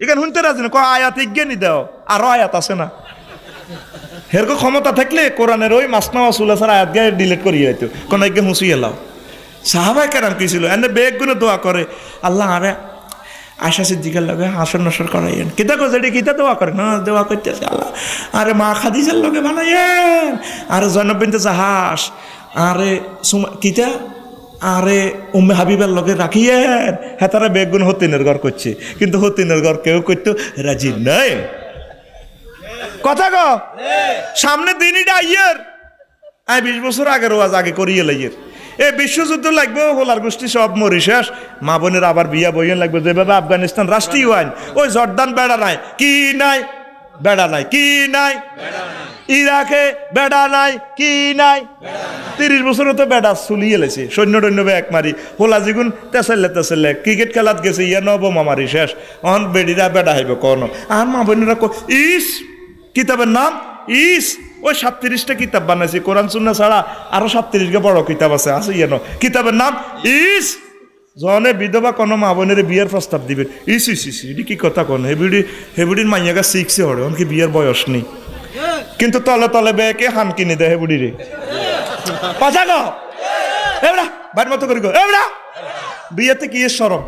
এখানে শুনতে রাজি না। আয়াত ইজ্ঞানী দাও, আরো আয়াত আছে না? হেরকম ক্ষমতা থাকলে কোরআনের ওই মাসনা ওয়াসুল আসার আয়াত গায়ে ডিলিট করিয়ে দিত, কোন একগে হুঁসিয়ে লাও। সাহাবাই কেরাম কি ছিল, এনে বেগ গুলো দোয়া করে, আল্লাহ আরে আয়সা সিদ্দিকার লগে হাসর নসর করাইয়েন, কিতা কো যেটি কিতা দোয়া করে না, দোয়া করতেছে আল্লাহ আরে মা খাদিজার লগে বানাইয়েন, আরে জয়নব বিনতে জাহাজ, আরে কিতা আরে উম্মে হাবিবার লগে রাখিয়েন। হ্যাঁ তারা বেগুন হতিনের ঘর করছে, কিন্তু হতিনের ঘর কেউ করতো রাজি নাই। কথা ক সামনে দিনইটা আইয়ের, আমি 20 বছর আগের ওয়াজ আগে করিয়ে লাইয়ের। এই বিশ্বযুদ্ধ লাগবে, হোলার গোষ্ঠী সব মরি শেষ, মা বোনের আবার বিয়া বইয়েন লাগবে। যেভাবে আফগানিস্তান রাষ্ট্রীয় আইন, ওই জর্দান বেড়া নাই, কি নাই বেড়া নাই, কি নাই ইরাকে বেড়া নাই, কি নাই 30 বছরও তো বেড়া চুলিয়ে লেছে, সৈন্য টৈন্য এক মারি হোলা জিগুন তেসাইলে তেসাইলে ক্রিকেট খেলাত গেছে, ইয়া নবমা মারি শেষ। অহন বেড়িরা বেড়া হইব কোন আর মা বোনেরা ইস কিতাবের নাম ইস, ওই 37টা কিতাব বানাইছে কোরআন সুন্নাহ ছাড়া, আরো 37টা বড় কিতাব আছে আছে ইয়েন, কিতাবের নাম ইস। জনে বিধবা কোনো মা বোনের বিয়ের প্রস্তাব দিবে, ইস ইস ইস, এটি কি কথা কোন হেবুডির মাইয়াগা 6 হরে, এমনকি বিয়ের বয়স নেই, কিন্তু তলে তলে বেকে হান কিনে দেয় হেবুডিরে। কথা গো এবড়া বাড়ির মতো করি গো এবড়া, বিয়েতে কি শরম।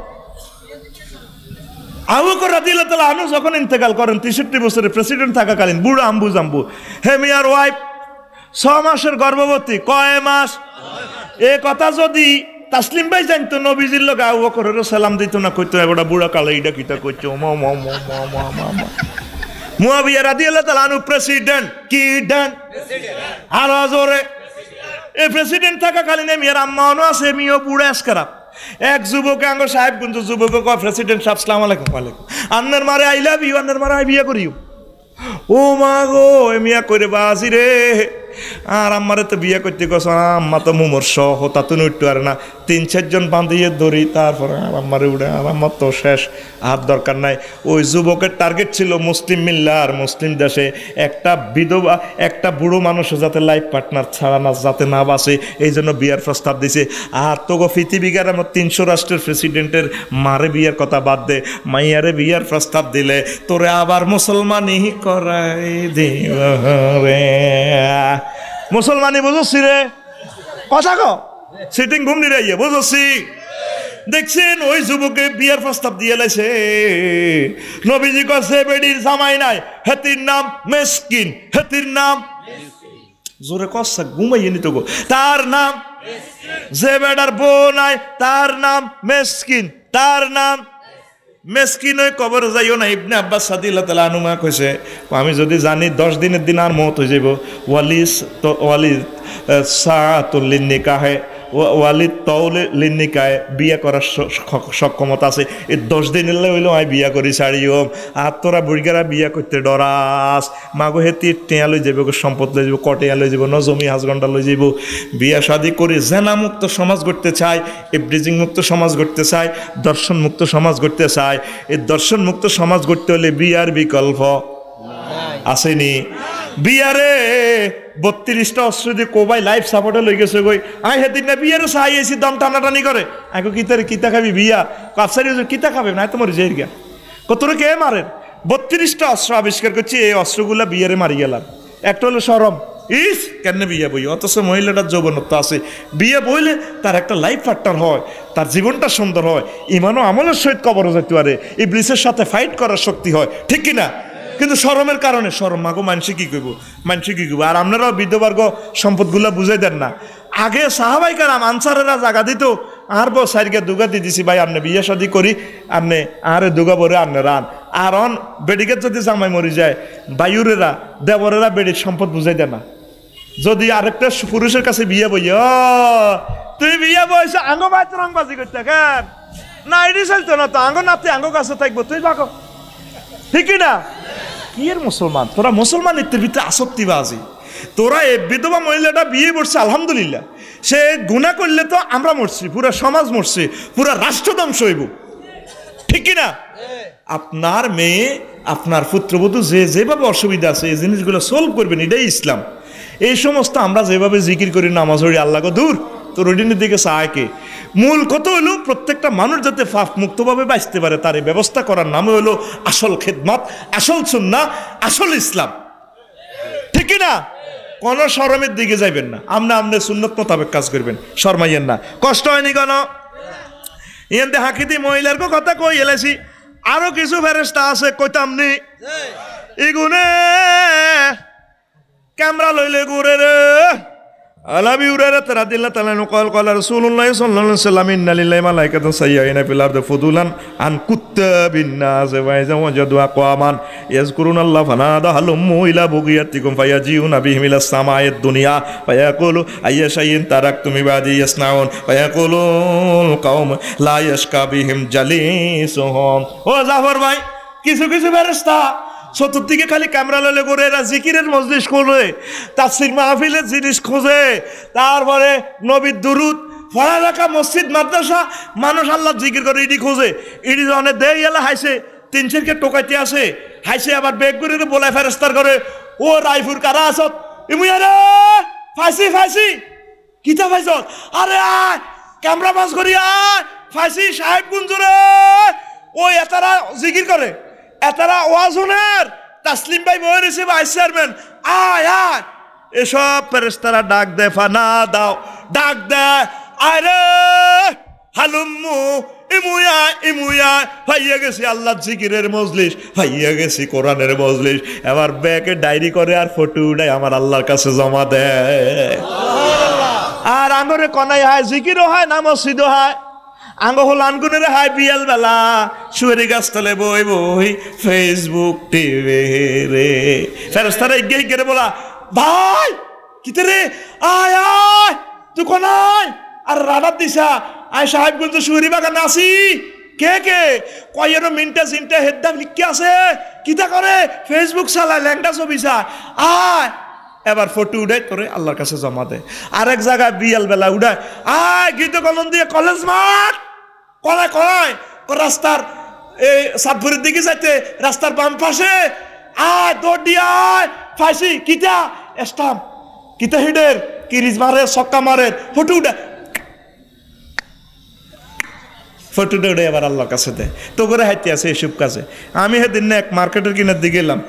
আবু বকর রাদিয়াল্লাহু তাআলা আনহু যখন ইন্তেকাল করেন 63 বছরের প্রেসিডেন্ট থাকাকালীন, বুড়ো আম্বু জাম্বু হে মিয়ার ওয়াইফ 6 মাসের গর্ভবতী, কয় মাস? এ কথা যদি তাসলিম ভাই জানতো, নবীজির লোক আবু বকরের সালাম দিত না, কইতো এবড়া বুড়া কালে এইটা কিতা কইছো মা মা মা মা মা মা। মুয়াবিয়া রাদিয়াল্লাহু তাআলা আনহু প্রেসিডেন্ট, কি দেন আর জোরে, এই প্রেসিডেন্ট থাকাকালীন মিয়ার আম্মাও আছে, মিও বুড়া আসকারা। এক যুবকে আঙ্গ সাহেবগঞ্জ যুবক কয় প্রেসিডেন্ট সাহেব আসসালামু আলাইকুম। ওয়ালাইকুম। আন্নার মারে আই লাভ ইউ, আন্নার মারে আই বিয়া করিও। ও মা গো এ মিয়া করে বাসি রে, আর আমারে তো বিয়ে করতে গেছ, আম্মা তো মুমর্ষ হতা তো উঠতে পারে না, 3-4 জন বাঁধিয়ে ধরি, তারপরে আমারে উঠে আমার তো শেষ, আর দরকার নাই। ওই যুবকের টার্গেট ছিল মুসলিম মিল্লা আর মুসলিম দেশে একটা বিধবা একটা বুড়ো মানুষ যাতে লাইফ পার্টনার ছাড়া না যাতে না বাঁচে, এই জন্য বিয়ার প্রস্তাব দিছে। আর তোগো পৃথিবীর আমার 300 রাষ্ট্রের প্রেসিডেন্টের মারে বিয়ার কথা বাদ দে, মাইয়ারে বিয়ার প্রস্তাব দিলে তোরে আবার মুসলমানই করাই দিবে। মুসলমানি বুঝছি রে, কথা কো সিটিং ঘুমনি রে বুঝছি। দেখছেন ওই যুবকে বিয়ার প্রস্তাব দিয়ে লাইছে, নবীজি কছে বেডির জামাই নাই, হেতির নাম মেসকিন, হেতির নাম জোরে কষা ঘুমাইয়ে নিত গো, তার নাম যে বেডার বউ নাই তার নাম মেসকিন, তার নাম মেসকিন। ওই কবর যাইও না। ইবনে আব্বাস রাদিয়াল্লাহু তাআলা আনহুমা কইছে, আমি যদি জানি 10 দিনের দিন আর মওত হয়ে যাইব, ওয়ালিস তো ওয়ালি সাআতুল লিনিকাহে ওয়ালিদ তৌলে লিনিকায় বিয়া করার সক্ষমতা আছে, এই 10 দিন এলে হইলো আমি বিয়া করি ছাড়িও। আর তোরা বুড়িগারা বিয়া করতে ডরাস, মাগো হেতি টেয়া লই যাব, সম্পদ লই যাব, কটেয়া লই যাব, ন জমি হাজগন্ডা লই যাব। বিয়া শাদি করে জেনা মুক্ত সমাজ গড়তে চায়, এভরিজিং মুক্ত সমাজ গড়তে চায়, দর্শন মুক্ত সমাজ গড়তে চায়। এই দর্শন মুক্ত সমাজ গড়তে হলে বিয়ার বিকল্প আসেনি। বিয়ারে 32টা অস্ত্র দিয়ে কোবাই লাইফ সাপোর্টে লই গেছে গই। আই হেদিন না বিয়ারও চাই এসি দম টানাটানি করে, আগে কিতা খাবি বিয়া কাপসারি কিতা খাবে না তোমার যে গা তোরা কে মারেন? 32টা অস্ত্র আবিষ্কার করছি, এই অস্ত্রগুলা বিয়েরে মারি গেলাম। একটা হলো শরম, ইস কেন বিয়ে বই, অথচ মহিলাটার যৌবনত্ব আছে, বিয়ে বইলে তার একটা লাইফ পার্টনার হয়, তার জীবনটা সুন্দর হয়, ইমানও আমলের সহিত কবরও যেতে পারে, ইবলিসের সাথে ফাইট করার শক্তি হয়, ঠিক কিনা? কিন্তু শরমের কারণে শরম মাগো মানুষে কি করবো, মানুষে কি করবো। আর আপনারাও বিধবর্গ সম্পদগুলা বুঝাই দেন না। আগে সাহাবাই কারাম আনসারেরা জায়গা দিত, আর বউ সাইডকে দুগা দিয়ে দিছি, ভাই আপনি বিয়ে শাদি করি, আপনি আরে দুগা বরে আপনি রান। আর অন বেডিকে যদি জামাই মরি যায়, বায়ুরেরা দেবরেরা বেডির সম্পদ বুঝাই দেয় না। যদি আরেকটা পুরুষের কাছে বিয়ে বই, তুই বিয়ে বইছ আঙ্গ বাইতে রংবাজি করতে কেন না, এটি চলতো না তো, আঙ্গ নাতি আঙ্গ কাছে থাকবো, তুই বাকো, ঠিক না? কি এর মুসলমান তোরা, মুসলমান ইত্যাদির ভিতরে আসক্তিবাজি। তোরা এ বিধবা মহিলাটা বিয়ে করছে, আলহামদুলিল্লাহ, সে গুনাহ করলে তো আমরা মরছি, পুরা সমাজ মরছে, পুরা রাষ্ট্র ধ্বংস হইব, ঠিক কিনা? আপনার মেয়ে আপনার পুত্রবধূ যেভাবে অসুবিধা আছে এই জিনিসগুলো সলভ করবেন, এটাই ইসলাম। এই সমস্ত আমরা যেভাবে জিকির করি, নামাজ পড়ি, আল্লাহ গো দূর তোর ওইদিনের দিকে সাহায্যকে, মূল কথা হলো প্রত্যেকটা মানুষ যাতে পাপ মুক্তভাবে বাঁচতে পারে, তার এই ব্যবস্থা করার নামে হলো আসল খেদমত, আসল সুন্নাহ, আসল ইসলাম, ঠিক কিনা? কোন শরমের দিকে যাইবেন না, আপনি সুন্নত মোতাবেক কাজ করবেন, শরমাইয়েন না। কষ্ট হয়নি কেন? ইয়াতে হাকিতি মহিলার কথা কই এলাইছি, আরো কিছু ফেরেশতা আছে কইতাম নি, ইগুনে ক্যামেরা লইলে ঘুরে রে। আলাবি উরারা রাদিয়াল্লাহু তাআলা নকল কলা রাসূলুল্লাহ সাল্লাল্লাহু আলাইহি ওয়াসাল্লাম ইন্না লিল্লাহি মালাইকাতান সাইয়্যাহিনা ফিল আরদি ফুদুলান আন কুত্তাবিন নাস ওয়া ইযা ওয়াজাদু আকওয়ামান ইয়াযকুরুনাল্লাহ ফানাদা হালুম্মু ইলা বুগিয়াতিকুম ফায়াজিউনা বিহিম ইলাস সামাইদ দুনিয়া ফায়াকুলু আইয়া শাইইন তারাকতুম ইবাদি ইয়াসনাউন ফায়াকুলুল কওম লা ইয়াশকা বিহিম জালিসুহুম। ও জাফর ভাই, কিছু কিছু ফেরেশতা চতুর্দিকে খালি ক্যামেরা লইলে করে এরা জিকিরের মজলিস করে, তাফসীর মাহফিলের জিনিস খোঁজে, তারপরে নবীর দুরুদ পড়া রাখা মসজিদ মাদ্রাসা, মানুষ আল্লাহ জিকির করে, ইডি খোঁজে, ইডি অনেক দেয় এলা হাইছে 300কে টোকাইতে আসে, হাইছে আবার বেগ করে বলায় ফেরেস্তার করে, ও রাইফুর কারা আসত ইমুয়ারে ফাইসি ফাইসি কিতা ফাইস, আরে আয় ক্যামেরা বাস করি, আয় ফাইসি সাহেব গুঞ্জুরে, ও এতারা জিকির করে, এতারা ওয়াজনের তাসলিম ভাই বই রয়েছে ভাইস চেয়ারম্যান, আয় আয়, এসব ফেরেশতারা ডাক দেয়, ফানা দাও, ডাক দেয়, আরে হালুম্মু ইমুয়া ইমুয়া, ভাইয়া গেছি আল্লাহ জিকিরের মজলিস, ভাইয়া গেছি কোরআনের মজলিস, এবার ব্যাগে ডায়েরি করে আর ফটো উঠায় আমার আল্লাহর কাছে জমা দেয়। আর আঙ্গরে কনাই হয়, জিকিরও হয় না, মসজিদও হয়, আঙ্গ হল আনগুনের হাই বিয়াল বেলা সুয়েরি গাছ তলে বই বই ফেসবুক টিভি রে, ফেরেশতারা এগিয়ে গেলে বলা, ভাই কিতে রে, আয় আয় তুই কোনাই, আর রানার দিশা আয় সাহেবগঞ্জ সুয়েরি বাগান আসি, কে কে কয়ের মিনটা সিনটা হেদ্দাম লিখে আছে, কিতা করে ফেসবুক চালায়, ল্যাংটা ছবি চায়, আয় এবার ফটো উঠাই করে আল্লাহর কাছে জমা দেয়। আরেক জায়গায় বিয়াল বেলা উঠায়, আয় গীত কলম দিয়ে কলেজ মাঠ কলায় কলায় রাস্তার এই সাতপুরের দিকে যাইতে রাস্তার বাম পাশে, আয় দৌড় দিয়ে আয় ফাইসি কিতা স্টাম্প কিতা হিডের কিরিজ মারে সক্কা মারে, ফটো উঠে ফটোটা উঠে এবার আল্লাহর কাছে দেয়। তো করে হাইতে আছে এসব কাজে। আমি সেদিন এক মার্কেটের কিনার দিকে গেলাম,